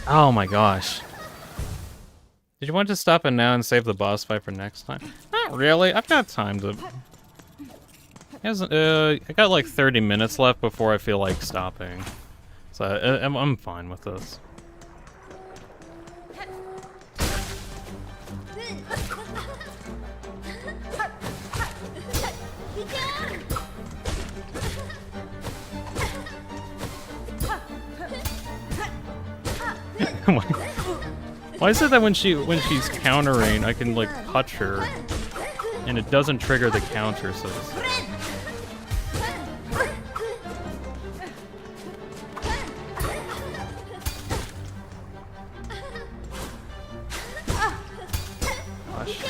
Oh my gosh. Did you want to stop in now and save the boss fight for next time? Not really. I've got time to... I got like 30 minutes left before I feel like stopping. So I'm fine with this. Why is it that when she's countering, I can like touch her, and it doesn't trigger the counter? So to say. Gosh.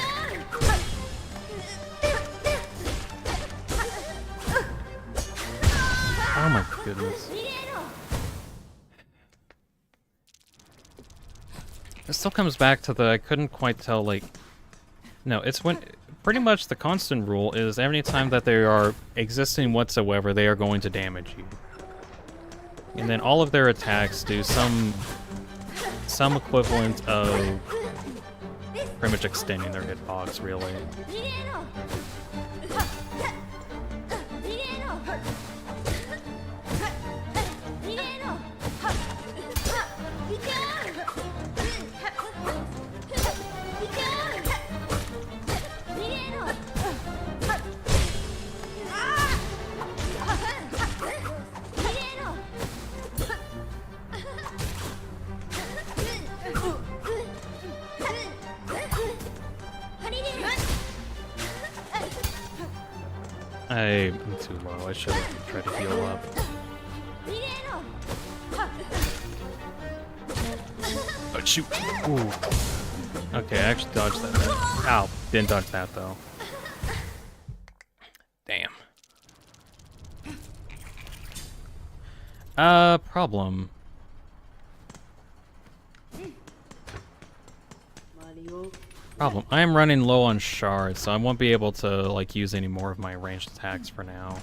Oh my goodness. It still comes back to the I couldn't quite tell, like... No, it's when... Pretty much the constant rule is any time that they are existing whatsoever, they are going to damage you. And then all of their attacks do some equivalent of pretty much extending their hitbox, really. I'm too low. I should have tried to heal up. Oh, shoot. Ooh. Okay, I actually dodged that. Ow. Didn't dodge that, though. Damn. Problem. Problem. I am running low on shards, so I won't be able to, like, use any more of my ranged attacks for now.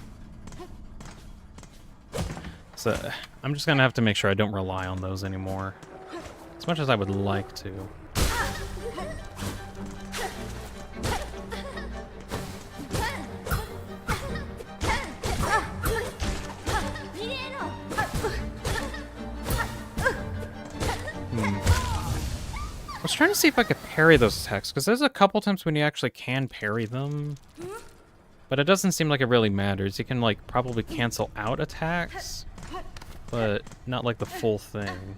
So, I'm just gonna have to make sure I don't rely on those anymore. As much as I would like to. I was trying to see if I could parry those attacks, because there's a couple times when you actually can parry them. But it doesn't seem like it really matters. You can, like, probably cancel out attacks, but not, like, the full thing.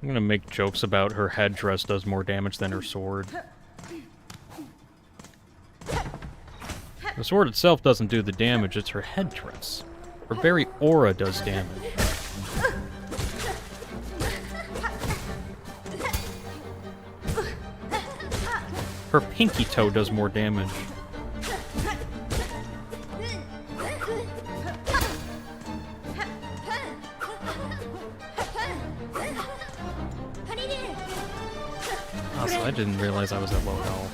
I'm gonna make jokes about her headdress does more damage than her sword. The sword itself doesn't do the damage, it's her headdress. Her very aura does damage. Her pinky toe does more damage. Also, I didn't realize I was that low at all.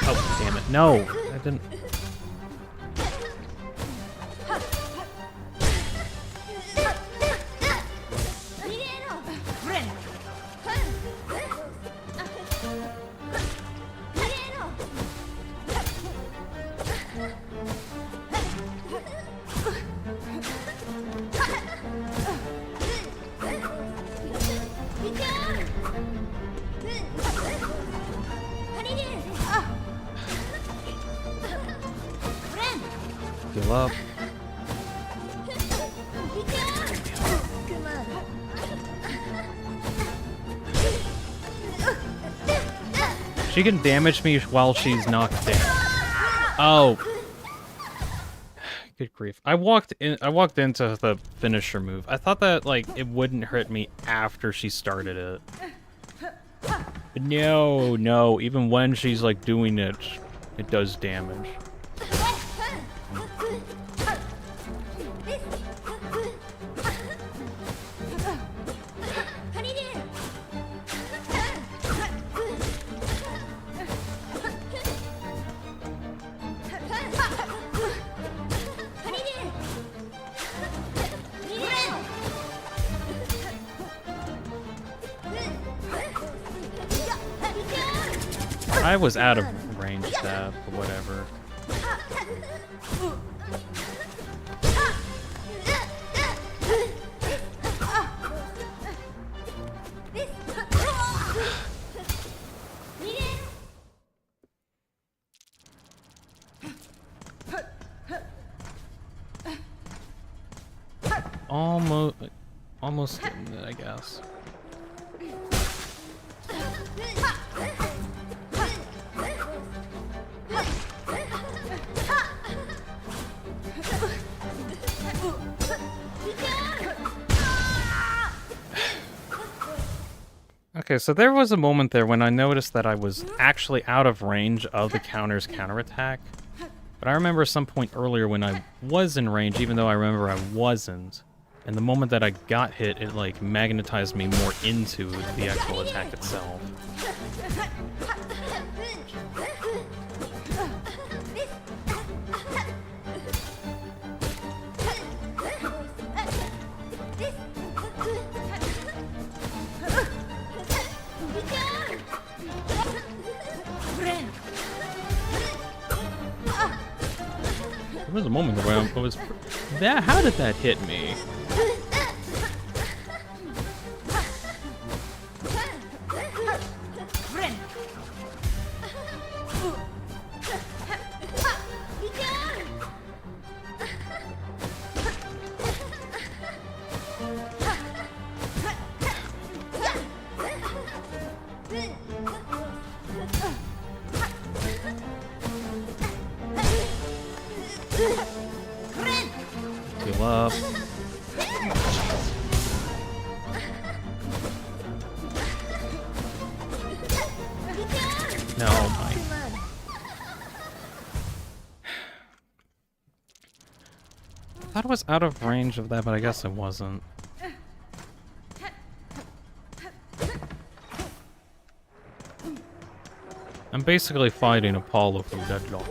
Oh, damn it. No! I didn't... Heal up. She can damage me while she's knocked down. Oh. Good grief. I walked into the finisher move. I thought that, like, it wouldn't hurt me after she started it. But no. Even when she's, like, doing it, it does damage. I was out of range of that, but whatever. Almost getting it, I guess. Okay, so there was a moment there when I noticed that I was actually out of range of the counter's counterattack. But I remember some point earlier when I was in range, even though I remember I wasn't. And the moment that I got hit, it like magnetized me more into the actual attack itself. There was a moment where I was... How did that hit me? Heal up. No, my... I thought I was out of range of that, but I guess I wasn't. I'm basically fighting Apollo from Deadlock.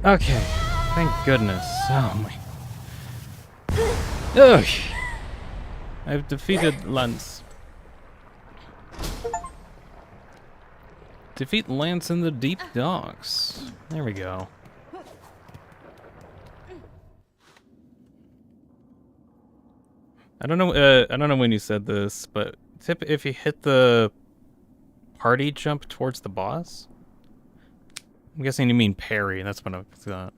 Okay, thank goodness. Oh my. Ugh. I've defeated Lance. Defeat Lance in the deep docks. There we go. I don't know when you said this, but if you hit the party jump towards the boss? I'm guessing you mean parry, that's what I thought.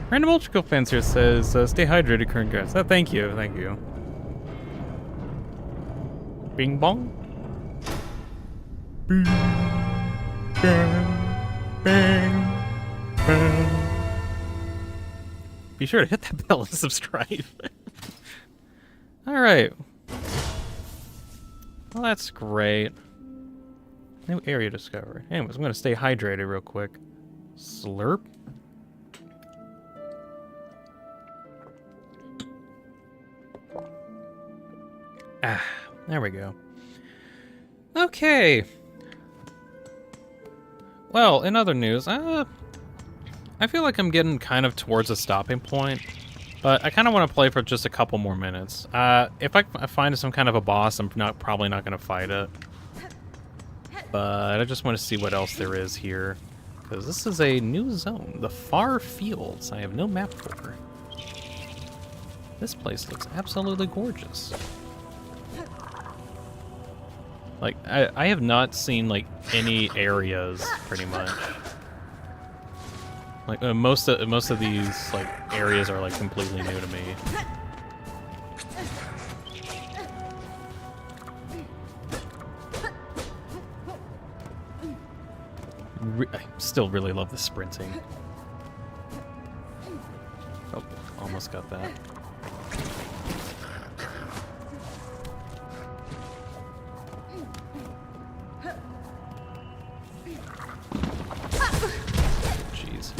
Random Electrical Fans here says, stay hydrated, current guys. Oh, thank you, thank you. Bing bong? Bing, bang, bang, bang. Be sure to hit that bell and subscribe. Alright. Well, that's great. New area discovered. Anyways, I'm gonna stay hydrated real quick. Slurp. Ah, there we go. Okay. Well, in other news, I feel like I'm getting kind of towards a stopping point, but I kind of want to play for just a couple more minutes. If I find some kind of a boss, I'm probably not going to fight it. But I just want to see what else there is here, because this is a new zone, the Far Fields. I have no map for. This place looks absolutely gorgeous. Like, I have not seen, like, any areas, pretty much. Like, most of these, like, areas are, like, completely new to me. I still really love the sprinting. Oh, almost got that. Jeez.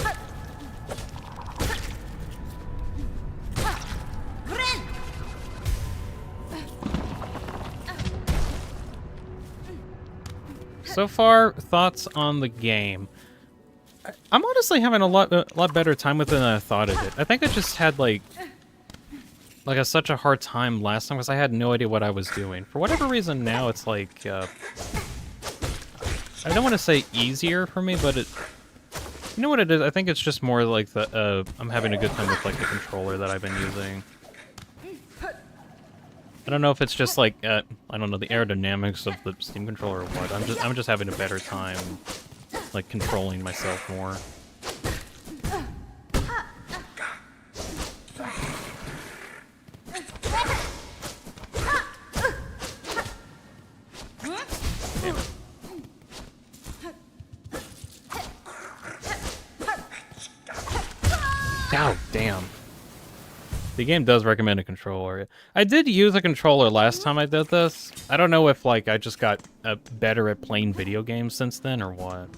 So far, thoughts on the game. I'm honestly having a lot better time with it than I thought I did. I think I just had like such a hard time last time because I had no idea what I was doing. For whatever reason, now it's like I don't want to say easier for me, but you know what it is? I think it's just more like the I'm having a good time with like the controller that I've been using. I don't know if it's just like I don't know, the aerodynamics of the Steam controller or what. I'm just having a better time like controlling myself more. Oh, damn. The game does recommend a controller. I did use a controller last time I did this. I don't know if, like, I just got better at playing video games since then or what.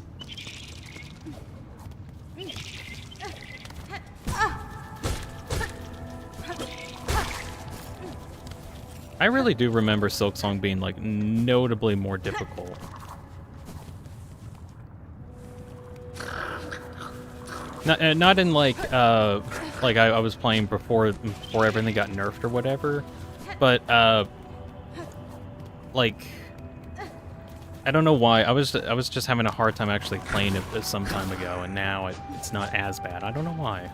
I really do remember Silksong being, like, notably more difficult. Not in like I was playing before everything got nerfed or whatever, but like I don't know why I was just having a hard time actually playing it some time ago, and now it's not as bad. I don't know why.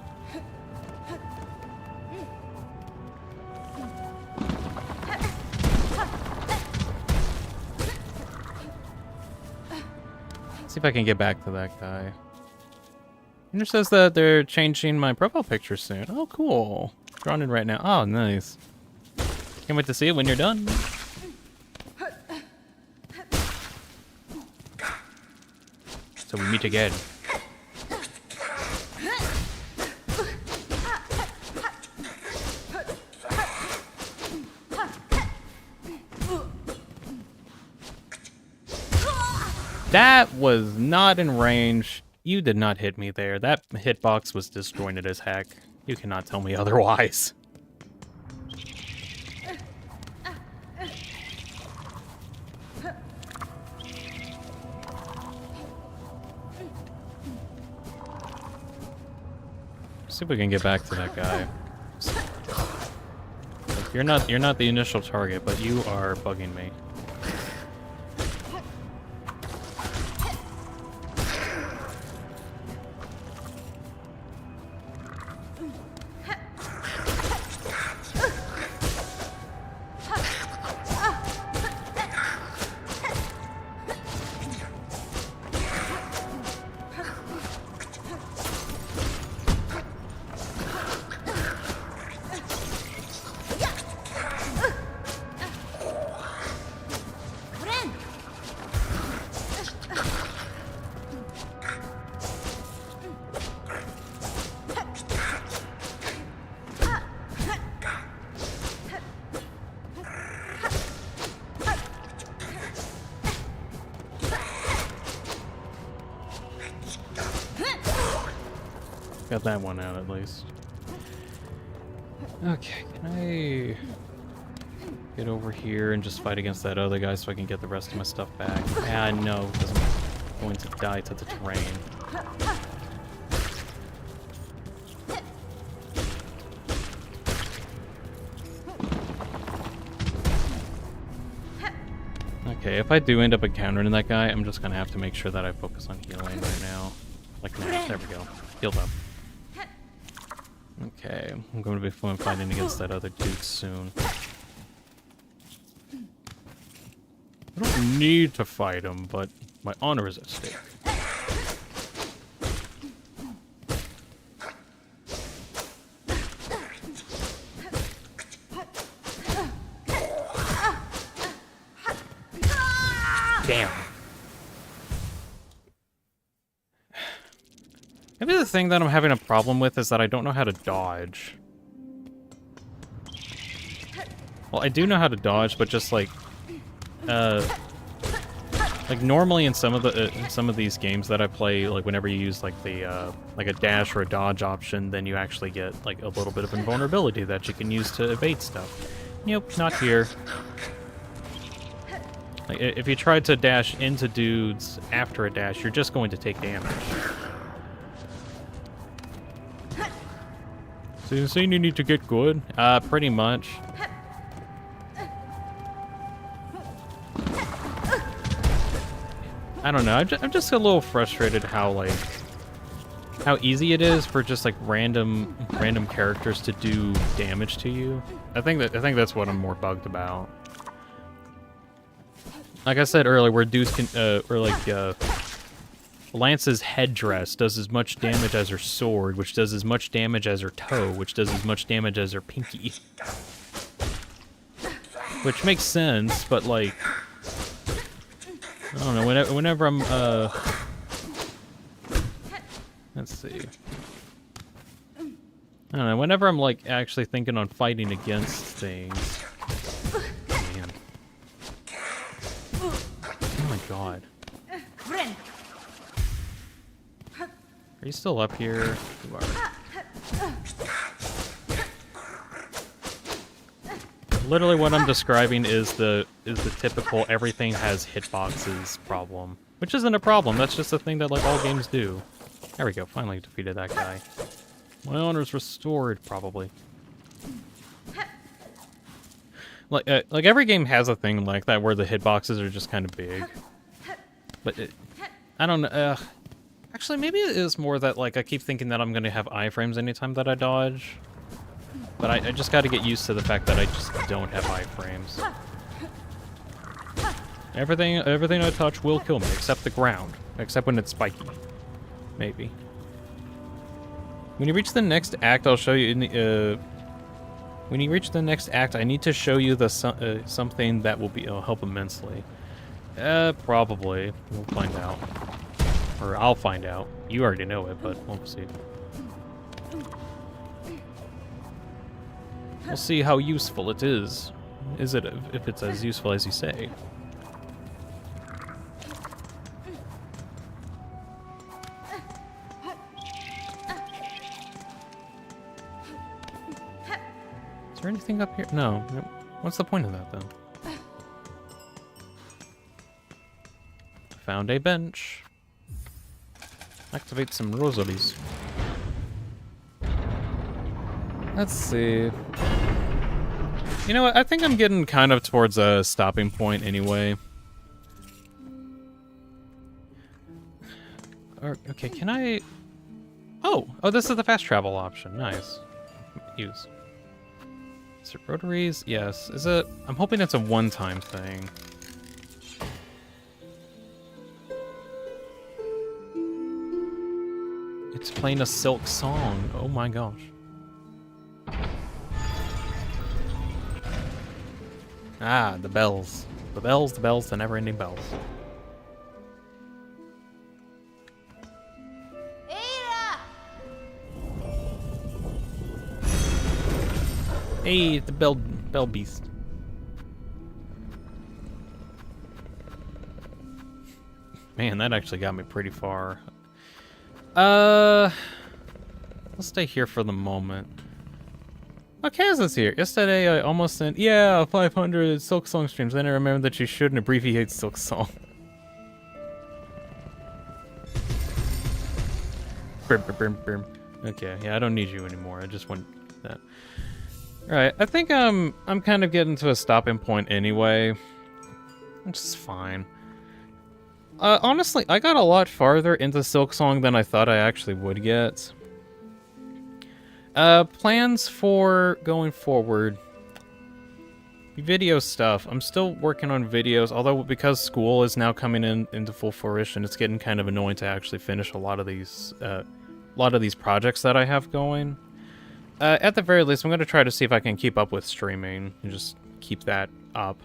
Let's see if I can get back to that guy. It says that they're changing my profile picture soon. Oh, cool. Drawn in right now. Oh, nice. Can't wait to see it when you're done. So we meet again. That was not in range. You did not hit me there. That hitbox was disjointed as heck. You cannot tell me otherwise. see if we can get back to that guy. Look, you're not the initial target, but you are bugging me. Got that one out at least. Okay, can I get over here and just fight against that other guy so I can get the rest of my stuff back? Ah, no, because I'm going to die to the terrain. Okay, if I do end up encountering that guy, I'm just gonna have to make sure that I focus on healing right now. Like now, there we go. Healed up. Okay, I'm going to be fighting against that other dude soon. I don't need to fight him, but my honor is at stake. Damn. Maybe the thing that I'm having a problem with is that I don't know how to dodge. Well, I do know how to dodge, but just like normally in some of these games that I play, like whenever you use like the like a dash or a dodge option, then you actually get like a little bit of invulnerability that you can use to evade stuff. Nope, not here. Like if you try to dash into dudes after a dash, you're just going to take damage. So you're saying you need to get good? Pretty much. I don't know. I'm just a little frustrated how easy it is for just like random characters to do damage to you. I think that's what I'm more bugged about. Like I said earlier, where dudes can Lance's headdress does as much damage as her sword, which does as much damage as her toe, which does as much damage as her pinky. Which makes sense, but like, I don't know, whenever I'm, let's see. I don't know, whenever I'm like actually thinking on fighting against things. Man. Oh my god. Are you still up here? You are. Literally what I'm describing is the typical everything has hitboxes problem. Which isn't a problem, that's just a thing that like all games do. There we go, finally defeated that guy. My honor's restored, probably. Like every game has a thing like that where the hitboxes are just kind of big. But I don't know, actually, maybe it is more that, like, I keep thinking that I'm going to have iframes anytime that I dodge. But I just got to get used to the fact that I just don't have iframes. Everything I touch will kill me, except the ground. Except when it's spiky. Maybe. When you reach the next act, I'll show you in the, when you reach the next act, I need to show you the something that will help immensely. Probably. We'll find out. Or I'll find out. You already know it, but we'll see. We'll see how useful it is. Is it, if it's as useful as you say? Is there anything up here? No. What's the point of that, then? Found a bench. Activate some rosaries. Let's see. You know what? I think I'm getting kind of towards a stopping point anyway. Okay, can I... Oh, this is the fast travel option. Nice. Use. Is it rotaries? Yes. Is it... I'm hoping it's a one-time thing. It's playing a Silksong. Oh my gosh. Ah, the bells. The bells, the never-ending bells. Hey, the bell beast. Man, that actually got me pretty far. Let's stay here for the moment. Oh, Kaz is here. Yesterday I almost sent, 500 Silksong streams. Then I remembered that you shouldn't abbreviate Silksong. Okay, yeah, I don't need you anymore. I just want that. Alright, I think I'm kind of getting to a stopping point anyway. Which is fine. Honestly, I got a lot farther into Silksong than I thought I actually would get. Plans for going forward. Video stuff. I'm still working on videos, although because school is now coming into full fruition, it's getting kind of annoying to actually finish a lot of these projects that I have going. At the very least, I'm going to try to see if I can keep up with streaming and just keep that up.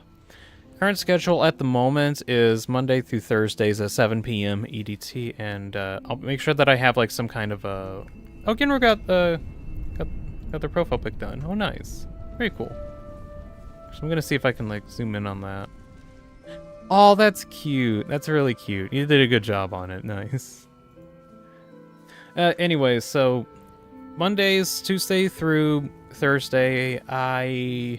Current schedule at the moment is Monday through Thursdays at 7 p.m. EDT, and I'll make sure that I have like some kind of a... Oh, Ginro got their profile pic done. Oh, nice. Very cool. So I'm going to see if I can like zoom in on that. Oh, that's cute. That's really cute. You did a good job on it. Nice. Anyway, so Mondays, Tuesday through Thursday, I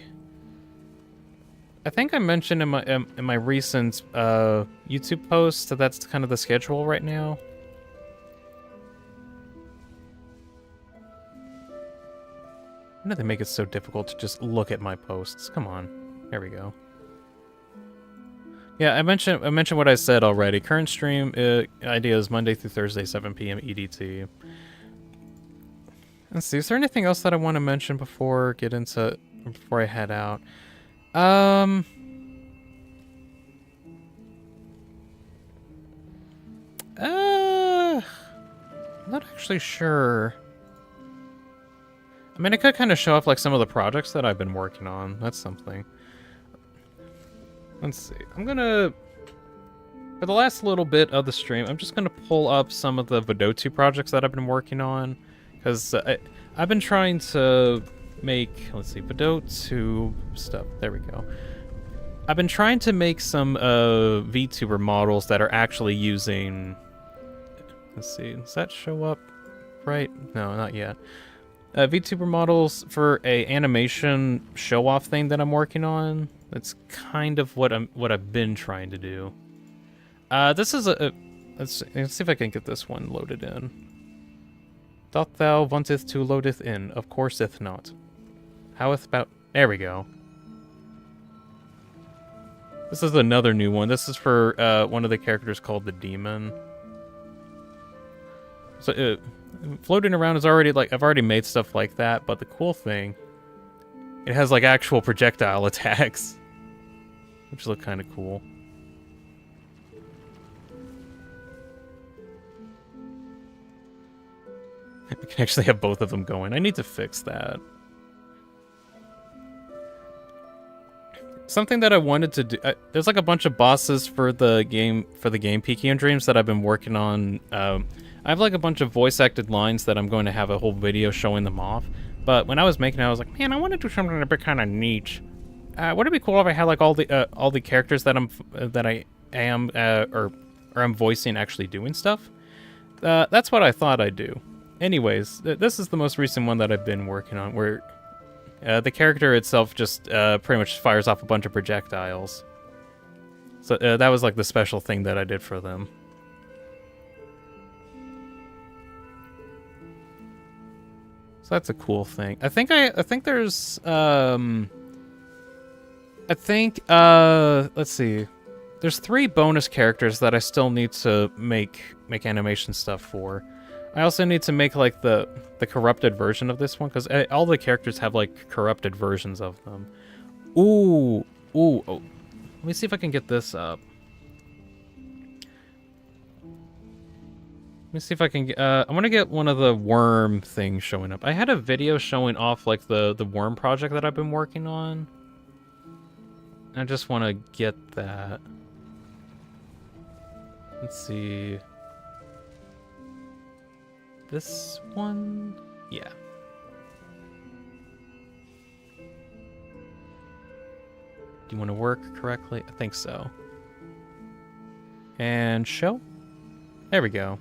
think I mentioned in my recent YouTube post that that's kind of the schedule right now. Why do they make it so difficult to just look at my posts? Come on. There we go. Yeah, I mentioned what I said already. Current stream idea is Monday through Thursday, 7 p.m. EDT. Let's see. Is there anything else that I want to mention before I head out? I'm not actually sure. I mean, I could kind of show off like some of the projects that I've been working on. That's something. Let's see. I'm gonna, for the last little bit of the stream, I'm just gonna pull up some of the Vidotsu projects that I've been working on, because I've been trying to make, let's see, Vidotsu stuff. There we go. I've been trying to make some VTuber models that are actually using. Let's see. Does that show up right? No, not yet. VTuber models for a animation show-off thing that I'm working on. That's kind of what I've been trying to do. This is let's see if I can get this one loaded in. Doth thou wanteth to loadeth in? Of courseth not. Howeth about... There we go. This is another new one. This is for one of the characters called the Demon. So floating around is already like, I've already made stuff like that, but the cool thing, it has like actual projectile attacks, which look kind of cool. We can actually have both of them going. I need to fix that. Something that I wanted to do, there's like a bunch of bosses for the game Peaky and Dreams that I've been working on. I have like a bunch of voice acted lines that I'm going to have a whole video showing them off. But when I was making it, I was like, man, I want to do something a bit kind of niche. Would it be cool if I had like all the characters that I'm voicing actually doing stuff? That's what I thought I'd do. Anyways, this is the most recent one that I've been working on, where the character itself just pretty much fires off a bunch of projectiles. So that was like the special thing that I did for them. So that's a cool thing. I think there's let's see. There's 3 bonus characters that I still need to make animation stuff for. I also need to make like the corrupted version of this one because all the characters have like corrupted versions of them. Ooh. Oh. Let me see if I can get this up. Let me see if I can get, I want to get one of the worm things showing up. I had a video showing off like the worm project that I've been working on. I just want to get that. Let's see. This one? Yeah. Do you want to work correctly? I think so. And show? There we go.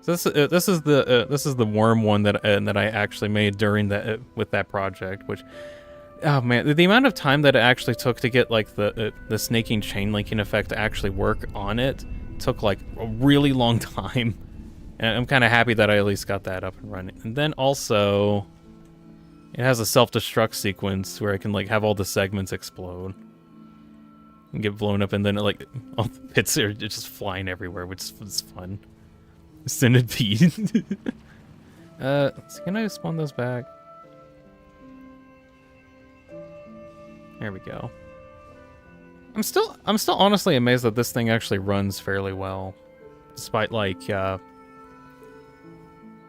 So this is the worm one that I actually made during that with that project, which, oh man, the amount of time that it actually took to get like the snaking chain linking effect to actually work on it took like a really long time, and I'm kind of happy that I at least got that up and running. And then also, it has a self-destruct sequence where I can like have all the segments explode and get blown up, and then like all the bits are just flying everywhere, which is fun. Centipede. Can I spawn those back? There we go. I'm still honestly amazed that this thing actually runs fairly well, despite like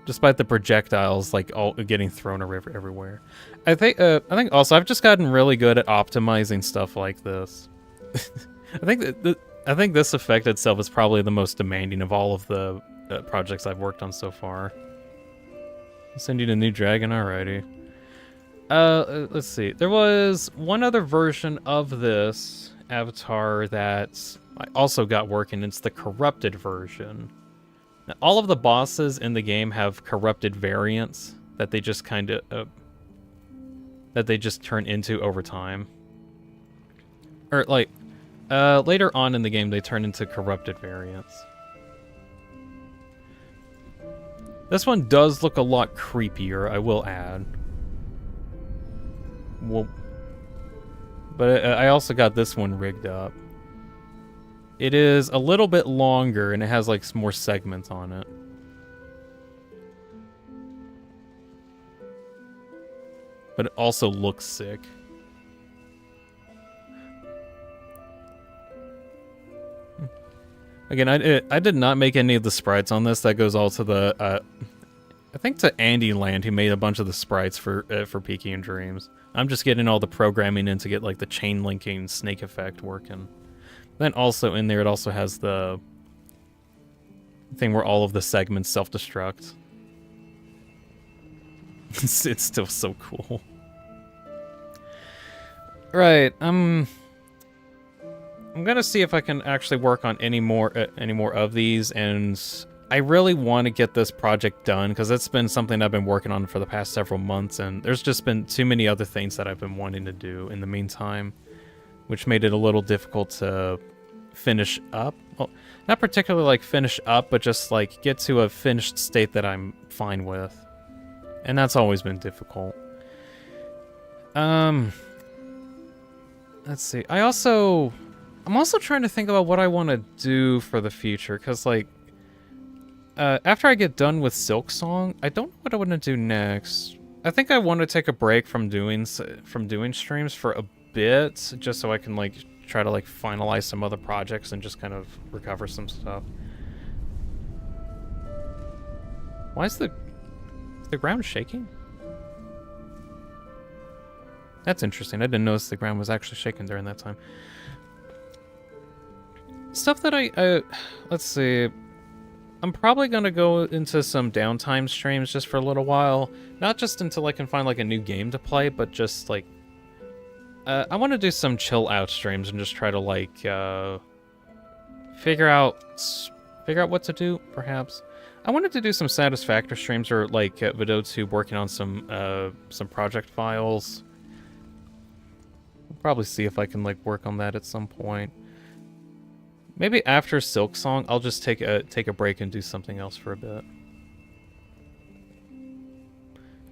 despite the projectiles like all getting thrown everywhere. I think also I've just gotten really good at optimizing stuff like this. I think this effect itself is probably the most demanding of all of the projects I've worked on so far. I'll send you the new dragon, alrighty. Let's see. There was one other version of this avatar that I also got working. It's the corrupted version. Now, all of the bosses in the game have corrupted variants that they just kind of that they just turn into over time. Or like later on in the game, they turn into corrupted variants. This one does look a lot creepier, I will add. Well, but I also got this one rigged up. It is a little bit longer, and it has like some more segments on it. But it also looks sick. Again, I did not make any of the sprites on this. That goes all to the, I think to Andy Land, who made a bunch of the sprites for Peaky and Dreams. I'm just getting all the programming in to get like the chain linking snake effect working. Then also in there, it also has the thing where all of the segments self-destruct. It's still so cool. Right, I'm gonna see if I can actually work on any more of these, and I really want to get this project done because it's been something I've been working on for the past several months, and there's just been too many other things that I've been wanting to do in the meantime, which made it a little difficult to finish up. Well, not particularly like finish up, but just like get to a finished state that I'm fine with, and that's always been difficult. Let's see. I'm also trying to think about what I want to do for the future, because like after I get done with Silksong, I don't know what I want to do next. I think I want to take a break from doing streams for a bit, just so I can like try to like finalize some other projects and just kind of recover some stuff. Why is the ground shaking? That's interesting. I didn't notice the ground was actually shaking during that time. Stuff that let's see. I'm probably gonna go into some downtime streams just for a little while. Not just until I can find like a new game to play, but just like I want to do some chill out streams and just try to like figure out what to do. Perhaps I wanted to do some Satisfactory streams or like VideoTube working on some project files. I'll probably see if I can like work on that at some point. Maybe after Silksong, I'll just take a break and do something else for a bit.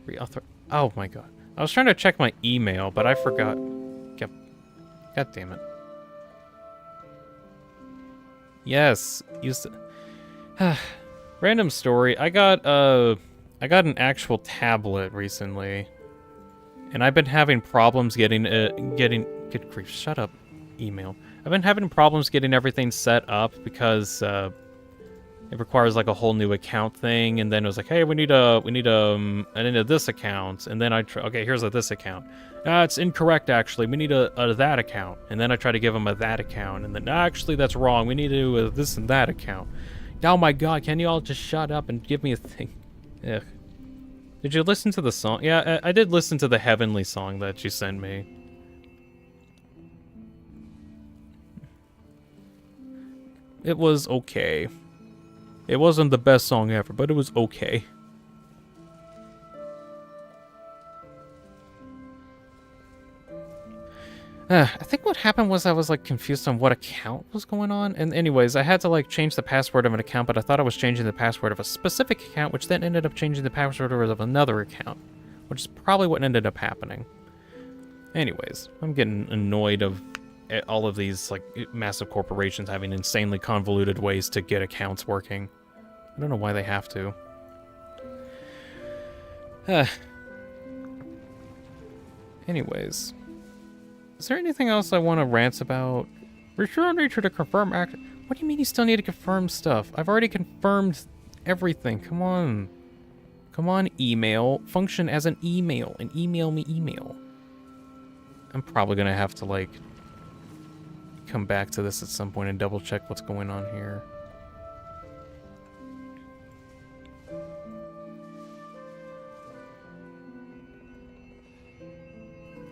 Reauthor. Oh my god. I was trying to check my email, but I forgot. Yep. God damn it. Yes. Used to... Random story. I got an actual tablet recently, and I've been having problems getting good grief. Shut up, email. I've been having problems getting everything set up because it requires like a whole new account thing, and then it was like, hey, I need a this account, and then okay, here's a this account. It's incorrect actually. We need a that account, and then I try to give them a that account, and then actually that's wrong. We need to do a this and that account. Oh my god, can you all just shut up and give me a thing? Ugh. Did you listen to the song? Yeah, I did listen to the Heavenly song that you sent me. It was okay. It wasn't the best song ever, but it was okay. I think what happened was I was like confused on what account was going on. And anyways, I had to like change the password of an account, but I thought I was changing the password of a specific account, which then ended up changing the password of another account, which is probably what ended up happening. Anyways, I'm getting annoyed of all of these like massive corporations having insanely convoluted ways to get accounts working. I don't know why they have to. Anyways. Is there anything else I want to rant about? Return nature to confirm act. What do you mean you still need to confirm stuff? I've already confirmed everything. Come on. Come on, email. Function as an email. And email me email. I'm probably going to have to, like, come back to this at some point and double check what's going on here.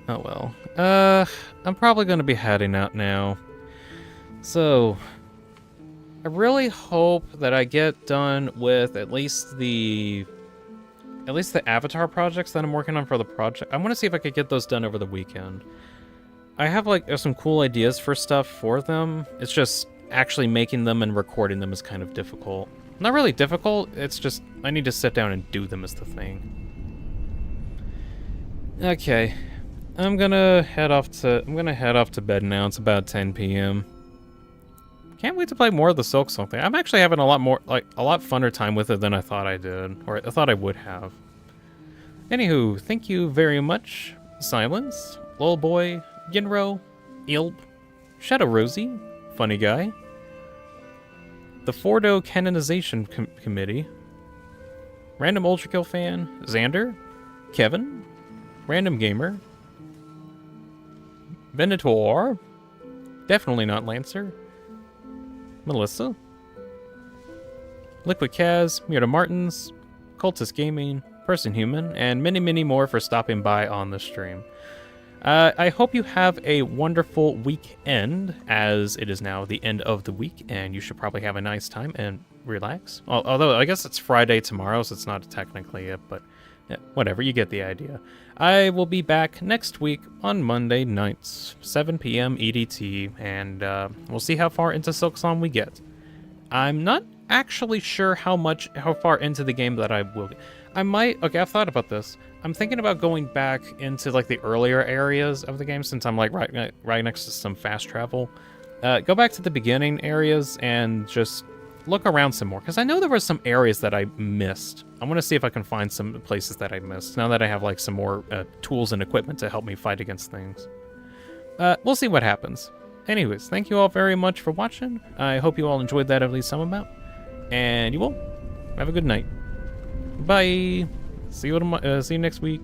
Oh well. I'm probably going to be heading out now. So, I really hope that I get done with at least the avatar projects that I'm working on for the project. I want to see if I could get those done over the weekend. I have like some cool ideas for stuff for them. It's just actually making them and recording them is kind of difficult. Not really difficult, it's just I need to sit down and do them is the thing. Okay. I'm gonna head off to bed now. It's about 10 p.m. Can't wait to play more of the Silksong thing. I'm actually having a lot funner time with it than I thought I did, or I thought I would have. Anywho, thank you very much, Silence, Lil Boy, Ginro, Ilb, Shadow Rosie, Funny Guy, the Fordo Canonization Committee, Random Ultrakill Fan, Xander, Kevin, Random Gamer, Venator, definitely not Lancer, Melissa, Liquid Kaz, Myrta Martins, Cultist Gaming, Person Human, and many, many more for stopping by on the stream. I hope you have a wonderful weekend, as it is now the end of the week, and you should probably have a nice time and relax. Although, I guess it's Friday tomorrow, so it's not technically it, but yeah, whatever, you get the idea. I will be back next week on Monday nights, 7 p.m. EDT, and we'll see how far into Silksong we get. I'm not actually sure how far into the game that I will get. Okay, I've thought about this. I'm thinking about going back into like the earlier areas of the game, since I'm like right next to some fast travel. Go back to the beginning areas and just look around some more, because I know there were some areas that I missed. I want to see if I can find some places that I missed, now that I have like some more tools and equipment to help me fight against things. We'll see what happens. Anyways, thank you all very much for watching. I hope you all enjoyed that at least some amount. And you all have a good night. Bye. See you next week.